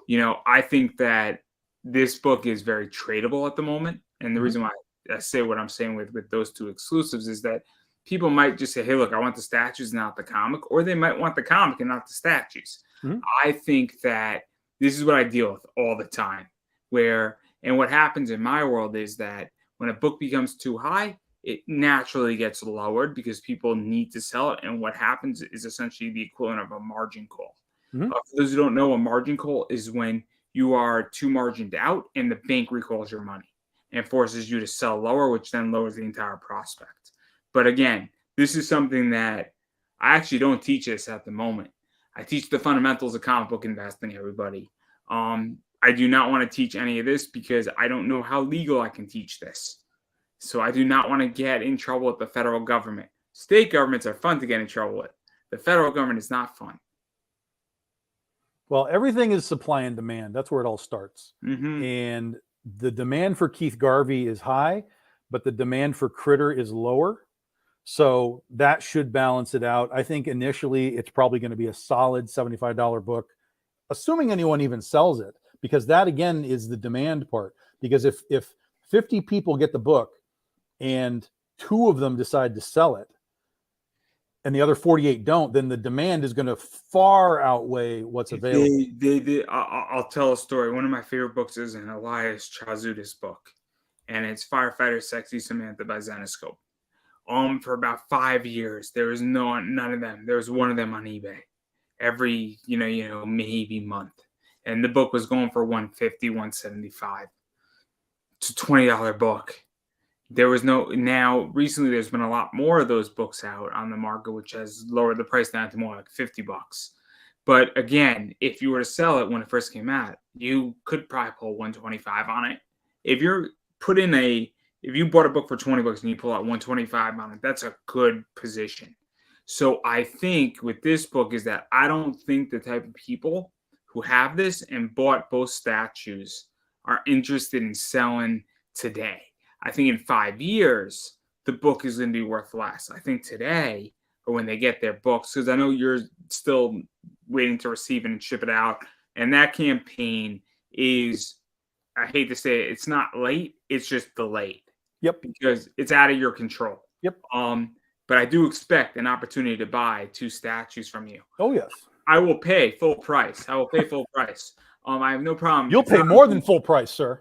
I think that this book is very tradable at the moment. And the reason why I say what I'm saying with those two exclusives is that people might just say, hey, look, I want the statues, not the comic, or they might want the comic and not the statues. Mm-hmm. I think that this is what I deal with all the time, and what happens in my world is that when a book becomes too high, it naturally gets lowered because people need to sell it. And what happens is essentially the equivalent of a margin call. Mm-hmm. For those who don't know, a margin call is when you are too margined out and the bank recalls your money and forces you to sell lower, which then lowers the entire prospect. But again, this is something that I actually don't teach this at the moment. I teach the fundamentals of comic book investing, everybody. I do not want to teach any of this because I don't know how legal I can teach this. So I do not want to get in trouble with the federal government. State governments are fun to get in trouble with. The federal government is not fun. Well, everything is supply and demand. That's where it all starts. Mm-hmm. And the demand for Keith Garvey is high, but the demand for Critter is lower. So that should balance it out. I think initially it's probably going to be a solid $75 book, assuming anyone even sells it, because that again is the demand part. Because if 50 people get the book and 2 of them decide to sell it and the other 48 don't, then the demand is going to far outweigh what's available. I'll tell a story. One of my favorite books is an Elias Chazudis book, and it's Firefighter Sexy Samantha by Zenoscope. For about 5 years, there was none of them. There was one of them on eBay every, maybe month. And the book was going for $150, $175. It's a $20 book. There was now recently there's been a lot more of those books out on the market, which has lowered the price down to more like $50. But again, if you were to sell it when it first came out, you could probably pull 125 on it. If you bought a book for $20 and you pull out 125 on it, that's a good position. So I think with this book is that I don't think the type of people who have this and bought both statues are interested in selling today. I think in 5 years, the book is going to be worth less. I think today, or when they get their books, because I know you're still waiting to receive it and ship it out. And that campaign is, I hate to say it, it's not late. It's just delayed. Yep. Because it's out of your control. Yep. But I do expect an opportunity to buy 2 statues from you. Oh, yes. I will pay full price. I have no problem. You'll pay more than full price, sir.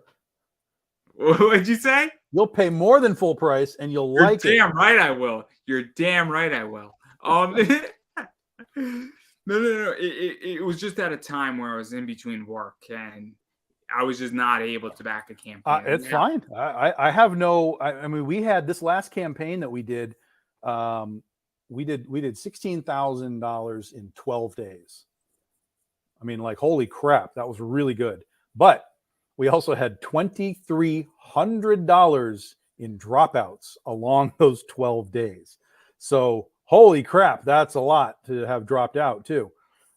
What'd you say? You'll pay more than full price, and you'll like it. You're damn right I will. You're damn right I will. No. It was just at a time where I was in between work, and I was just not able to back a campaign. It's fine. I have no. I mean, we had this last campaign that we did. We did $16,000 in 12 days. I mean, like, holy crap, that was really good. But we also had $2,300 in dropouts along those 12 days. So holy crap, that's a lot to have dropped out too.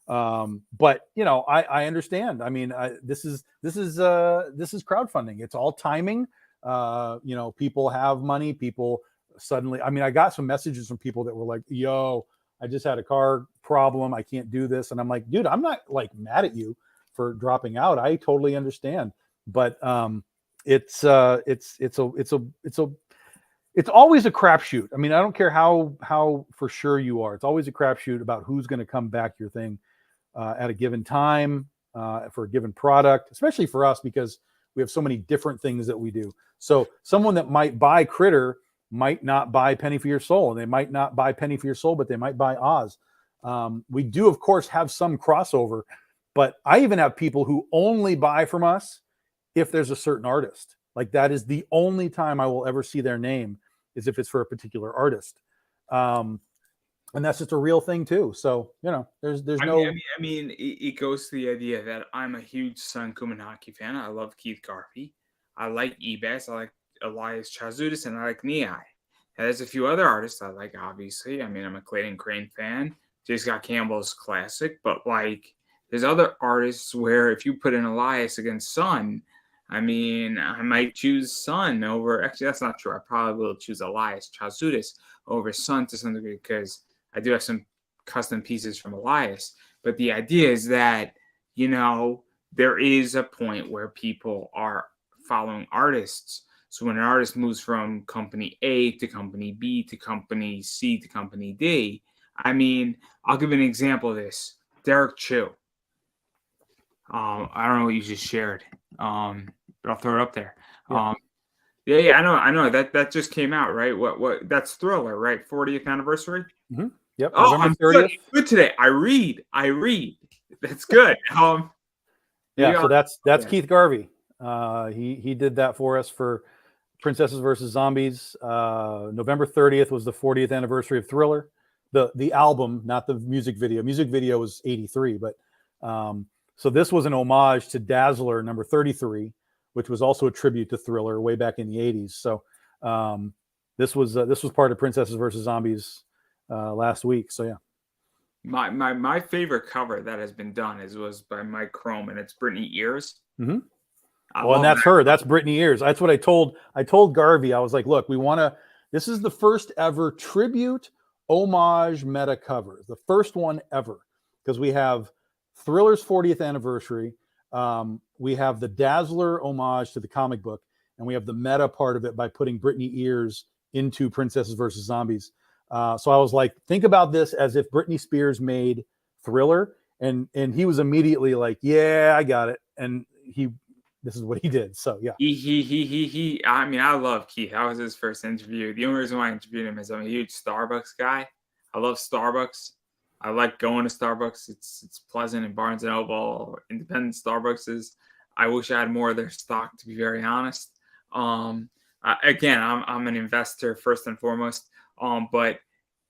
But I understand. I mean, this is crowdfunding. It's all timing. People have money. People suddenly. I mean, I got some messages from people that were like, "Yo, I just had a car problem. I can't do this." And I'm like, "Dude, I'm not like mad at you for dropping out. I totally understand." But it's always a crapshoot. I mean, I don't care how for sure you are. It's always a crapshoot about who's going to come back your thing at a given time for a given product, especially for us because we have so many different things that we do. So someone that might buy Critter might not buy Penny for Your Soul, and they might not buy Penny for Your Soul, but they might buy Oz. We do, of course, have some crossover, but I even have people who only buy from us if there's a certain artist. Like, that is the only time I will ever see their name, is if it's for a particular artist. And that's just a real thing too. So, there's no. I mean, it goes to the idea that I'm a huge Sun Kumanaki fan. I love Keith Garvey. I like Ebes. I like Elias Chazudis, and I like Nei. There's a few other artists I like, obviously. I mean, I'm a Clayton Crane fan. J. Scott Campbell's classic, but like, there's other artists where if you put in Elias against Sun, I mean, I might choose Sun over. Actually, that's not true. I probably will choose Elias Chazudis over Sun to some degree because I do have some custom pieces from Elias. But the idea is that, there is a point where people are following artists. So when an artist moves from company A to company B to company C to company D, I mean, I'll give an example of this. Derek Chu. I don't know what you just shared, but I'll throw it up there. Yeah. I know that just came out, right? What that's Thriller, right? 40th anniversary. Mm-hmm. Yep. Oh, I'm good today. I read. That's good. Yeah. So that's Keith Garvey. He did that for us for Princesses versus Zombies. November 30th was the 40th anniversary of Thriller, the album, not the music video. Music video was 83, but so this was an homage to Dazzler number 33, which was also a tribute to Thriller way back in the 80s. So this was part of Princesses versus Zombies last week. So yeah. My favorite cover that has been done was by Mike Chrome, and it's Brittany Ears. Mm-hmm. Well, and that's her. That's Brittany Ears. That's what I told Garvey. I was like, look, we want to This is the first ever tribute homage meta cover, the first one ever, because we have Thriller's 40th anniversary. We have the Dazzler homage to the comic book, and we have the meta part of it by putting Britney Ears into Princesses versus Zombies. So I was like, think about this as if Britney Spears made Thriller, and he was immediately like, yeah, I got it. And this is what he did. So yeah. I mean, I love Keith. That was his first interview. The only reason why I interviewed him is I'm a huge Starbucks guy. I love Starbucks. I like going to Starbucks. It's pleasant, and Barnes and Noble, independent Starbucks is. I wish I had more of their stock, to be very honest. Again, I'm an investor first and foremost. But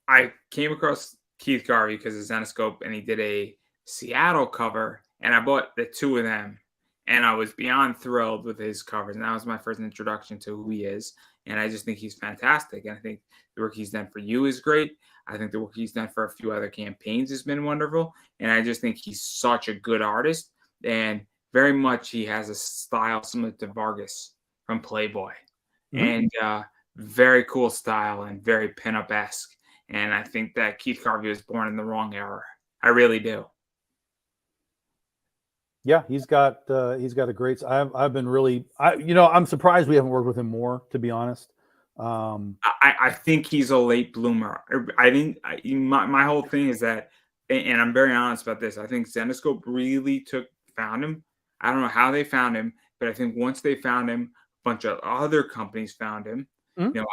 I came across Keith Garvey because of Zenoscope, and he did a Seattle cover, and I bought the two of them, and I was beyond thrilled with his covers. And that was my first introduction to who he is. And I just think he's fantastic. And I think the work he's done for you is great. I think the work he's done for a few other campaigns has been wonderful. And I just think he's such a good artist. And very much he has a style similar to Vargas from Playboy. And very cool style and very pinup-esque. And I think that Keith Garvey was born in the wrong era. I really do. Yeah, he's got a great. I've been really, I'm surprised we haven't worked with him more, to be honest. I think he's a late bloomer. My whole thing is that, and I'm very honest about this, I think Zenoscope really found him. I don't know how they found him, but I think once they found him, a bunch of other companies found him.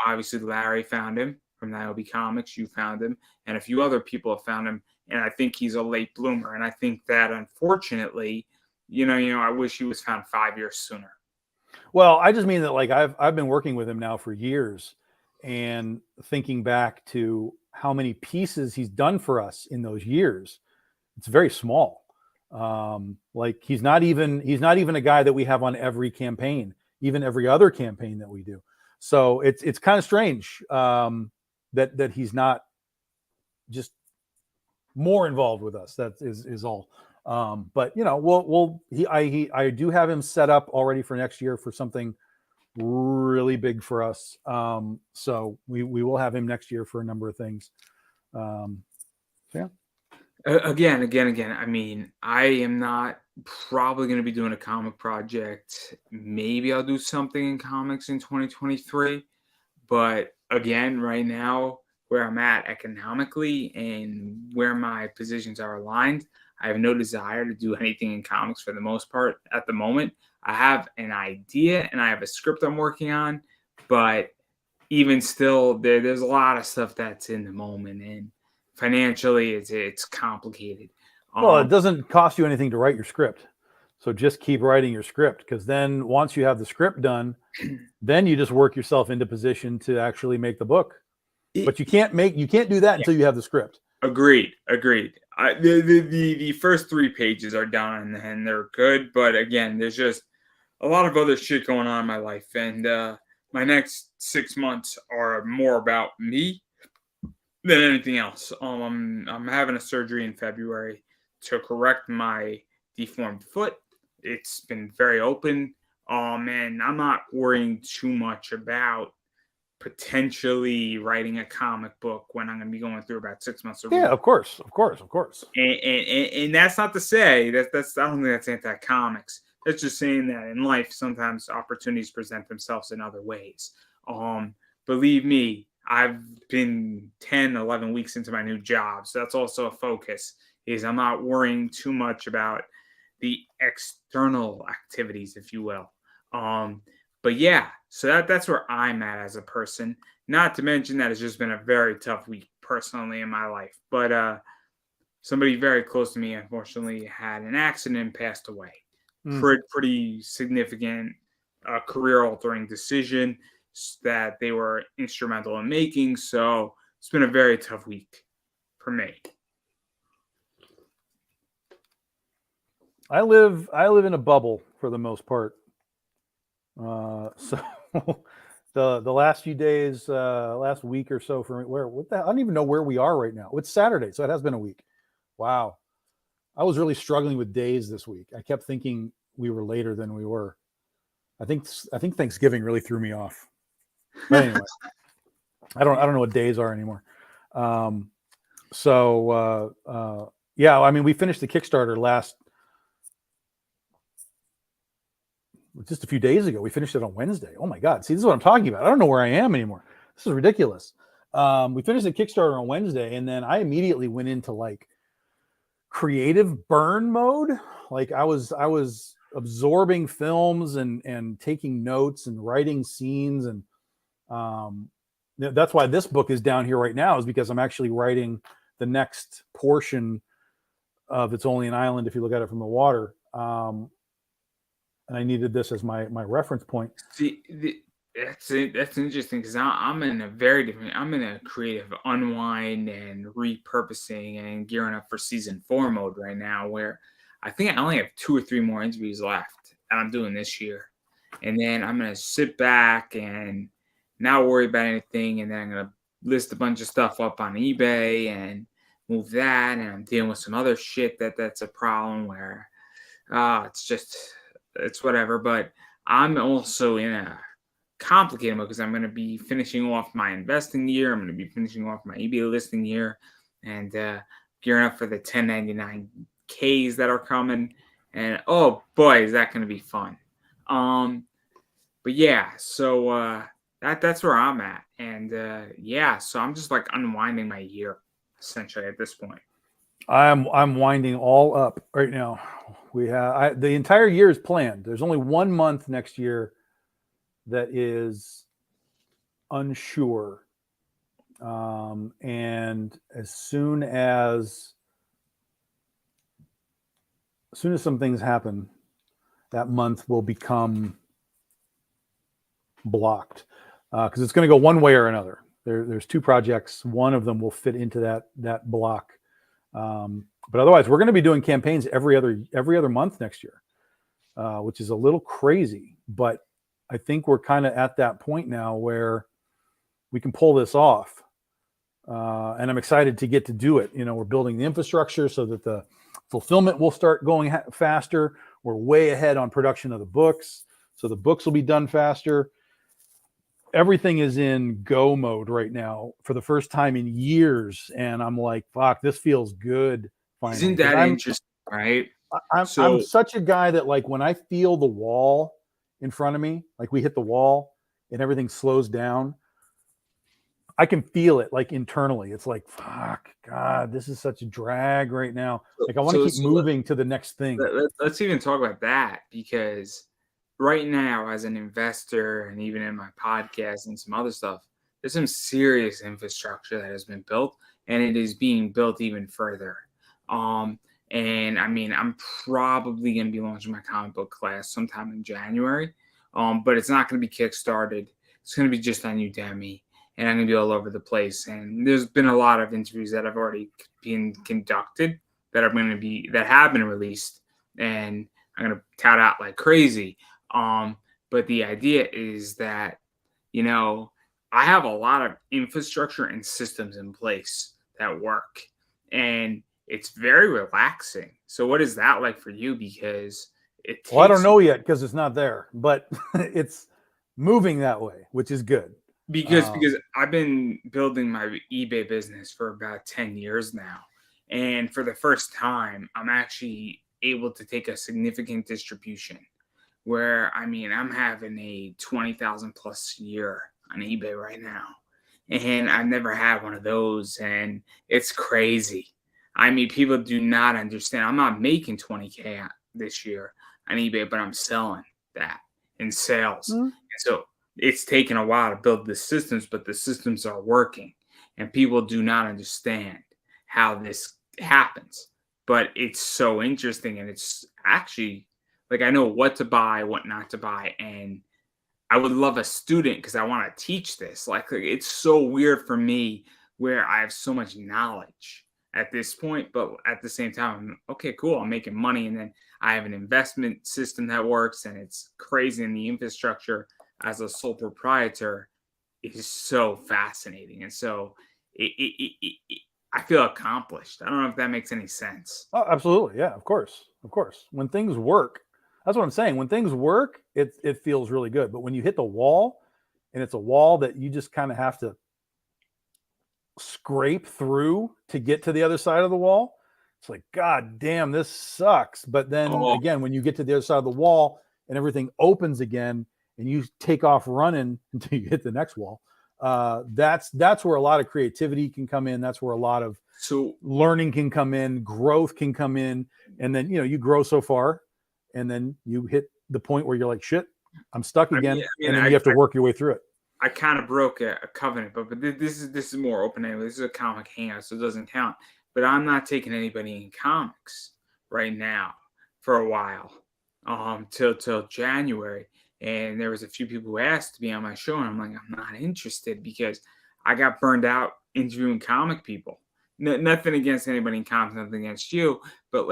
Obviously Larry found him from Niobe Comics. You found him, and a few other people have found him. And I think he's a late bloomer. And I think that, unfortunately, I wish he was found 5 years sooner. Well, I just mean that, like, I've been working with him now for years, and thinking back to how many pieces he's done for us in those years, it's very small. Like, he's not even a guy that we have on every campaign, even every other campaign that we do. So it's kind of strange that he's not just more involved with us. That is all. But I do have him set up already for next year for something really big for us. So we will have him next year for a number of things. So yeah. Again. I mean, I am not probably going to be doing a comic project. Maybe I'll do something in comics in 2023. But again, right now, where I'm at economically and where my positions are aligned, I have no desire to do anything in comics for the most part at the moment. I have an idea and I have a script I'm working on, but even still, there's a lot of stuff that's in the moment, and financially, it's complicated. Well, it doesn't cost you anything to write your script, so just keep writing your script, because then once you have the script done, then you just work yourself into position to actually make the book. But you can't do that until you have the script. Agreed. The first 3 pages are done and they're good, but again, there's just a lot of other shit going on in my life, and my next 6 months are more about me than anything else. I'm having a surgery in February to correct my deformed foot. It's been very open, and I'm not worrying too much about potentially writing a comic book when I'm going to be going through about 6 months. Yeah, of course. And that's not to say that's I don't think that's anti-comics. That's just saying that in life, sometimes opportunities present themselves in other ways. Believe me, I've been 10, 11 weeks into my new job. So that's also a focus, is I'm not worrying too much about the external activities, if you will. But yeah, so that's where I'm at as a person. Not to mention that it's just been a very tough week personally in my life. But somebody very close to me, unfortunately, had an accident and passed away. Pretty significant career-altering decision that they were instrumental in making. So it's been a very tough week for me. I live in a bubble for the most part. So the last few days, last week or so for me, I don't even know where we are right now. It's Saturday, so it has been a week. Wow. I was really struggling with days this week. I kept thinking we were later than we were. I think Thanksgiving really threw me off. But anyway. I don't know what days are anymore. Yeah, I mean, we finished the Kickstarter just a few days ago. We finished it on Wednesday. Oh my God. See, this is what I'm talking about. I don't know where I am anymore. This is ridiculous. We finished the Kickstarter on Wednesday, and then I immediately went into like creative burn mode. Like I was absorbing films and taking notes and writing scenes. And that's why this book is down here right now, is because I'm actually writing the next portion of It's Only an Island if you look at it from the water. And I needed this as my reference point. See, that's it. That's interesting because I'm in a very different. I'm in a creative unwind and repurposing and gearing up for season 4 mode right now, where I think I only have 2 or 3 more interviews left, and I'm doing this year, and then I'm gonna sit back and not worry about anything, and then I'm gonna list a bunch of stuff up on eBay and move that, and I'm dealing with some other shit that's a problem where it's whatever. But I'm also in a complicated mode because I'm going to be finishing off my investing year. I'm going to be finishing off my eBay listing year and gearing up for the 1099Ks that are coming. And oh boy, is that going to be fun. But yeah, so that's where I'm at. And yeah, so I'm just like unwinding my year essentially at this point. I'm winding all up right now. We have the entire year is planned. There's only 1 month next year that is unsure. And as soon as some things happen, that month will become blocked because it's going to go one way or another. There's 2 projects. One of them will fit into that block. But otherwise, we're going to be doing campaigns every other month next year, which is a little crazy. But I think we're kind of at that point now where we can pull this off. And I'm excited to get to do it. We're building the infrastructure so that the fulfillment will start going faster. We're way ahead on production of the books, so the books will be done faster. Everything is in go mode right now for the first time in years. And I'm like, fuck, this feels good. Finally. Isn't that interesting, right? I'm such a guy that like when I feel the wall in front of me, like we hit the wall and everything slows down, I can feel it like internally. It's like, fuck, God, this is such a drag right now. Like I want to keep moving to the next thing. Let's even talk about that, because right now, as an investor and even in my podcast and some other stuff, there's some serious infrastructure that has been built, and it is being built even further. And I mean, I'm probably going to be launching my comic book class sometime in January. But it's not going to be kickstarted. It's going to be just on Udemy, and I'm going to be all over the place. And there's been a lot of interviews that have already been conducted that have been released, and I'm going to tout out like crazy. But the idea is that, I have a lot of infrastructure and systems in place that work, and it's very relaxing. So what is that like for you? Because I don't know yet because it's not there, but it's moving that way, which is good. Because I've been building my eBay business for about 10 years now. And for the first time, I'm actually able to take a significant distribution where, I mean, I'm having a 20,000 plus year on eBay right now. And I've never had one of those. And it's crazy. I mean, people do not understand. I'm not making 20K this year on eBay, but I'm selling that in sales. Mm-hmm. And so it's taken a while to build the systems, but the systems are working. And people do not understand how this happens. But it's so interesting. And it's actually, like, I know what to buy, what not to buy. And I would love a student because I want to teach this. Like, it's so weird for me where I have so much knowledge at this point, but at the same time, okay, cool, I'm making money, and then I have an investment system that works, and it's crazy. And the infrastructure as a sole proprietor is so fascinating, and so I feel accomplished. I don't know if that makes any sense. Oh, absolutely, yeah, of course. When things work, that's what I'm saying. When things work, it feels really good. But when you hit the wall, and it's a wall that you just kind of have to scrape through to get to the other side of the wall. It's like, God damn, this sucks. But then Oh, again, when you get to the other side of the wall and everything opens again and you take off running until you hit the next wall, that's where a lot of creativity can come in. That's where a lot of so learning can come in, growth can come in. And then, you grow so far and then you hit the point where you're like, shit, I'm stuck again. And then you have to work your way through it. I kind of broke a covenant, but this is more open anyway. This is a comic hangout, so it doesn't count. But I'm not taking anybody in comics right now for a while, till January. And there was a few people who asked to be on my show, and I'm like, I'm not interested because I got burned out interviewing comic people. Nothing against anybody in comics, nothing against you, but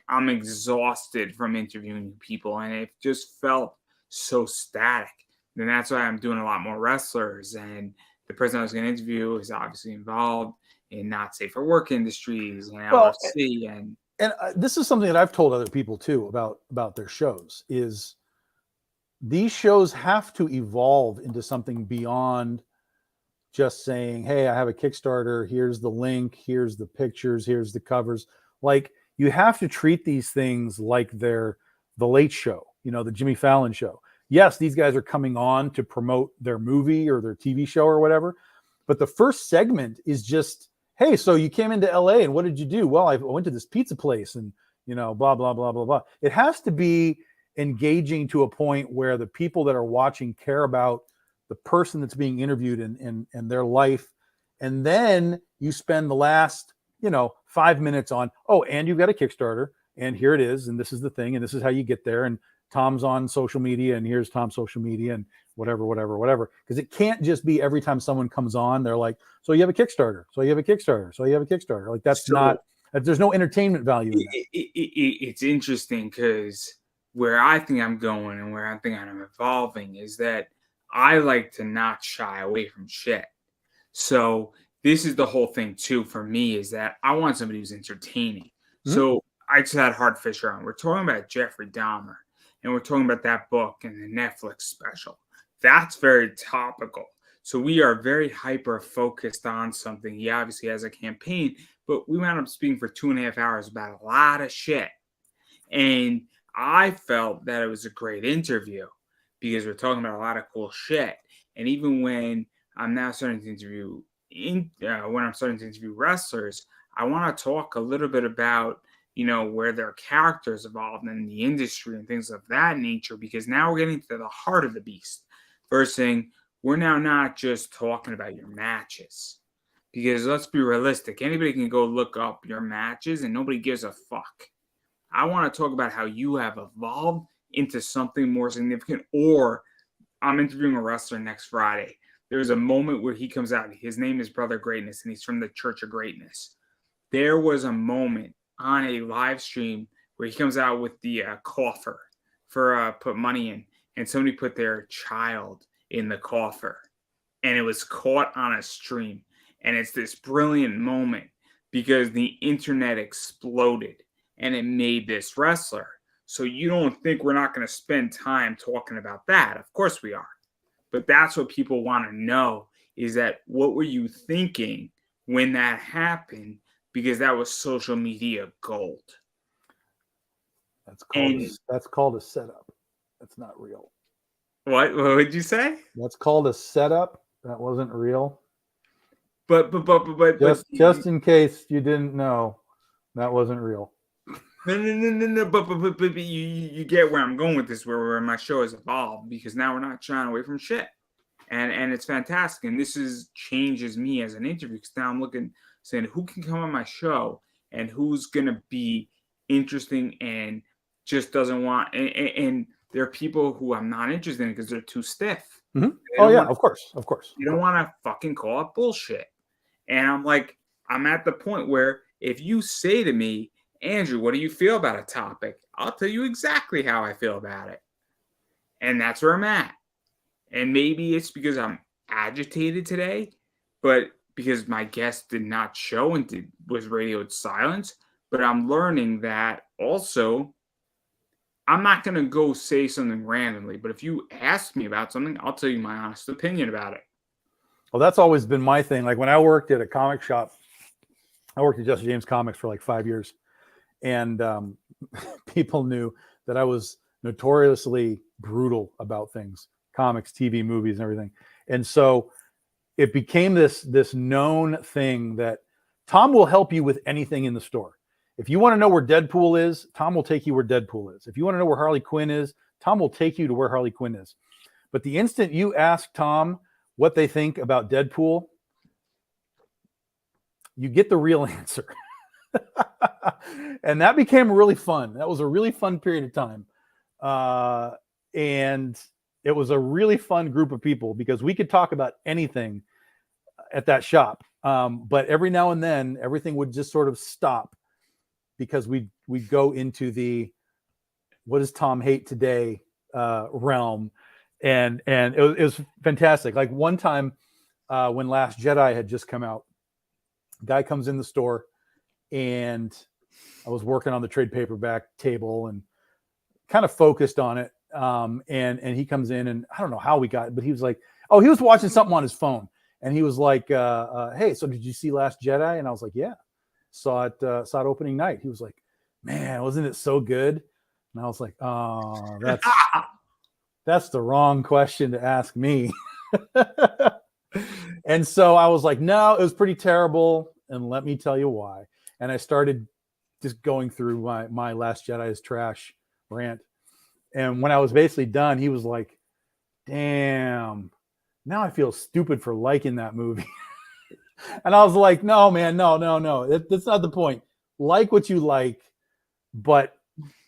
I'm exhausted from interviewing people, and it just felt so static. Then that's why I'm doing a lot more wrestlers. And the person I was going to interview is obviously involved in not safe for work industries and Well, LFC. And this is something that I've told other people too about their shows is these shows have to evolve into something beyond just saying, hey, I have a Kickstarter. Here's the link. Here's the pictures. Here's the covers. Like, you have to treat these things like they're the Late Show, the Jimmy Fallon show. Yes, these guys are coming on to promote their movie or their TV show or whatever. But the first segment is just, hey, so you came into LA and what did you do? Well, I went to this pizza place and, blah, blah, blah, blah, blah. It has to be engaging to a point where the people that are watching care about the person that's being interviewed and their life. And then you spend the last, 5 minutes on, oh, and you've got a Kickstarter and here it is. And this is the thing. And this is how you get there. And Tom's on social media and here's Tom's social media and whatever. Because it can't just be every time someone comes on, they're like, so you have a Kickstarter. So you have a Kickstarter. So you have a Kickstarter. Like there's no entertainment value in that. It's interesting because where I think I'm going and where I think I'm evolving is that I like to not shy away from shit. So this is the whole thing too for me is that I want somebody who's entertaining. Mm-hmm. So I just had Hard Fisher on. We're talking about Jeffrey Dahmer. And we're talking about that book and the Netflix special. That's very topical. So we are very hyper focused on something. He obviously has a campaign, but we wound up speaking for 2.5 hours about a lot of shit. And I felt that it was a great interview because we're talking about a lot of cool shit. And even when I'm now starting to interview wrestlers, I want to talk a little bit about where their characters evolved in the industry and things of that nature, because now we're getting to the heart of the beast versus we're now not just talking about your matches, because let's be realistic. Anybody can go look up your matches and nobody gives a fuck. I want to talk about how you have evolved into something more significant. Or I'm interviewing a wrestler next Friday. There's a moment where he comes out. His name is Brother Greatness and he's from the Church of Greatness. There was a moment on a live stream where he comes out with the coffer for put money in, and somebody put their child in the coffer, and it was caught on a stream. And it's this brilliant moment because the internet exploded and it made this wrestler. So you don't think we're not going to spend time talking about that? Of course we are. But that's what people want to know is that what were you thinking when that happened? Because that was social media gold. That's called a setup. That's not real. What would you say? That's called a setup. That wasn't real. But just in case you didn't know, that wasn't real. No. But you get where I'm going with this, where my show has evolved, because now we're not shying away from shit, and it's fantastic. And this changes me as an interview, because now I'm looking, saying who can come on my show and who's gonna be interesting and just doesn't want. And there are people who I'm not interested in because they're too stiff. Mm-hmm. Oh yeah, of course. You don't want to fucking call it bullshit. And I'm like, I'm at the point where if you say to me, Andrew, what do you feel about a topic? I'll tell you exactly how I feel about it. And that's where I'm at. And maybe it's because I'm agitated today, but because my guest did not show and was radioed silence. But I'm learning that also I'm not going to go say something randomly. But if you ask me about something, I'll tell you my honest opinion about it. Well, that's always been my thing. Like when I worked at a comic shop, I worked at Jesse James Comics for like 5 years, and people knew that I was notoriously brutal about things, comics, TV, movies, and everything. And so it became this known thing that Tom will help you with anything in the store. If you want to know where Deadpool is, Tom will take you where Deadpool is. If you want to know where Harley Quinn is, Tom will take you to where Harley Quinn is. But the instant you ask Tom what they think about Deadpool, you get the real answer. And that became really fun. That was a really fun period of time. And it was a really fun group of people because we could talk about anything at that shop. But every now and then, everything would just sort of stop because we'd go into the what does Tom hate today realm. And it was fantastic. Like one time when Last Jedi had just come out, guy comes in the store and I was working on the trade paperback table and kind of focused on it. And he comes in and I don't know how we got it, but he was like, oh, he was watching something on his phone. And he was like, hey, so did you see Last Jedi? And I was like, yeah, saw it opening night. He was like, man, wasn't it so good? And I was like, oh, that's the wrong question to ask me. And so I was like, no, it was pretty terrible. And let me tell you why. And I started just going through my Last Jedi's trash rant. And when I was basically done, he was like, damn, now I feel stupid for liking that movie. And I was like, no, man, no. That's not the point. Like what you like, but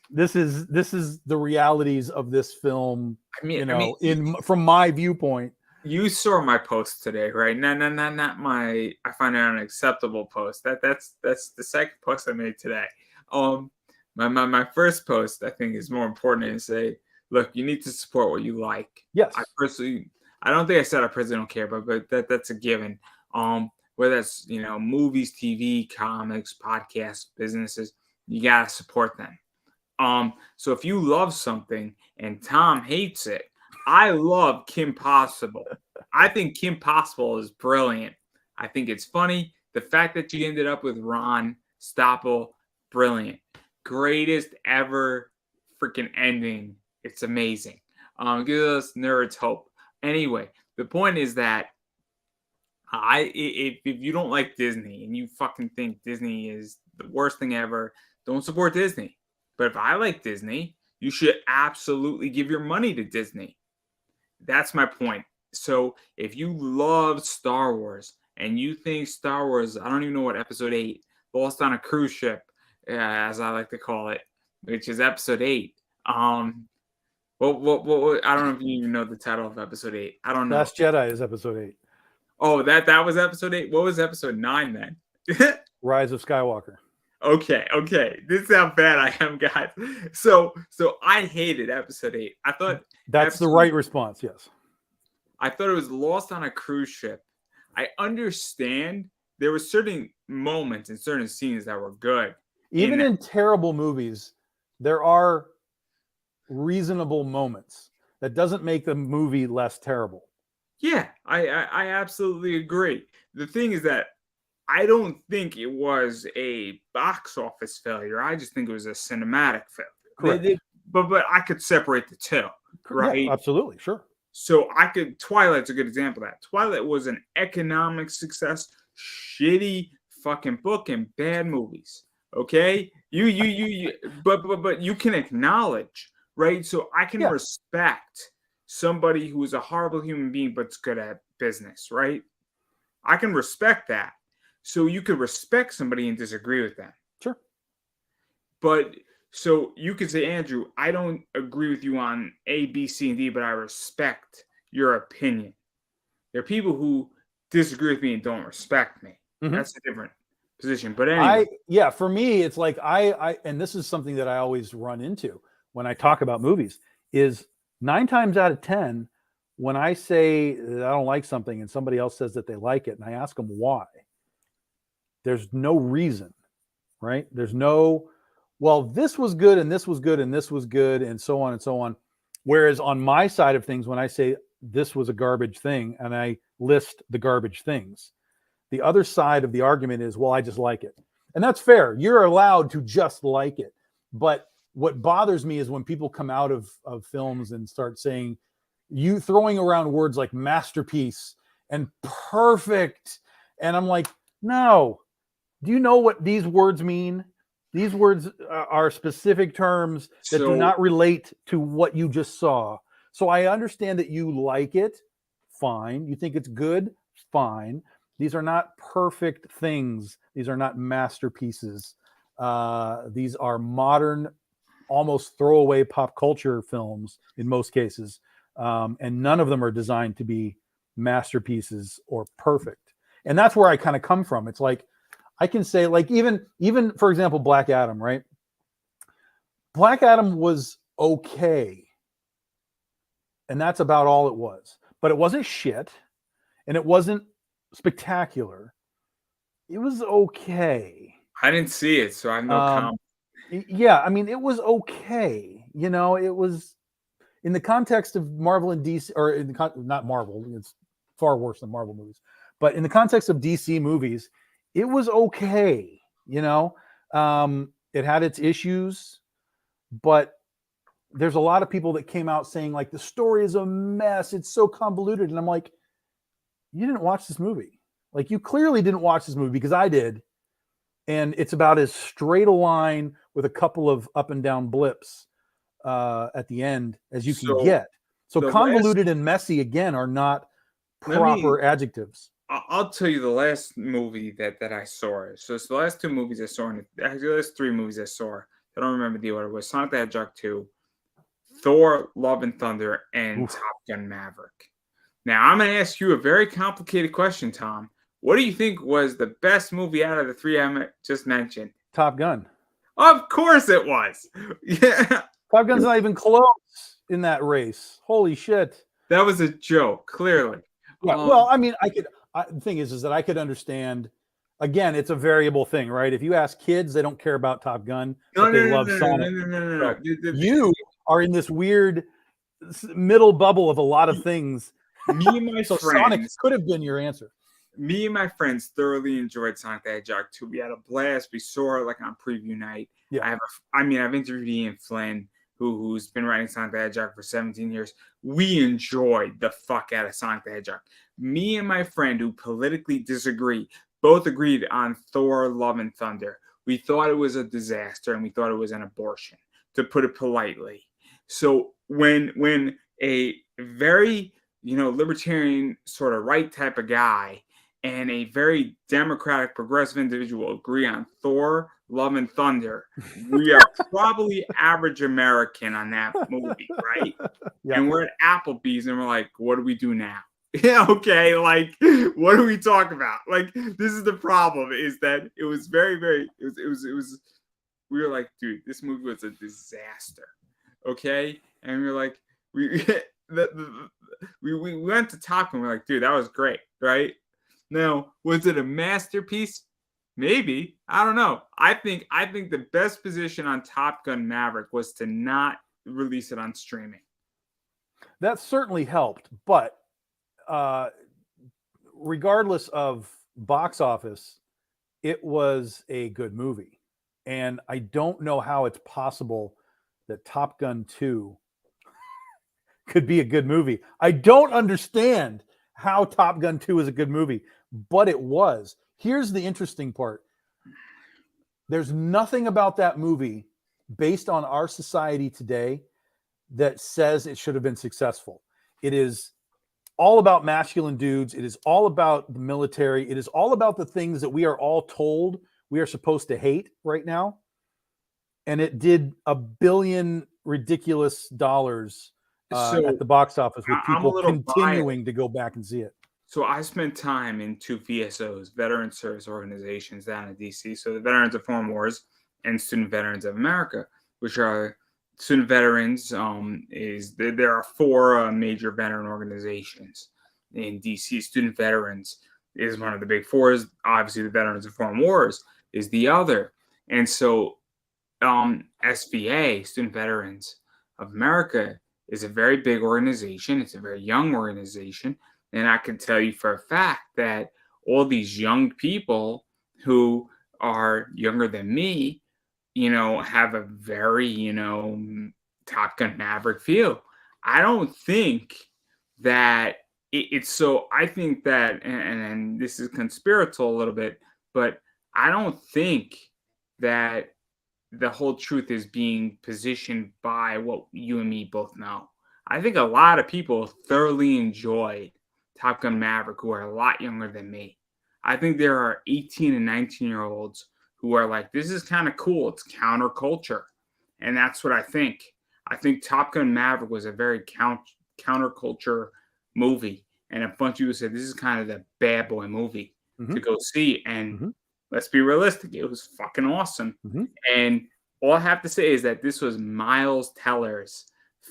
this is the realities of this film. From my viewpoint. You saw my post today, right? No, not my. I find it an unacceptable post. That's the second post I made today. My first post I think is more important and say, look, you need to support what you like. Yes. I don't think I said I personally don't care, but that's a given. Whether that's movies, TV, comics, podcasts, businesses, you gotta support them. So if you love something and Tom hates it, I love Kim Possible. I think Kim Possible is brilliant. I think it's funny. The fact that she ended up with Ron Stoppel, brilliant. Greatest ever freaking ending. It's amazing. Gives us nerds hope. Anyway, the point is that if you don't like Disney and you fucking think Disney is the worst thing ever, don't support Disney. But if I like Disney, you should absolutely give your money to Disney. That's my point. So if you love Star Wars and you think Star Wars, I don't even know what episode 8, Lost on a Cruise Ship, as I like to call it, which is episode 8. What I don't know if you even know the title of episode 8. I don't know. Last Jedi is episode 8. Oh, that was episode 8. What was episode 9 then? Rise of Skywalker. Okay. This is how bad I am, guys. So I hated episode 8. I thought that's the right response. Yes. I thought it was Lost on a Cruise Ship. I understand there were certain moments and certain scenes that were good. Even in terrible movies, there are reasonable moments. That doesn't make the movie less terrible. Yeah, I absolutely agree. The thing is that I don't think it was a box office failure. I just think it was a cinematic failure. Correct. But I could separate the two, right? Yeah, absolutely, sure. So Twilight's a good example of that. Twilight was an economic success, shitty fucking book and bad movies. Okay? But you can acknowledge, right? So I can respect somebody who is a horrible human being but's good at business, right? I can respect that. So you could respect somebody and disagree with them. Sure. But so you could say, Andrew, I don't agree with you on A, B, C, and D, but I respect your opinion. There are people who disagree with me and don't respect me. Mm-hmm. That's a different position. But anyway. For me, it's like I and this is something that I always run into when I talk about movies is 9 times out of 10, when I say that I don't like something and somebody else says that they like it and I ask them why, there's no reason, right? There's no, well, this was good and this was good and this was good and so on and so on. Whereas on my side of things, when I say this was a garbage thing and I list the garbage things. The other side of the argument is, well, I just like it. And that's fair. You're allowed to just like it. But what bothers me is when people come out of films and start saying, you throwing around words like masterpiece and perfect. And I'm like, no. Do you know what these words mean? These words are specific terms that do not relate to what you just saw. So I understand that you like it. Fine. You think it's good. Fine. These are not perfect things. These are not masterpieces. These are modern, almost throwaway pop culture films in most cases. And none of them are designed to be masterpieces or perfect. And that's where I kind of come from. It's like, I can say, like, even for example, Black Adam, right? Black Adam was okay. And that's about all it was. But it wasn't shit. And it wasn't spectacular. It was okay. I didn't see it, so I have no comment. Yeah, I mean, it was okay. You know, it was in the context of Marvel and DC, or not Marvel. It's far worse than Marvel movies. But in the context of DC movies, it was okay. You know, it had its issues, but there's a lot of people that came out saying, like, the story is a mess. It's so convoluted. And I'm like, you didn't watch this movie. Like, you clearly didn't watch this movie, because I did. And it's about as straight a line with a couple of up and down blips at the end as you can get. So convoluted and messy, again, are not proper adjectives. I'll tell you the last movie that I saw. So it's the last two movies I saw. Actually, the last three movies I saw. I don't remember the order. It was Sonic the Hedgehog 2, Thor, Love and Thunder, and Top Gun Maverick. Now, I'm going to ask you a very complicated question, Tom. What do you think was the best movie out of the three I just mentioned? Top Gun. Of course it was. Yeah. Top Gun's not even close in that race. Holy shit. That was a joke, clearly. Yeah, well, I mean, the thing is that I could understand. Again, it's a variable thing, right? If you ask kids, they don't care about Top Gun, but they love Sonic. No. You are in this weird middle bubble of a lot of things. Me and my so friends, Sonic could have been your answer. Me and my friends thoroughly enjoyed Sonic the Hedgehog 2. We had a blast. We saw it like on preview night. Yeah. I've interviewed Ian Flynn, who's been writing Sonic the Hedgehog for 17 years. We enjoyed the fuck out of Sonic the Hedgehog. Me and my friend, who politically disagree, both agreed on Thor, Love and Thunder. We thought it was a disaster, and we thought it was an abortion, to put it politely. So when a very, libertarian sort of right type of guy and a very democratic progressive individual agree on Thor, Love and Thunder, we are probably average American on that movie, right? Yeah. And we're at Applebee's and we're like, what do we do now? Yeah, okay, like, what do we talk about? Like, this is the problem, is that it was very, very, we were like, dude, this movie was a disaster, okay? And we were like, we went to Top Gun, we're like, dude, that was great, right? Now, was it a masterpiece? Maybe. I don't know. I think the best position on Top Gun Maverick was to not release it on streaming. That certainly helped, but regardless of box office, it was a good movie. And I don't know how it's possible that Top Gun 2 could be a good movie. I don't understand how Top Gun 2 is a good movie, but it was. Here's the interesting part. There's nothing about that movie based on our society today that says it should have been successful. It is all about masculine dudes. It is all about the military. It is all about the things that we are all told we are supposed to hate right now. And it did $1 billion ridiculous dollars at the box office, with people continuing to go back and see it. So I spent time in two VSOs, Veteran Service Organizations, down in DC. So the Veterans of Foreign Wars and Student Veterans of America, which are student veterans. There are four major veteran organizations in DC. Student Veterans is one of the big four. Obviously, the Veterans of Foreign Wars is the other. And so SVA, Student Veterans of America, is a very big organization. It's a very young organization. then I can tell you for a fact that all these young people who are younger than me, have a very, Top Gun Maverick feel. I don't think that it's so. I think that, and this is conspiratorial a little bit, but I don't think that the whole truth is being positioned by what you and me both know. I think a lot of people thoroughly enjoyed Top Gun Maverick who are a lot younger than me. I think there are 18 and 19-year-olds who are like, this is kind of cool. It's counterculture. And that's what I think. I think Top Gun Maverick was a very counterculture movie. And a bunch of people said, this is kind of the bad boy movie to go see. And let's be realistic. It was fucking awesome. And all I have to say is that this was Miles Teller's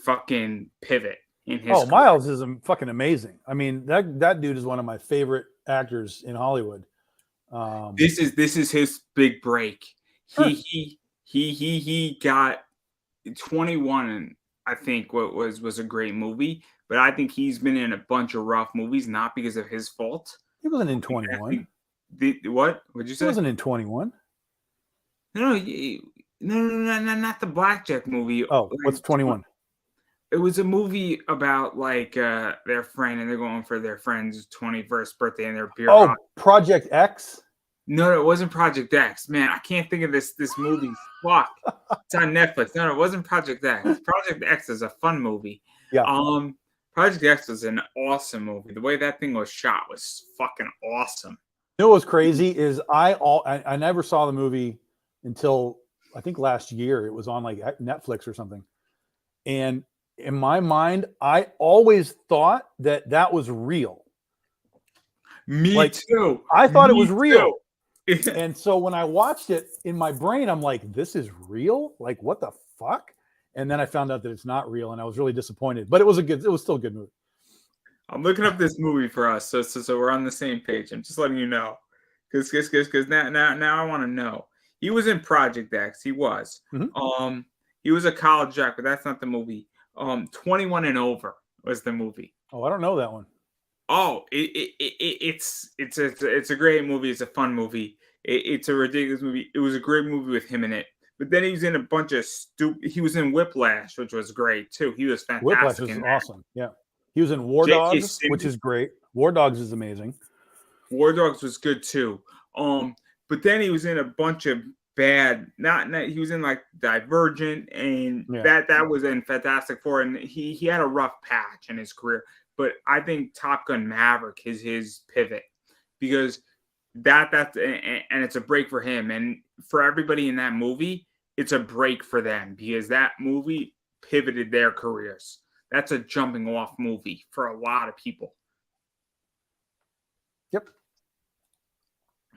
fucking pivot in his career. Miles is fucking amazing. I mean, that dude is one of my favorite actors in Hollywood. This is his big break. Sure. He got 21, I think what was a great movie, but I think he's been in a bunch of rough movies, not because of his fault. He wasn't in 21. What? What'd you say? He wasn't in 21. No, not the Blackjack movie. Oh, what's 21? It was a movie about like their friend, and they're going for their friend's 21st birthday, and they're beer. Oh, Project X. No, it wasn't Project X. Man, I can't think of this movie. Fuck, it's on Netflix. No, it wasn't Project X. Project X is a fun movie. Yeah. Project X was an awesome movie. The way that thing was shot was fucking awesome. You know what's crazy is I never saw the movie until I think last year. It was on like Netflix or something. And in my mind, I always thought that was real. Me too. I thought it was real. And so when I watched it in my brain, I'm like, this is real? Like, what the fuck? And then I found out that it's not real, and I was really disappointed. But it was still a good movie. I'm looking up this movie for us, so we're on the same page. I'm just letting you know, because now I want to know. He was in Project X. He was. He was a college jock, but that's not the movie. 21 and Over was the movie. Oh, I don't know that one. Oh, it's a great movie. It's a fun movie. It's a ridiculous movie. It was a great movie with him in it. But then he was in a bunch of he was in Whiplash, which was great too. He was fantastic. Whiplash was awesome. Yeah. He was in War Dogs, which is great. War Dogs is amazing. War Dogs was good too. But then he was in a bunch of bad. Not he was in like Divergent, and that was in Fantastic Four, and he had a rough patch in his career. But I think Top Gun Maverick is his pivot, because that's and it's a break for him, and for everybody in that movie, it's a break for them, because that movie pivoted their careers. That's a jumping off movie for a lot of people. Yep.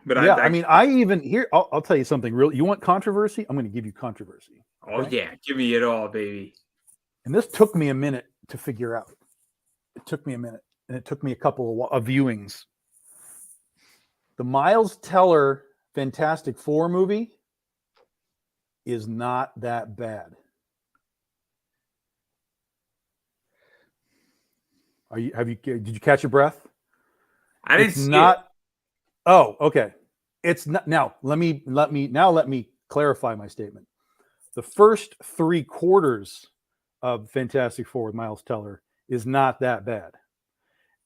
But I mean, I even here. I'll tell you something real. You want controversy? I'm going to give you controversy. Okay? Oh yeah, give me it all, baby. And this took me a minute to figure out. It took me a minute, and it took me a couple of viewings. The Miles Teller Fantastic Four movie is not that bad. Did you catch your breath? I didn't see not. It. Oh, okay. It's not. Now let me clarify my statement. The first 3/4 of Fantastic Four with Miles Teller is not that bad.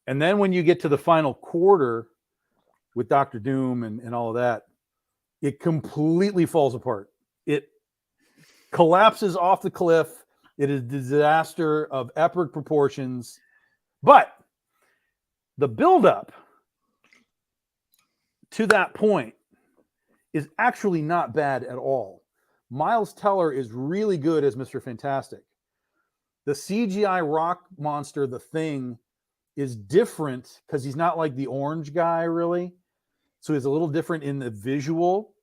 And then when you get to the final quarter with Dr. Doom and all of that, it completely falls apart. It collapses off the cliff. It is a disaster of epic proportions. But the buildup to that point is actually not bad at all. Miles Teller is really good as Mr. Fantastic. The CGI rock monster, the Thing, is different because he's not like the orange guy, really. So he's a little different in the visual,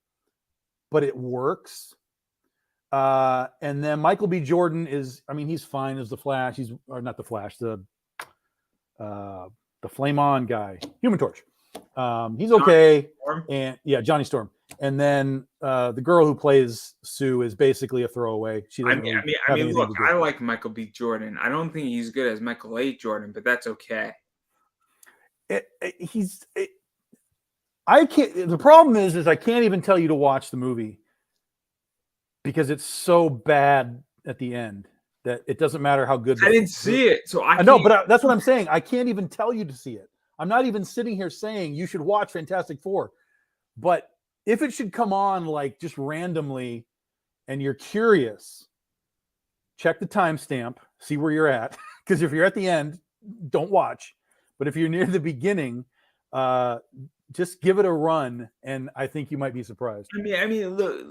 but it works. And then Michael B. Jordan he's fine as the Flash. Not the Flash, the Flame On guy, Human Torch. He's okay. And Johnny Storm. And then the girl who plays Sue is basically a throwaway. She doesn't look, I like Michael B. Jordan. I don't think he's good as Michael A. Jordan, but that's okay. I can't. The problem is I can't even tell you to watch the movie because it's so bad at the end that it doesn't matter how good. I didn't see it, so I know, can't. but that's what I'm saying. I can't even tell you to see it. I'm not even sitting here saying you should watch Fantastic Four, but if it should come on like just randomly, and you're curious, check the timestamp, see where you're at. Because if you're at the end, don't watch. But if you're near the beginning, just give it a run, and I think you might be surprised. I mean, look,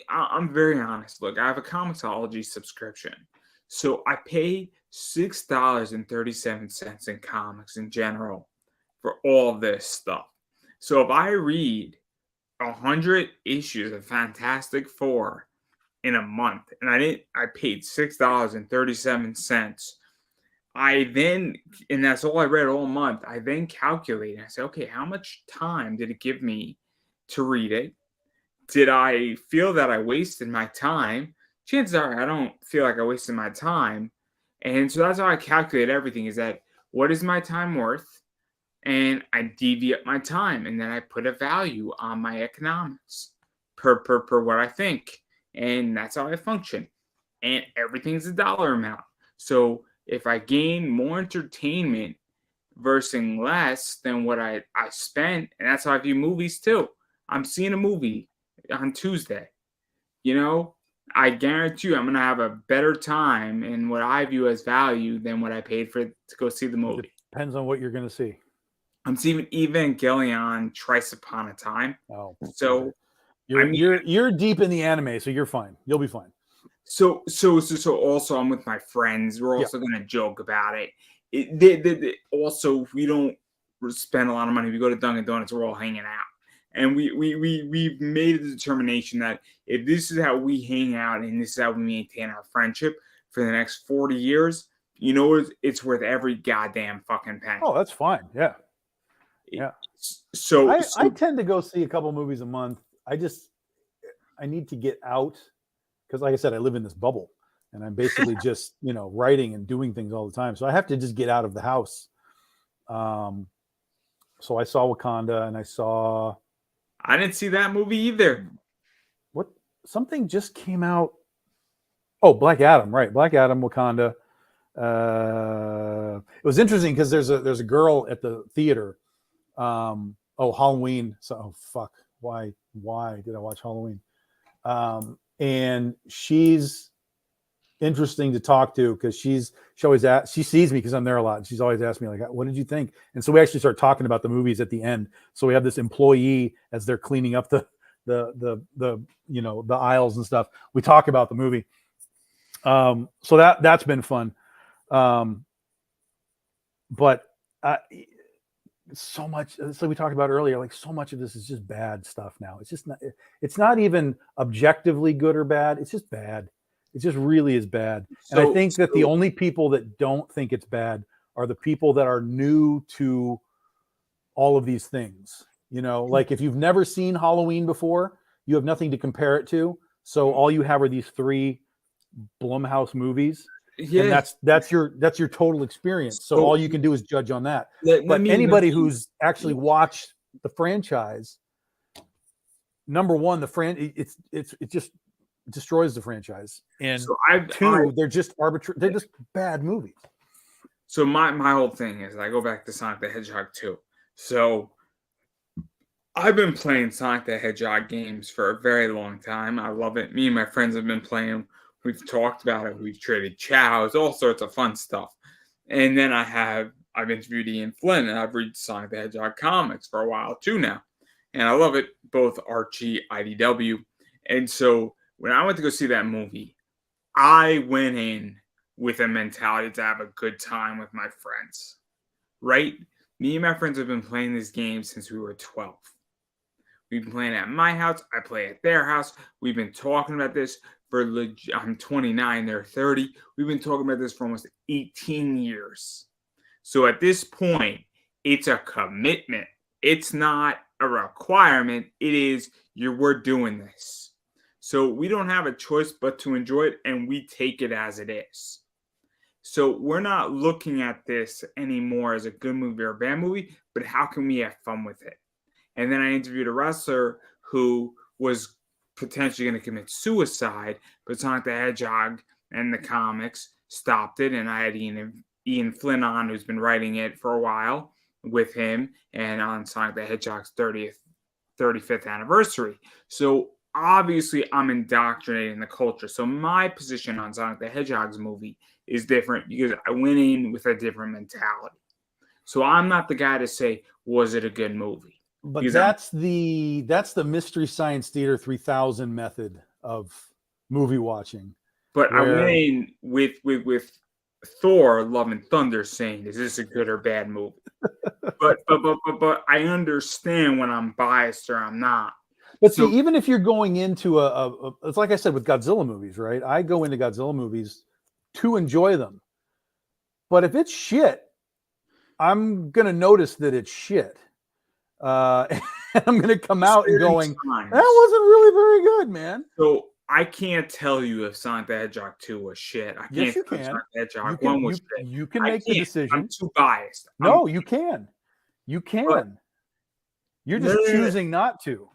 I'm very honest. Look, I have a Comixology subscription, so I pay $6.37 in comics in general for all this stuff. So if I read 100 issues of Fantastic Four in a month, and I paid $6.37. And that's all I read all month. I then calculate and I say, okay, how much time did it give me to read it? Did I feel that I wasted my time? Chances are I don't feel like I wasted my time. And so that's how I calculate everything, is that what is my time worth? And I deviate my time, and then I put a value on my economics per what I think. And that's how I function. And everything's a dollar amount. So if I gain more entertainment versus less than what I spent, and that's how I view movies too. I'm seeing a movie on Tuesday. I guarantee you I'm going to have a better time in what I view as value than what I paid for to go see the movie. Depends on what you're going to see. I'm seeing Evangelion Twice Upon a Time. Oh, so you're deep in the anime, so you're fine. You'll be fine. So also I'm with my friends. We're also going to joke about it. Also, we don't spend a lot of money. We go to Dunkin' Donuts. We're all hanging out, and we've made a determination that if this is how we hang out and this is how we maintain our friendship for the next 40 years, it's worth every goddamn fucking penny. Oh, that's fine. Yeah. So I tend to go see a couple movies a month. I need to get out because, like I said, I live in this bubble and I'm basically just, writing and doing things all the time. So I have to just get out of the house. So I saw Wakanda and I didn't see that movie either. Something just came out. Oh, Black Adam, right? Black Adam, Wakanda. It was interesting because there's a girl at the theater. Halloween. So, fuck. Why did I watch Halloween? And she's interesting to talk to because she sees me because I'm there a lot. And she's always asked me like, what did you think? And so we actually start talking about the movies at the end. So we have this employee as they're cleaning up the aisles and stuff. We talk about the movie. So that's been fun. But so much, so we talked about earlier, like so much of this is just bad stuff now. It's not even objectively good or bad. It's just bad. It just really is bad. And I think that the only people that don't think it's bad are the people that are new to all of these things. Like if you've never seen Halloween before, you have nothing to compare it to. So all you have are these 3 Blumhouse movies. Yeah. And that's your total experience. So all you can do is judge on that. But anybody who's actually watched the franchise, number one, it just destroys the franchise. And two, they're just arbitrary. They're just bad movies. So my whole thing is I go back to Sonic the Hedgehog 2. So I've been playing Sonic the Hedgehog games for a very long time. I love it. Me and my friends have been playing. We've talked about it. We've traded chows, all sorts of fun stuff. And then I've interviewed Ian Flynn, and I've read Sonic the Hedgehog comics for a while too now. And I love it, both Archie, IDW. And so when I went to go see that movie, I went in with a mentality to have a good time with my friends, right? Me and my friends have been playing this game since we were 12. We've been playing at my house. I play at their house. We've been talking about this I'm 29, they're 30. We've been talking about this for almost 18 years. So at this point, it's a commitment. It's not a requirement. It is we're doing this. So we don't have a choice but to enjoy it, and we take it as it is. So we're not looking at this anymore as a good movie or a bad movie, but how can we have fun with it? And then I interviewed a wrestler who was potentially going to commit suicide, but Sonic the Hedgehog and the comics stopped it. And I had Ian Flynn on, who's been writing it for a while with him, and on Sonic the Hedgehog's 35th anniversary. So obviously, I'm indoctrinating the culture. So my position on Sonic the Hedgehog's movie is different because I went in with a different mentality. So I'm not the guy to say, was it a good movie? But Because that's the Mystery Science Theater 3000 method of movie watching. But I where- went in with Thor: Love and Thunder saying, "Is this a good or bad movie?" but I understand when I'm biased or I'm not. But So- see, even if you're going into it's like I said with Godzilla movies, right? I go into Godzilla movies to enjoy them. But if it's shit, I'm gonna notice that it's shit. And I'm gonna come out and going, that wasn't really very good, man. So I can't tell you if Sonic the Hedgehog 2 was shit. I can't Yes, you tell can. Sonic the Hedgehog You 1 can, was you, shit. you can I make the can't. decision. I'm too biased. No, you can. You can. But- You're just choosing not to.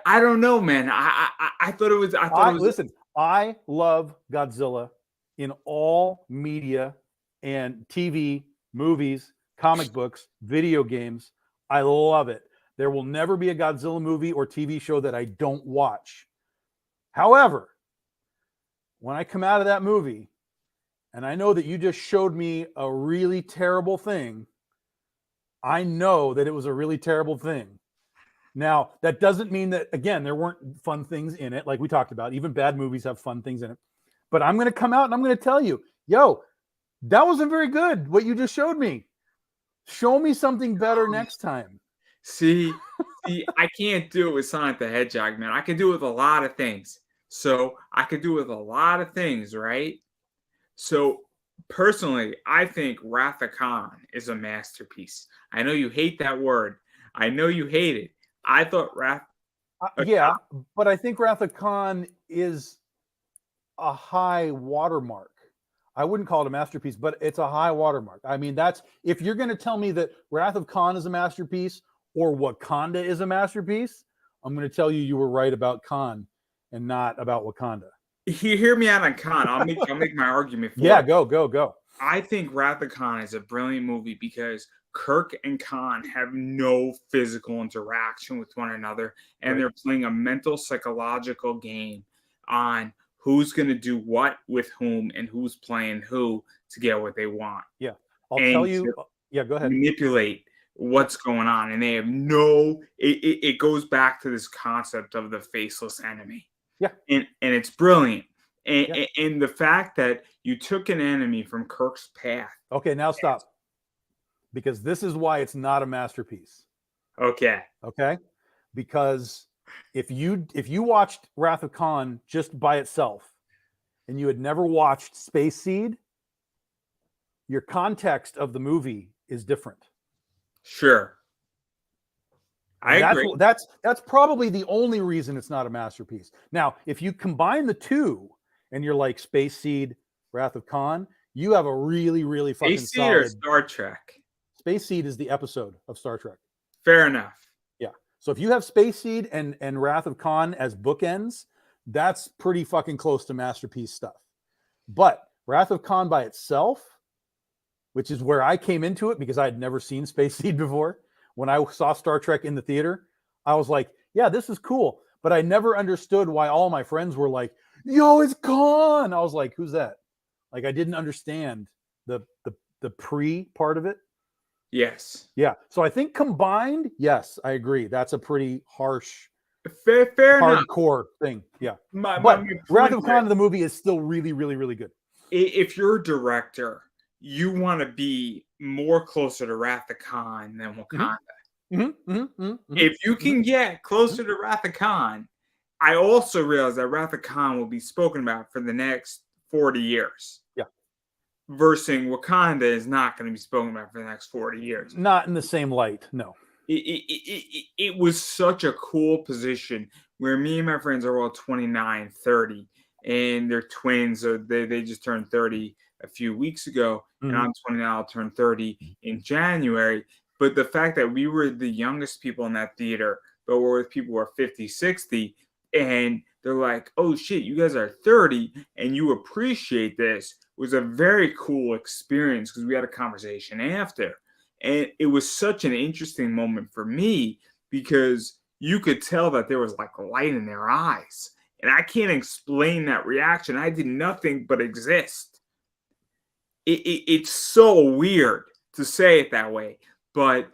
I don't know, man. I thought it was. I thought it was. Listen, I love Godzilla in all media and TV, movies, comic books, video games. I love it. There will never be a Godzilla movie or TV show that I don't watch. However, when I come out of that movie and I know that you just showed me a really terrible thing, I know that it was a really terrible thing. Now, that doesn't mean that, again, there weren't fun things in it, like we talked about. Even bad movies have fun things in it. But I'm going to come out and I'm going to tell you, yo, that wasn't very good, what you just showed me. Show me something better next time. See, I can't do it with Sonic the Hedgehog, man. I can do it with a lot of things. So I could do it with a lot of things, right? So personally, I think Wrath of Khan is a masterpiece. I know you hate that word. I know you hate it. I thought yeah, but I think Wrath of Khan is a high watermark. I wouldn't call it a masterpiece, but it's a high watermark. I mean, that's if you're going to tell me that Wrath of Khan is a masterpiece or Wakanda is a masterpiece, I'm going to tell you were right about Khan and not about Wakanda. Hear me out on Khan. I'll make my argument for Yeah, it. go. I think Wrath of Khan is a brilliant movie because Kirk and Khan have no physical interaction with one another, and they're playing a mental, psychological game on who's going to do what with whom and who's playing who to get what they want. Yeah, I'll tell you. Yeah, go ahead. Manipulate what's going on, and they have no. It goes back to this concept of the faceless enemy. Yeah, and it's brilliant. And the fact that you took an enemy from Kirk's path. Okay, now stop. Because this is why it's not a masterpiece. Okay. Because if you watched Wrath of Khan just by itself and you had never watched Space Seed, your context of the movie is different. Sure. I agree. That's probably the only reason it's not a masterpiece. Now, if you combine the two and you're like Space Seed, Wrath of Khan, you have a really, really fucking Space Seed solid. or Star Trek? Space Seed is the episode of Star Trek. Fair enough. Yeah. So if you have Space Seed and Wrath of Khan as bookends, that's pretty fucking close to masterpiece stuff. But Wrath of Khan by itself, which is where I came into it because I had never seen Space Seed before. When I saw Star Trek in the theater, I was like, yeah, this is cool. But I never understood why all my friends were like, yo, it's Khan. I was like, who's that? Like, I didn't understand the pre part of it. Yes. Yeah. So I think combined, yes, I agree. That's a pretty harsh, fair hardcore thing. Yeah. But Wrath of Khan, the movie, is still really, really, really good. If you're a director, you want to be more closer to Wrath of Khan than Wakanda. If you can get closer to Wrath of Khan, I also realize that Wrath of Khan will be spoken about for the next 40 years. Yeah. Versus Wakanda is not going to be spoken about for the next 40 years. Not in the same light, no. It was such a cool position where me and my friends are all 29, 30, and they're twins. So they just turned 30 a few weeks ago, and Mhm. I'm 20 now. I'll turn 30 in January. But the fact that we were the youngest people in that theater, but we're with people who are 50, 60, and they're like, oh shit, you guys are 30 and you appreciate this, was a very cool experience because we had a conversation after. And it was such an interesting moment for me because you could tell that there was like light in their eyes. And I can't explain that reaction. I did nothing but exist. It's so weird to say it that way, but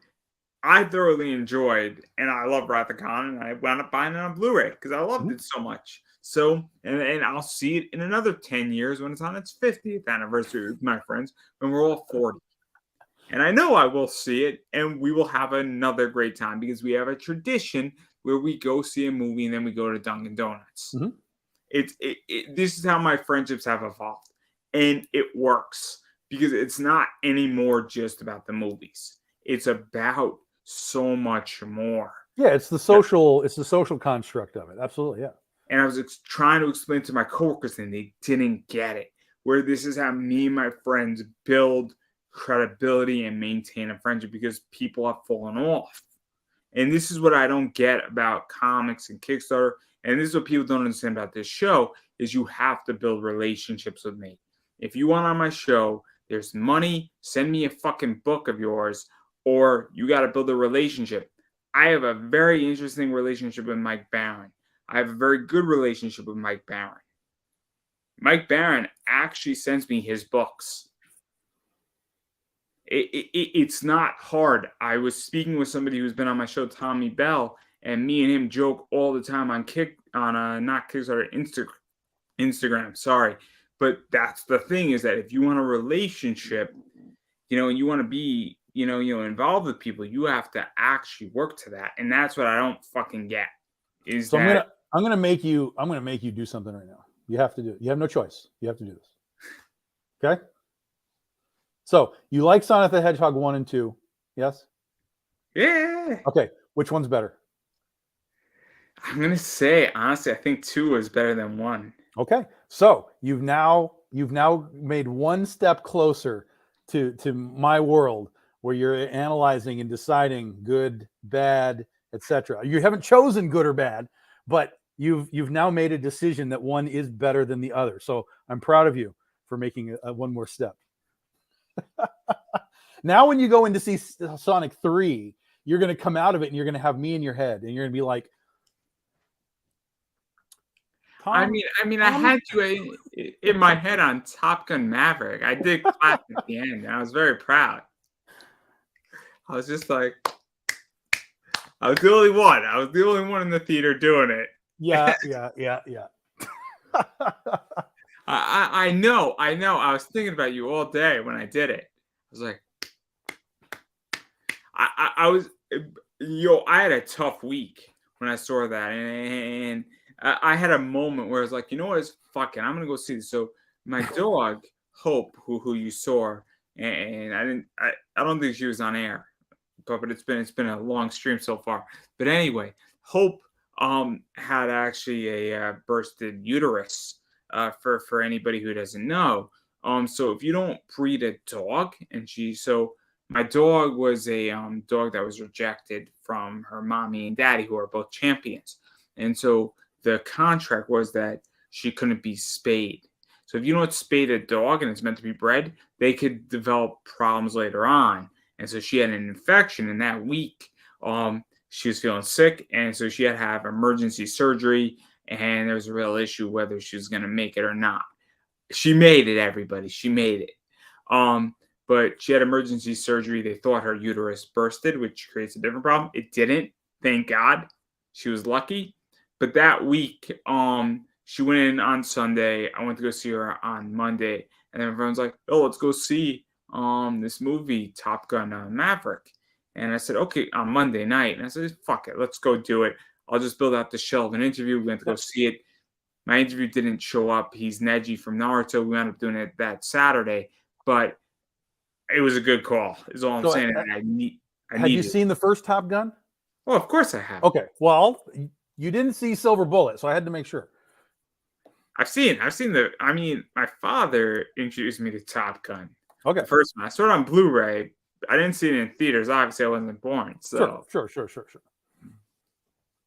I thoroughly enjoyed, and I love Wrath of Khan, and I wound up buying it on Blu-ray because I loved Mhm. it so much. So, and I'll see it in another 10 years when it's on its 50th anniversary with my friends when we're all 40. And I know I will see it, and we will have another great time because we have a tradition where we go see a movie and then we go to Dunkin' Donuts. Mhm. This is how my friendships have evolved, and it works because it's not anymore just about the movies. It's about so much more. Yeah, it's the social construct of it. Absolutely, yeah. And I was trying to explain to my coworkers, and they didn't get it. Where this is how me and my friends build credibility and maintain a friendship because people have fallen off. And this is what I don't get about comics and Kickstarter. And this is what people don't understand about this show is you have to build relationships with me. If you want on my show, there's money, send me a fucking book of yours, or you got to build a relationship. I have a very interesting relationship with Mike Barron. I have a very good relationship with Mike Barron. Mike Barron actually sends me his books. It's not hard. I was speaking with somebody who's been on my show, Tommy Bell, and me and him joke all the time on not Kickstarter, Instagram. Sorry, but that's the thing is that if you want a relationship, and you want to be, involved with people, you have to actually work to that, and that's what I don't fucking get. Is So that I'm gonna make you do something right now. You have to do it. You have no choice. You have to do this. Okay. So you like Sonic the Hedgehog 1 and 2, yes? yeah? Okay. Which one's better? I'm gonna say honestly, I think 2 is better than 1. Okay. So you've now made one step closer to my world where you're analyzing and deciding good, bad, etc. You haven't chosen good or bad, but you've now made a decision that one is better than the other. So I'm proud of you for making one more step. Now, when you go in to see Sonic 3, you're going to come out of it and you're going to have me in your head, and you're going to be like, I Tom, mean, I had you in my head on Top Gun Maverick. I did clap at the end, and I was very proud. I was just like, I was the only one. I was the only one in the theater doing it. yeah. I know. I was thinking about you all day when I did it. I was like, I was, I had a tough week when I saw that, and I had a moment where I was like, you know what, it's fucking, I'm gonna go see this. So my dog Hope, who you saw, and I don't think she was on air, but it's been a long stream so far. But anyway, Hope had actually a bursted uterus. For anybody who doesn't know, so if you don't breed a dog, my dog was a dog that was rejected from her mommy and daddy, who are both champions, and so the contract was that she couldn't be spayed. So if you don't spay a dog and it's meant to be bred, they could develop problems later on. And so she had an infection in that week. She was feeling sick, and so she had to have emergency surgery. And there was a real issue whether she was going to make it or not. She made it, everybody. She made it. But she had emergency surgery. They thought her uterus bursted, which creates a different problem. It didn't. Thank God. She was lucky. But that week, she went in on Sunday. I went to go see her on Monday, and then everyone's like, "Oh, let's go see this movie, Top Gun Maverick." And I said, "Okay," on Monday night, and I said, "Fuck it, let's go do it. I'll just build out the shell of an interview." We went to go see it. My interview didn't show up. He's Neji from Naruto. We ended up doing it that Saturday, but it was a good call. Is all I'm So, saying. And I need you it. seen the first Top Gun? Well, of course I have. Okay. Well, you didn't see Silver Bullet, so I had to make sure. I've seen the. I mean, my father introduced me to Top Gun, Okay. the first one. I saw it on Blu-ray. I didn't see it in theaters. Obviously, I wasn't born. So Sure.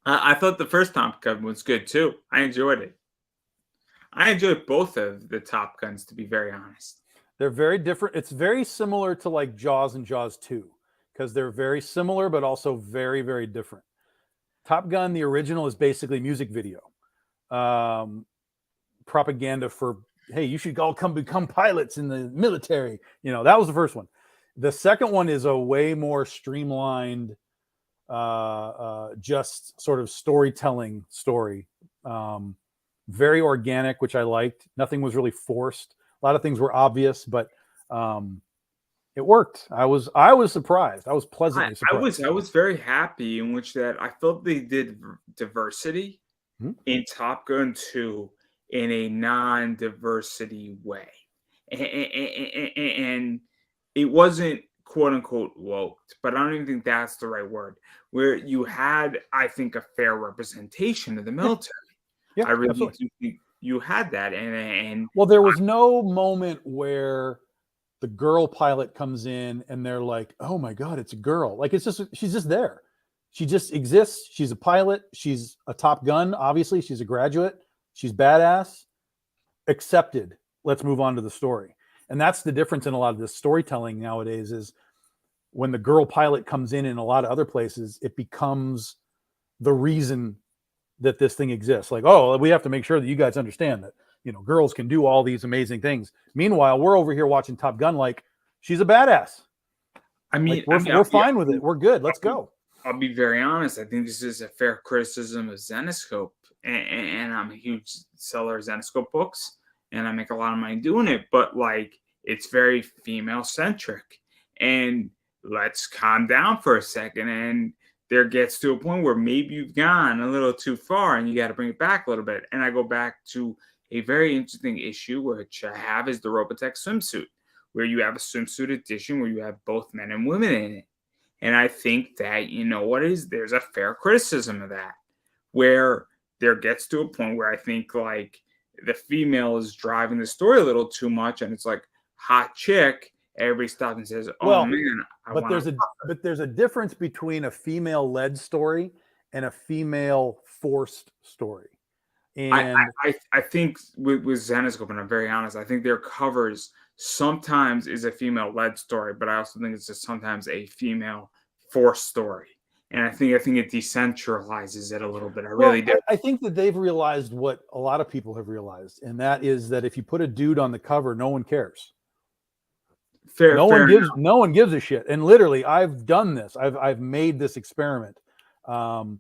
I thought the first Top Gun was good too. I enjoyed it. I enjoyed both of the Top Guns, to be very honest. They're very different. It's very similar to like Jaws and Jaws 2 because they're very similar, but also very, very different. Top Gun, the original, is basically music video. Propaganda for, hey, you should all come become pilots in the military. That was the first one. The second one is a way more streamlined, just sort of storytelling story. Very organic, which I liked. Nothing was really forced. A lot of things were obvious, but it worked. I was surprised. I was pleasantly surprised. I was very happy in which that I felt they did diversity in Top Gun 2 in a non-diversity way, and it wasn't quote unquote woke, but I don't even think that's the right word. Where you had, I think, a fair representation of the military. Yeah, I really absolutely. do think you had that, and well, there was no moment where the girl pilot comes in and they're like, "Oh my god, it's a girl!" Like she's just there. She just exists. She's a pilot. She's a Top Gun. Obviously, she's a graduate. She's badass. Accepted. Let's move on to the story. And that's the difference in a lot of this storytelling nowadays is when the girl pilot comes in a lot of other places, it becomes the reason that this thing exists. Like, oh, we have to make sure that you guys understand that, girls can do all these amazing things. Meanwhile, we're over here watching Top Gun like she's a badass. I mean, we're fine with it. We're good. Let's go. I'll be very honest. I think this is a fair criticism of Zenescope, and I'm a huge seller of Zenescope books, and I make a lot of money doing it. But like, it's very female centric, and let's calm down for a second. And there gets to a point where maybe you've gone a little too far, and you got to bring it back a little bit. And I go back to a very interesting issue which I have is the Robotech swimsuit, where you have a swimsuit edition where you have both men and women in it. And I think that, there's a fair criticism of that, where there gets to a point where I think like the female is driving the story a little too much, and it's like hot chick. Everybody stops and says, "Oh man!" But there's a difference between a female-led story and a female forced story. And I think with Zenescope, and I'm very honest, I think their covers sometimes is a female-led story, but I also think it's just sometimes a female forced story. And I think it decentralizes it a little bit. I really do. I think that they've realized what a lot of people have realized, and that is that if you put a dude on the cover, no one cares. No one gives a shit. And literally, I've done this. I've made this experiment. And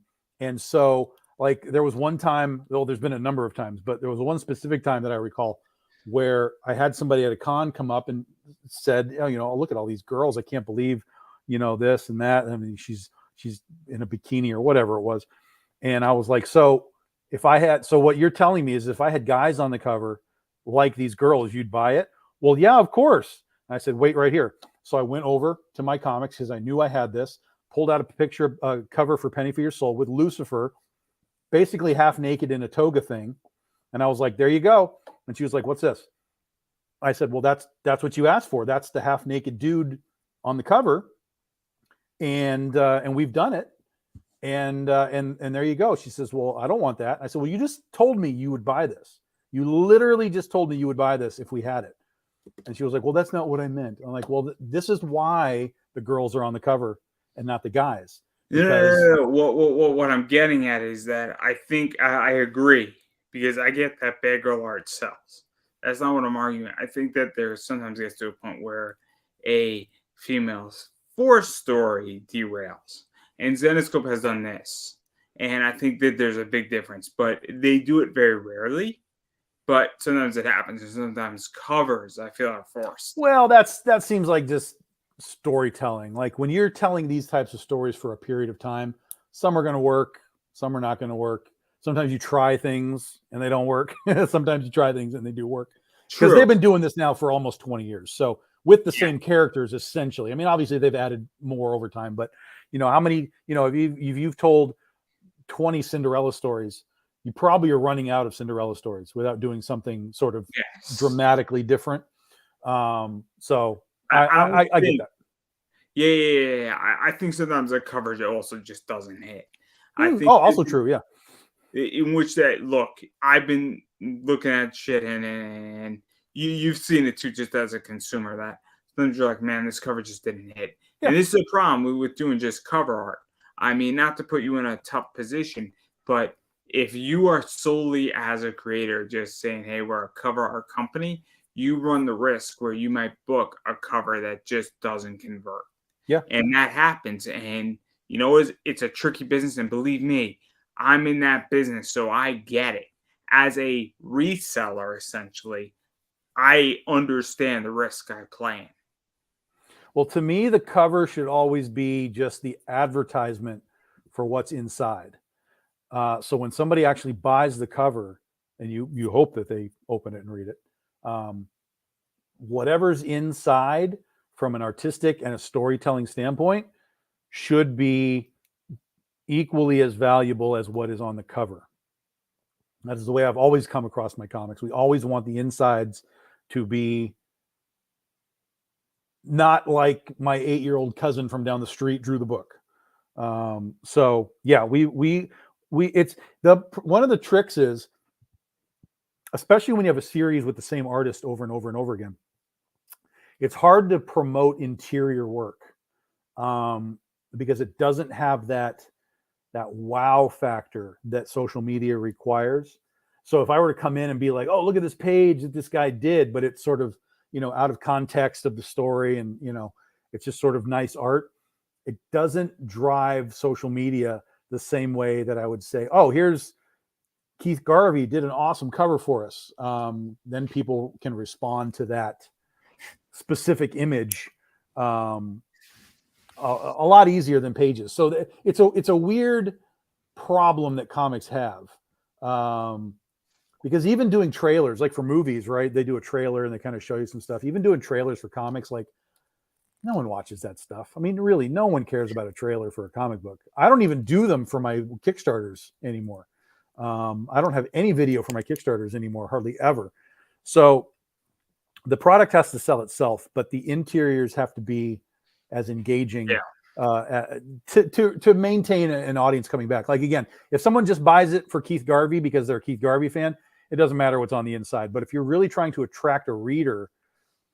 so, like, there was one time, there's been a number of times, but there was one specific time that I recall where I had somebody at a con come up and said, look at all these girls. I can't believe, this and that. I mean, she's in a bikini or whatever it was. And I was like, so what you're telling me is if I had guys on the cover like these girls, you'd buy it? Well, yeah, of course. And I said, wait right here. So I went over to my comics because I knew I had this, pulled out a picture, cover for Penny for Your Soul with Lucifer, basically half naked in a toga thing. And I was like, there you go. And she was like, what's this? I said, well, that's what you asked for. That's the half naked dude on the cover. And we've done it. And there you go. She says, well, I don't want that. I said, well, you just told me you would buy this. You literally just told me you would buy this if we had it. And she was like, well, that's not what I meant. I'm like, well, this is why the girls are on the cover and not the guys. No. What I'm getting at is that I think I agree, because I get that bad girl art sells. That's not what I'm arguing. I think that there sometimes gets to a point where a female's forced story derails. And Zenescope has done this. And I think that there's a big difference, but they do it very rarely. But sometimes it happens, and sometimes covers I feel are forced. Well, that seems like just storytelling. Like when you're telling these types of stories for a period of time, some are going to work, some are not going to work. Sometimes you try things and they don't work. Sometimes you try things and they do work. Because they've been doing this now for almost 20 years. So with the same characters, essentially. I mean, obviously they've added more over time, but how many, if you've told 20 Cinderella stories, you probably are running out of Cinderella stories without doing something sort of Yes. dramatically different. So I I get that. Yeah. I think sometimes the coverage also just doesn't hit. I think Also true. Yeah. in which that look, I've been looking at shit and you've seen it too, just as a consumer. That sometimes you're like, man, this cover just didn't hit, Yeah. and this is a problem with doing just cover art. I mean, not to put you in a tough position, but if you are solely as a creator just saying, hey, we're a cover art company, you run the risk where you might book a cover that just doesn't convert. Yeah. And that happens. And it's a tricky business. And believe me, I'm in that business, so I get it. As a reseller, essentially, I understand the risk I play in. Well, to me, the cover should always be just the advertisement for what's inside. So when somebody actually buys the cover, and you hope that they open it and read it, whatever's inside from an artistic and a storytelling standpoint should be equally as valuable as what is on the cover. That is the way I've always come across my comics. We always want the insides to be not like my 8-year-old cousin from down the street drew the book. So yeah, we it's one of the tricks is, especially when you have a series with the same artist over and over and over again, it's hard to promote interior work because it doesn't have that wow factor that social media requires. So if I were to come in and be like, oh, look at this page that this guy did, but it's sort of, out of context of the story, and, it's just sort of nice art, it doesn't drive social media the same way that I would say, oh, here's Keith Garvey did an awesome cover for us. Then people can respond to that specific image a lot easier than pages. So it's a weird problem that comics have, because even doing trailers, like for movies, right? They do a trailer and they kind of show you some stuff. Even doing trailers for comics, like, no one watches that stuff. I mean, really, no one cares about a trailer for a comic book. I don't even do them for my Kickstarters anymore. I don't have any video for my Kickstarters anymore, hardly ever. So the product has to sell itself, but the interiors have to be as engaging to maintain an audience coming back. Like, again, if someone just buys it for Keith Garvey because they're a Keith Garvey fan, it doesn't matter what's on the inside. But if you're really trying to attract a reader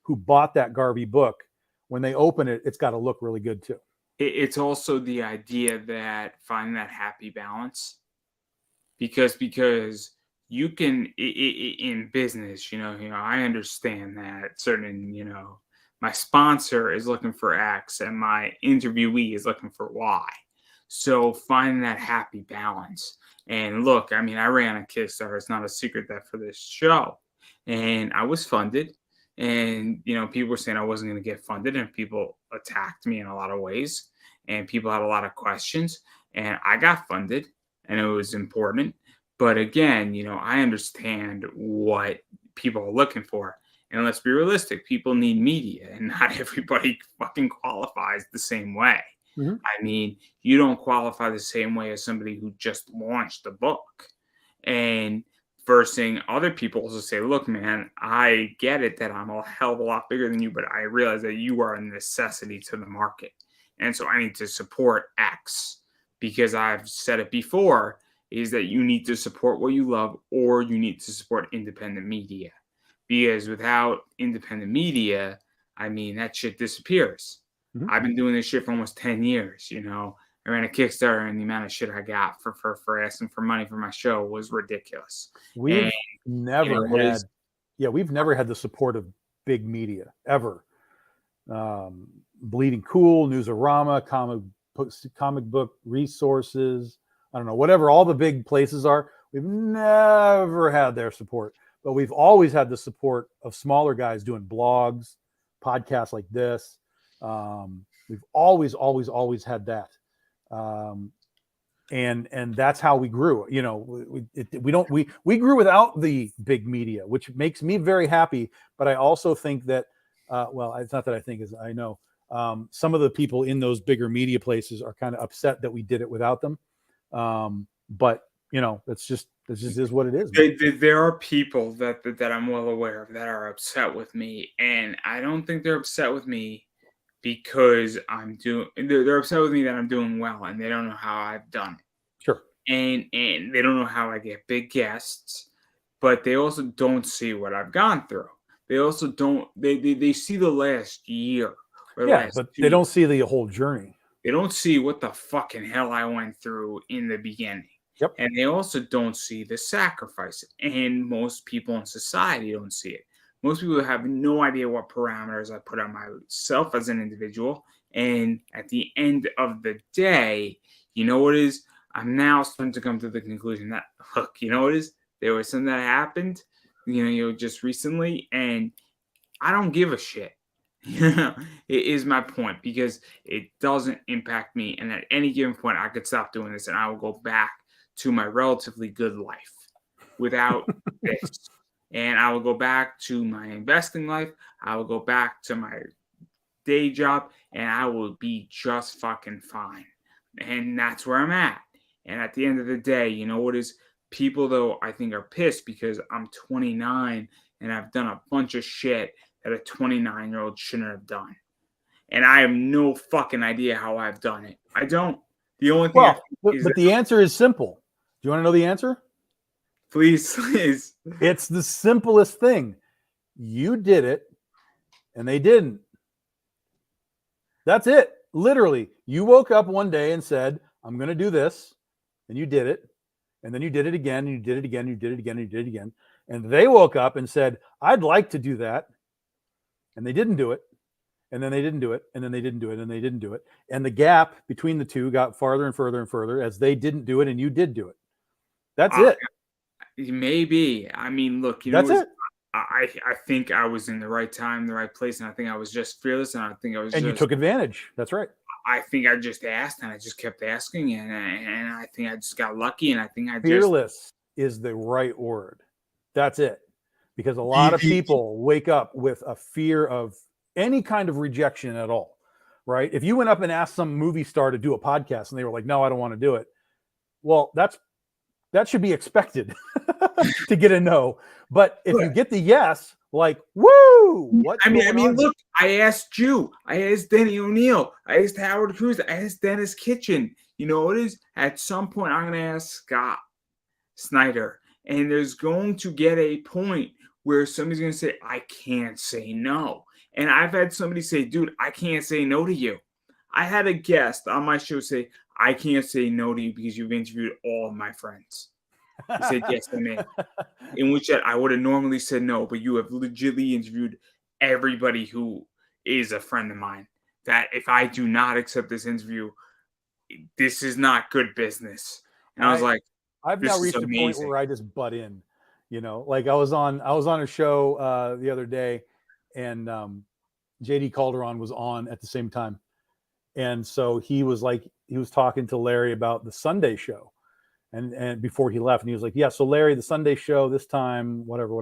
who bought that Garvey book, when they open it, it's got to look really good too. It's also the idea that finding that happy balance, because you can in business, I understand that certain, my sponsor is looking for X and my interviewee is looking for Y. So finding that happy balance. And look, I mean, I ran a Kickstarter. It's not a secret that for this show, and I was funded. And people were saying I wasn't going to get funded, and people attacked me in a lot of ways, and people had a lot of questions. And I got funded, and it was important. But again, I understand what people are looking for. And let's be realistic, people need media, and not everybody fucking qualifies the same way. Mm-hmm. I mean, you don't qualify the same way as somebody who just launched a book. And first thing, other people also say, look, man, I get it that I'm a hell of a lot bigger than you, but I realize that you are a necessity to the market. And so I need to support X, because I've said it before, is that you need to support what you love, or you need to support independent media. Because without independent media, I mean, that shit disappears. Mm-hmm. I've been doing this shit for almost 10 years, I ran a Kickstarter, and the amount of shit I got for asking for money for my show was ridiculous. We've never had the support of big media ever. Bleeding Cool, Newsarama, comic book resources, I don't know, whatever all the big places are, we've never had their support. But we've always had the support of smaller guys doing blogs, podcasts like this. We've always had that. And that's how we grew. We grew without the big media, which makes me very happy. But I also think that, it's not that I think, is I know some of the people in those bigger media places are kind of upset that we did it without them. But It's just is what it is. There are people that I'm well aware of that are upset with me, and I don't think they're upset with me because they're upset with me that I'm doing well, and they don't know how I've done it. Sure. And they don't know how I get big guests, but they also don't see what I've gone through. They also don't they see the last year or Yeah, last but 2 they years. don't see the whole journey. They don't see what the fucking hell I went through in the beginning. Yep. And they also don't see the sacrifice. And most people in society don't see it. Most people have no idea what parameters I put on myself as an individual. And at the end of the day, you know what it is? I'm now starting to come to the conclusion that, look, you know what it is? There was something that happened, just recently, and I don't give a shit. It is my point because it doesn't impact me. And at any given point, I could stop doing this and I will go back to my relatively good life without this. And I will go back to my investing life. I will go back to my day job and I will be just fucking fine. And that's where I'm at. And at the end of the day, you know what is people though I think are pissed because I'm 29 and I've done a bunch of shit that a 29-year-old shouldn't have done. And I have no fucking idea how I've done it. I don't. The only thing but the answer is simple. Do you want to know the answer? Please. It's the simplest thing. You did it and they didn't. That's it. Literally, you woke up one day and said, I'm going to do this. And you did it. And then you did it again. And you did it again. You did it again. And you did it again. And they woke up and said, I'd like to do that. And they didn't do it. And then they didn't do it. And then they didn't do it. And they didn't do it. And the gap between the two got farther and further and further as they didn't do it and you did do it. That's it. Maybe. I mean, look, that's it. I think I was in the right time, the right place, and I think I was just fearless, and I think I was. And you took advantage. That's right. I think I just asked, and I just kept asking, and I think I just got lucky, and I think fearless is the right word. That's it, because a lot of people wake up with a fear of any kind of rejection at all, right? If you went up and asked some movie star to do a podcast, and they were like, "No, I don't want to do it," well, that should be expected to get a no. But if you get the yes, like, woo! What? I mean, look, I asked you, I asked Denny O'Neil, I asked Howard Cruz, I asked Dennis Kitchen. You know what it is? At some point, I'm going to ask Scott Snyder, and there's going to get a point where somebody's going to say, I can't say no. And I've had somebody say, dude, I can't say no to you. I had a guest on my show say, I can't say no to you because you've interviewed all of my friends. He said, yes, I'm in. In which I would have normally said no, but you have legitimately interviewed everybody who is a friend of mine. That if I do not accept this interview, this is not good business. And I was like, I've now reached a point where I just butt in. Like I was on a show the other day, and JD Calderon was on at the same time. And so he was talking to Larry about the Sunday show. And before he left, and he was like, yeah, so Larry, the Sunday show this time, whatever.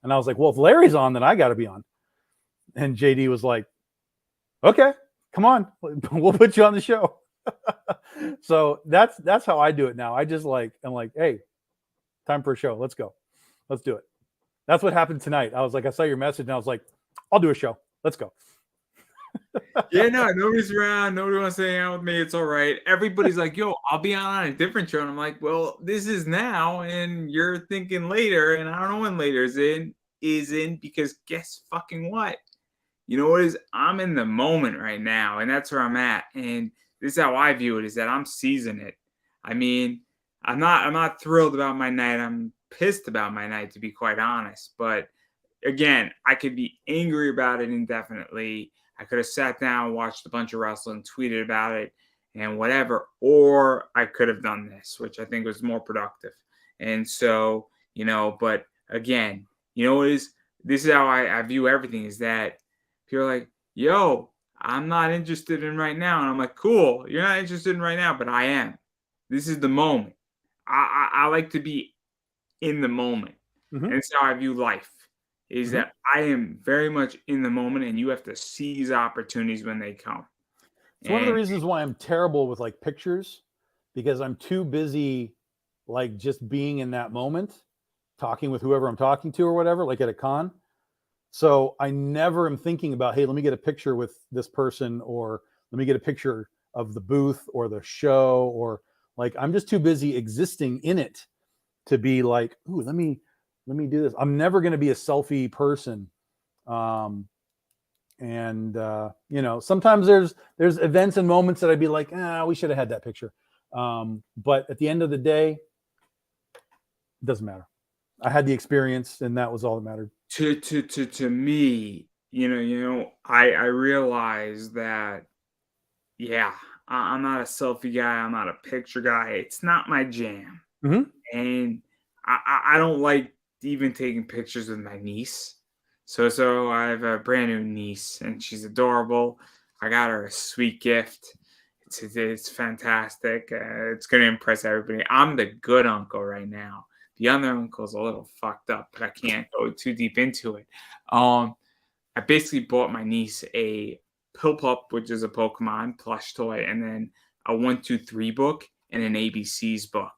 And I was like, well, if Larry's on, then I got to be on. And JD was like, okay, come on, we'll put you on the show. So that's how I do it now. I'm like, hey, time for a show. Let's go. Let's do it. That's what happened tonight. I was like, I saw your message and I was like, I'll do a show. Let's go. Yeah, no, nobody's around. Nobody wants to hang out with me. It's all right. Everybody's like, yo, I'll be on a different show. And I'm like, well, this is now, and you're thinking later, and I don't know when later is in because guess fucking what? You know what is? I'm in the moment right now, and that's where I'm at. And this is how I view it: is that I'm seizing it. I mean, I'm not thrilled about my night. I'm pissed about my night, to be quite honest. But again, I could be angry about it indefinitely. I could have sat down, watched a bunch of wrestling, tweeted about it, and whatever. Or I could have done this, which I think was more productive. And so, but again, this is how I view everything, is that people are like, yo, I'm not interested in right now. And I'm like, cool, you're not interested in right now, but I am. This is the moment. I like to be in the moment. Mm-hmm. And it's how I view life. Is that I am very much in the moment, and you have to seize opportunities when they come. It's one of the reasons why I'm terrible with like pictures, because I'm too busy like just being in that moment, talking with whoever I'm talking to or whatever, like at a con. So I never am thinking about, hey, let me get a picture with this person, or let me get a picture of the booth or the show, or like I'm just too busy existing in it to be like, ooh, let me do this. I'm never going to be a selfie person. You know, sometimes there's events and moments that I'd be like, we should have had that picture. But at the end of the day, it doesn't matter. I had the experience, and that was all that mattered. To me, I realize that, yeah, I'm not a selfie guy. I'm not a picture guy. It's not my jam. Mm-hmm. And I don't like even taking pictures with my niece. So I have a brand new niece, and she's adorable. I got her a sweet gift. It's fantastic. It's going to impress everybody. I'm the good uncle right now. The other uncle's a little fucked up, but I can't go too deep into it. I basically bought my niece a Pillpup, which is a Pokemon plush toy, and then a 1, 2, 3 book and an ABCs book.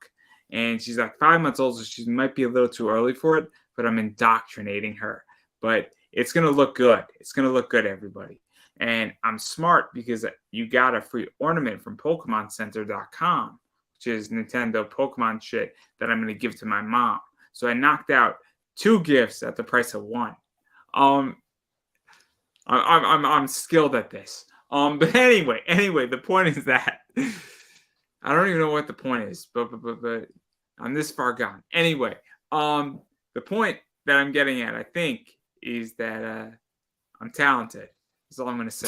And she's like 5 months old, so she might be a little too early for it, but I'm indoctrinating her. But it's going to look good. It's going to look good, everybody. And I'm smart because you got a free ornament from PokemonCenter.com, which is Nintendo Pokemon shit that I'm going to give to my mom. So I knocked out 2 gifts at the price of 1. I'm skilled at this. But anyway, the point is that I don't even know what the point is, but I'm this far gone. Anyway, the point that I'm getting at, I think, is that I'm talented. That's all I'm going to say.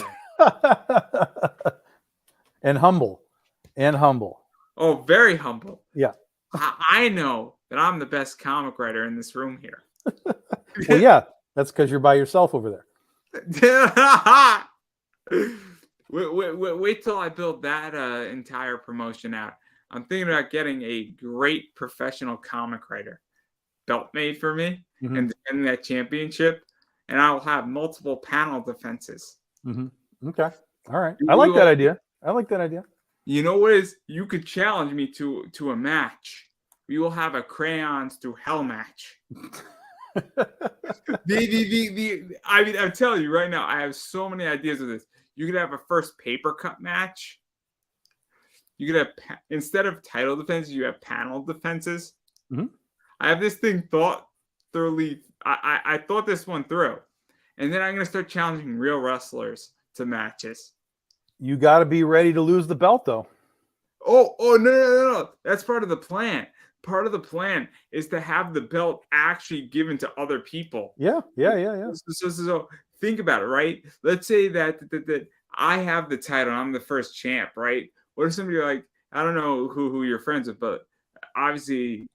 And humble. Oh, very humble. Yeah. I know that I'm the best comic writer in this room here. Well, yeah, that's because you're by yourself over there. Wait till I build that entire promotion out. I'm thinking about getting a great professional comic writer belt made for me and defending that championship, and I will have multiple panel defenses. Mm-hmm. Okay. All right. I like that idea. You know what is? You could challenge me to a match. We will have a crayons to hell match. I mean, I'm telling you right now, I have so many ideas of this. You could have a first paper cut match. You could have, instead of title defenses, you have panel defenses. Mm-hmm. I have this thing thought thoroughly. I thought this one through, and then I'm going to start challenging real wrestlers to matches. You got to be ready to lose the belt, though. Oh, no. That's part of the plan. Part of the plan is to have the belt actually given to other people. Yeah. So think about it, right? Let's say that I have the title, I'm the first champ, right? What if somebody like, I don't know who you're friends with, but obviously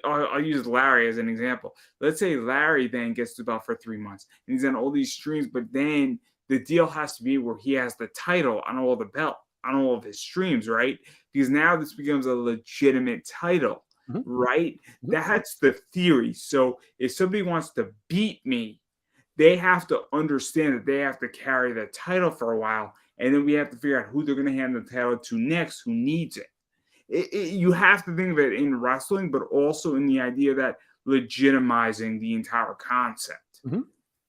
I'll use Larry as an example. Let's say Larry then gets the belt for 3 months and he's on all these streams, but then the deal has to be where he has the title on all the belt, on all of his streams, right? Because now this becomes a legitimate title, right? That's the theory. So if somebody wants to beat me, they have to understand that they have to carry the title for a while, and then we have to figure out who they're going to hand the title to next, who needs it. You have to think of it in wrestling, but also in the idea that legitimizing the entire concept.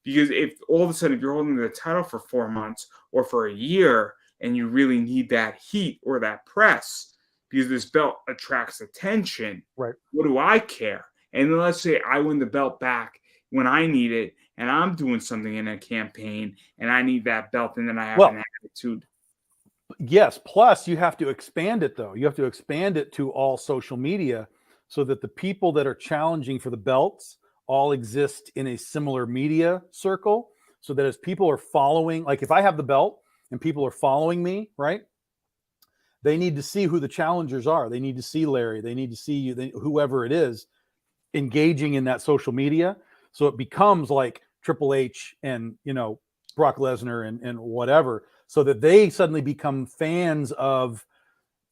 Because if all of a sudden, if you're holding the title for 4 months or for a year, and you really need that heat or that press because this belt attracts attention, right? What do I care? And then let's say I win the belt back when I need it, and I'm doing something in a campaign, and I need that belt, and then I have an attitude. Yes. Plus, you have to expand it, though. You have to expand it to all social media so that the people that are challenging for the belts all exist in a similar media circle, so that as people are following, like if I have the belt and people are following me, right? They need to see who the challengers are. They need to see Larry. They need to see you, whoever it is, engaging in that social media. So it becomes like Triple H and, Brock Lesnar and whatever, so that they suddenly become fans of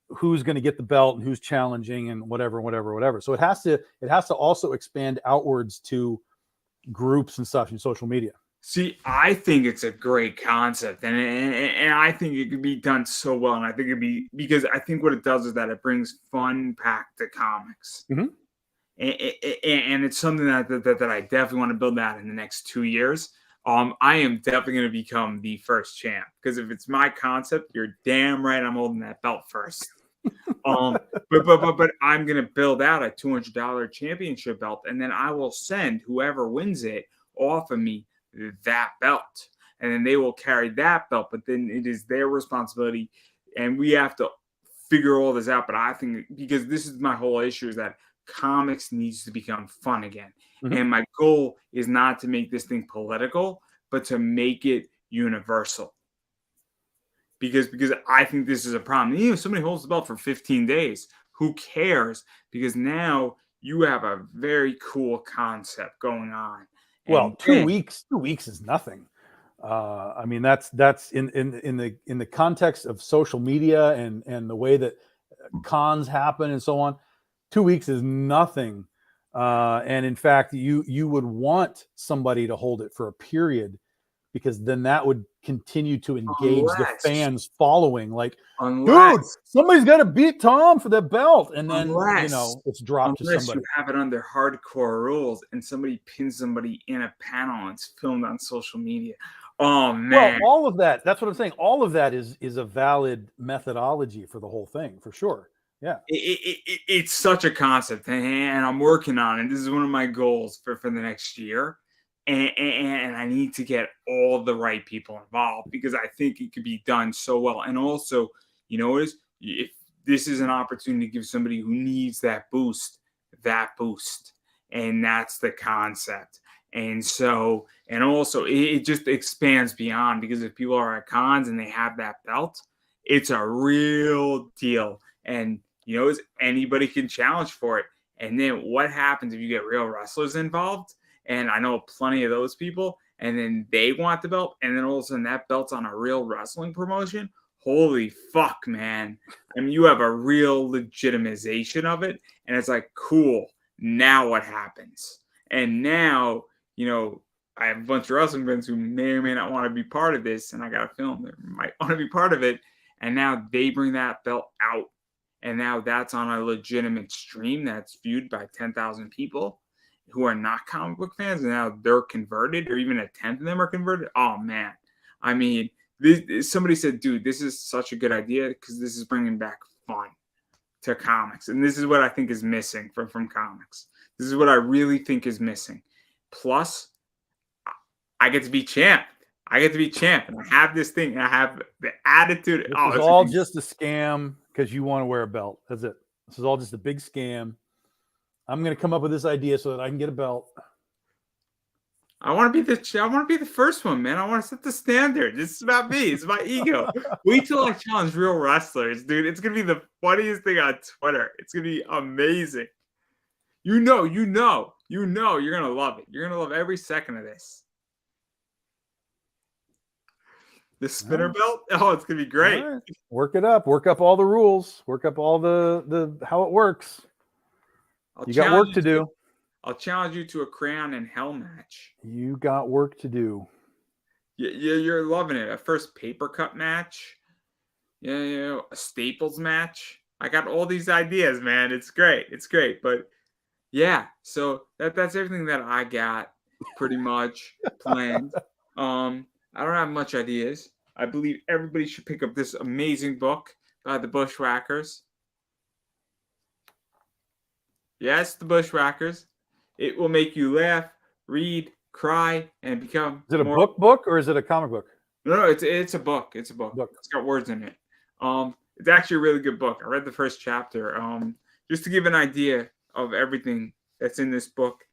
who's going to get the belt and who's challenging and whatever. So it has to also expand outwards to groups and stuff in social media. See, I think it's a great concept, and I think it could be done so well. And I think it'd be because I think what it does is that it brings fun back to comics, Mhm. and it's something that I definitely want to build out in the next 2 years. I am definitely going to become the first champ because if it's my concept, you're damn right I'm holding that belt first. Um, but I'm gonna build out a $200 championship belt, and then I will send whoever wins it off of me that belt, and then they will carry that belt. But then it is their responsibility, and we have to figure all this out. But I think because this is my whole issue is that comics needs to become fun again, Mhm. and my goal is not to make this thing political, but to make it universal because I think this is a problem. You know, somebody holds the belt for 15 days. Who cares? Because now you have a very cool concept going on. Well, And 2 then, weeks 2 weeks is nothing. I mean, that's in the context of social media and the way that cons happen and so on. 2 weeks is nothing. And in fact, you would want somebody to hold it for a period because then that would continue to engage the unless, fans following. Like, dude, unless, somebody's got to beat Tom for the belt, and then unless, it's dropped to unless you somebody. have it under hardcore rules and somebody pins somebody in a panel and it's filmed on social media. Oh Well, man, all of that's what I'm saying. All of that is a valid methodology for the whole thing, for sure. Yeah. it's such a concept, and I'm working on it. This is one of my goals for the next year, and I need to get all the right people involved because I think it could be done so well. And also, you know, is if this is an opportunity to give somebody who needs that boost, and that's the concept. And so, and also, it just expands beyond because if people are at cons and they have that belt, it's a real deal. And you know, is anybody can challenge for it. And then what happens if you get real wrestlers involved? And I know plenty of those people, and then they want the belt, and then all of a sudden that belt's on a real wrestling promotion. Holy fuck, man. I mean, you have a real legitimization of it, and it's like, cool. Now what happens? And now, you know, I have a bunch of wrestling fans who may or may not want to be part of this, and I got a film that might want to be part of it. And now they bring that belt out and now that's on a legitimate stream that's viewed by 10,000 people who are not comic book fans, and now they're converted, or even a tenth of them are converted. Oh man, I mean, somebody said, "Dude, this is such a good idea because this is bringing back fun to comics," and this is what I think is missing from comics. This is what I really think is missing. Plus, I get to be champ. I get to be champ, and I have this thing. And I have the attitude. This Oh, is it's all just a scam because you want to wear a belt. That's it. This is all just a big scam. I'm going to come up with this idea so that I can get a belt. I want to be the first one, man. I want to set the standard. This is about me. It's my ego. Wait till I challenge real wrestlers, dude. It's gonna be the funniest thing on Twitter. It's gonna be amazing. You're gonna love it. You're gonna love every second of this. The spinner belt. Oh, it's gonna be great. All right. Work it up. Work up all the rules. Work up all the how it works. You got work to do. I'll challenge you to a crayon and hell match. You got work to do. You're loving it. A first paper cut match. Yeah, a Staples match. I got all these ideas, man. It's great. It's great. But yeah, so that's everything that I got pretty much planned. I don't have much ideas. I believe everybody should pick up this amazing book by the Bushwhackers. Yes, the Bushwhackers. It will make you laugh, read, cry, and become. Is it a book or is it a comic book? No, it's a book. It's a book. It's got words in it. It's actually a really good book. I read the first chapter. Just to give an idea of everything that's in this book.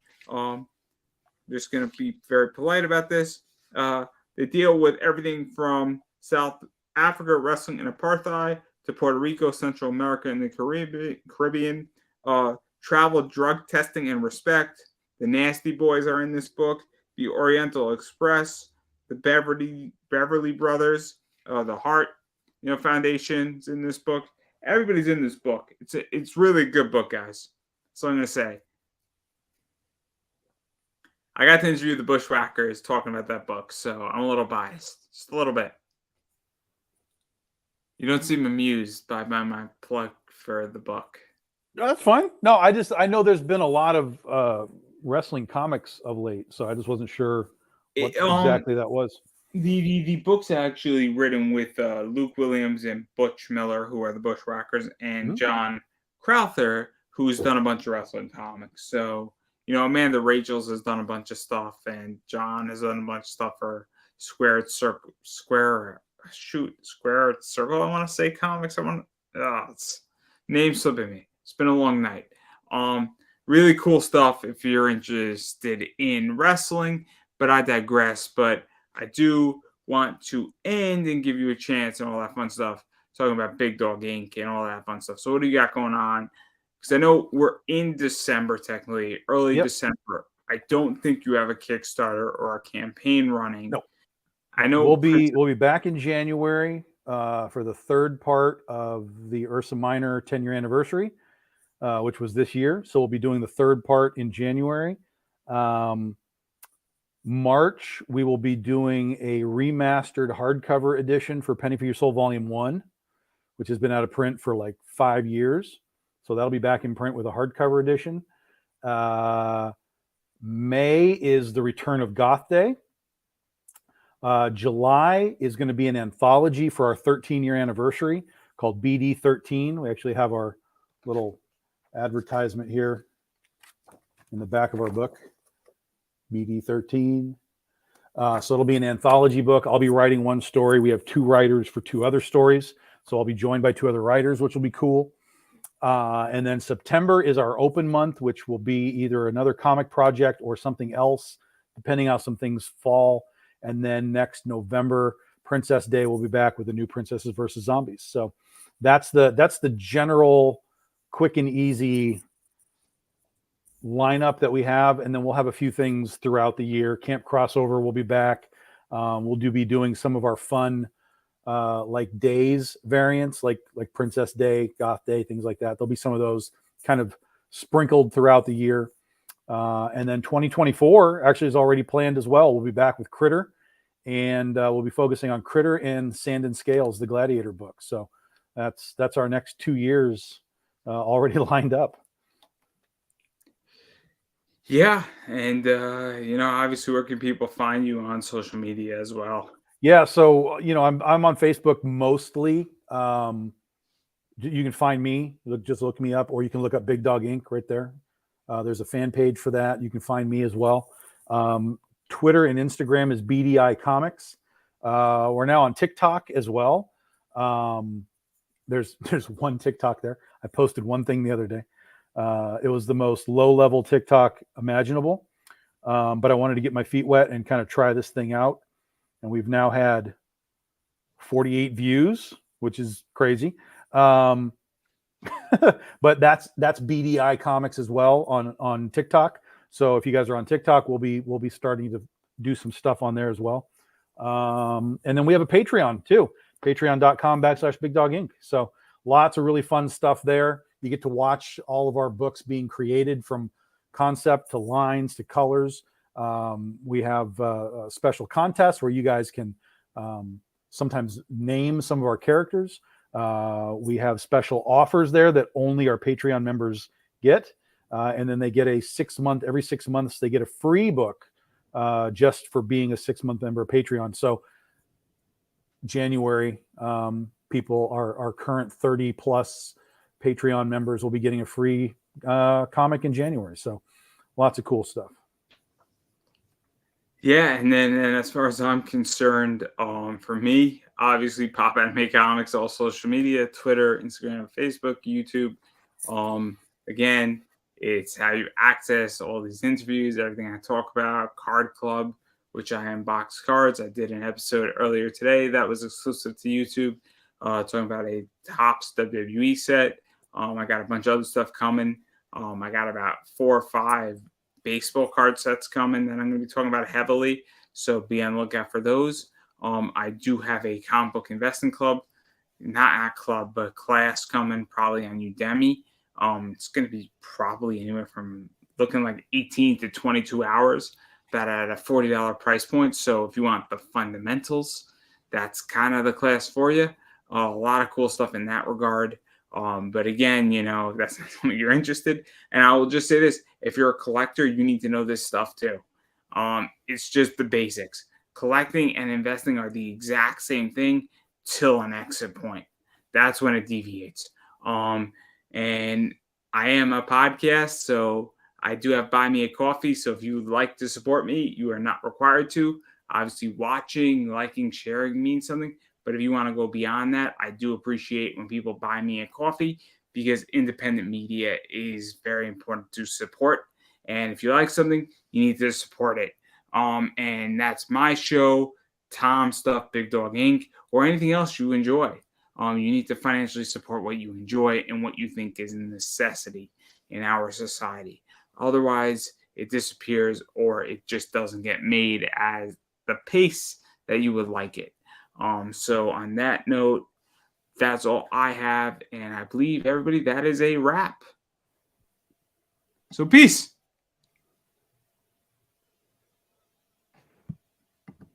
Just gonna be very polite about this. They deal with everything from South Africa wrestling and apartheid to Puerto Rico, Central America, and the Caribbean. Travel, drug testing, and respect. The Nasty Boys are in this book. The Oriental Express, the Beverly Brothers, the Heart, Foundation's in this book. Everybody's in this book. It's really a good book, guys. That's all I'm gonna say. I got to interview the Bushwhackers talking about that book, so I'm a little biased, just a little bit. You don't seem amused by my plug for the book. No, that's fine. No, I know there's been a lot of wrestling comics of late, so I just wasn't sure what exactly that was. The book's actually written with Luke Williams and Butch Miller, who are the Bushwhackers, and John Crowther, who's done a bunch of wrestling comics. So, Amanda Rachels has done a bunch of stuff, and John has done a bunch of stuff for Square Circle. I want to say comics. It's name slipping me. It's been a long night. Really cool stuff if you're interested in wrestling, but I digress. But I do want to end and give you a chance and all that fun stuff, talking about Big Dog Inc. and all that fun stuff. So what do you got going on? Because I know we're in December, technically, early December. I don't think you have a Kickstarter or a campaign running. No. I know we'll be back in January for the third part of the Ursa Minor 10-year anniversary, which was this year. So we'll be doing the third part in January. March, we will be doing a remastered hardcover edition for Penny for Your Soul Volume 1, which has been out of print for like 5 years. So that'll be back in print with a hardcover edition. May is the return of Goth Day. July is going to be an anthology for our 13-year anniversary called BD 13. We actually have our little advertisement here in the back of our book. BD 13. So it'll be an anthology book. I'll be writing one story. We have 2 writers for 2 other stories. So I'll be joined by 2 other writers, which will be cool. And then September is our open month, which will be either another comic project or something else, depending how some things fall. And then next November, Princess Day, we'll be back with the new Princesses versus Zombies. So that's the general quick and easy lineup that we have, and then we'll have a few things throughout the year. Camp Crossover will be back. We'll be doing some of our fun like days variants, like Princess Day, Goth Day, things like that. There'll be some of those kind of sprinkled throughout the year. And then 2024 actually is already planned as well. We'll be back with Critter, and we'll be focusing on Critter and Sand and Scales, the Gladiator book. So that's our next 2 years already lined up. Yeah, and obviously, where can people find you on social media as well? Yeah, so I'm on Facebook mostly. You can find me. Just look me up, or you can look up Big Dog Inc. right there. There's a fan page for that. You can find me as well. Twitter and Instagram is BDI Comics. We're now on TikTok as well. There's one TikTok there. I posted one thing the other day. It was the most low-level TikTok imaginable, but I wanted to get my feet wet and kind of try this thing out. And we've now had 48 views, which is crazy. But that's BDI Comics as well on TikTok. So if you guys are on TikTok, we'll be starting to do some stuff on there as well. And then we have a Patreon too, patreon.com/Big Dog Inc. So lots of really fun stuff there. You get to watch all of our books being created, from concept to lines to colors. We have a special contests where you guys can sometimes name some of our characters. We have special offers there that only our Patreon members get. And then they get every 6 months, they get a free book just for being a 6-month member of Patreon. So January, people, our current 30 plus Patreon members will be getting a free comic in January. So lots of cool stuff. Yeah, and as far as I'm concerned, for me, obviously Pop Anime Comics, all social media, Twitter, Instagram, Facebook, YouTube. Again, it's how you access all these interviews, everything I talk about. Card Club, which I unbox cards. I did an episode earlier today that was exclusive to YouTube, talking about a Topps WWE set. I got a bunch of other stuff coming. I got about 4 or 5 baseball card sets coming that I'm going to be talking about heavily. So be on the lookout for those. I do have a comic book investing club, not a club, but class coming probably on Udemy. It's going to be probably anywhere from looking like 18 to 22 hours. that at a $40 price point. So if you want the fundamentals, that's kind of the class for you. A lot of cool stuff in that regard. But again, that's not something you're interested. And I will just say this: if you're a collector, you need to know this stuff too. It's just the basics. Collecting and investing are the exact same thing till an exit point. That's when it deviates. And I am a podcast, so I do have Buy Me a Coffee. So if you would like to support me, you are not required to. Obviously, watching, liking, sharing means something. But if you want to go beyond that, I do appreciate when people buy me a coffee, because independent media is very important to support. And if you like something, you need to support it. And that's my show, Tom Stuff, Big Dog Inc., or anything else you enjoy. You need to financially support what you enjoy and what you think is a necessity in our society. Otherwise, it disappears, or it just doesn't get made at the pace that you would like it. So on that note, that's all I have. And I believe, everybody, that is a wrap. So peace.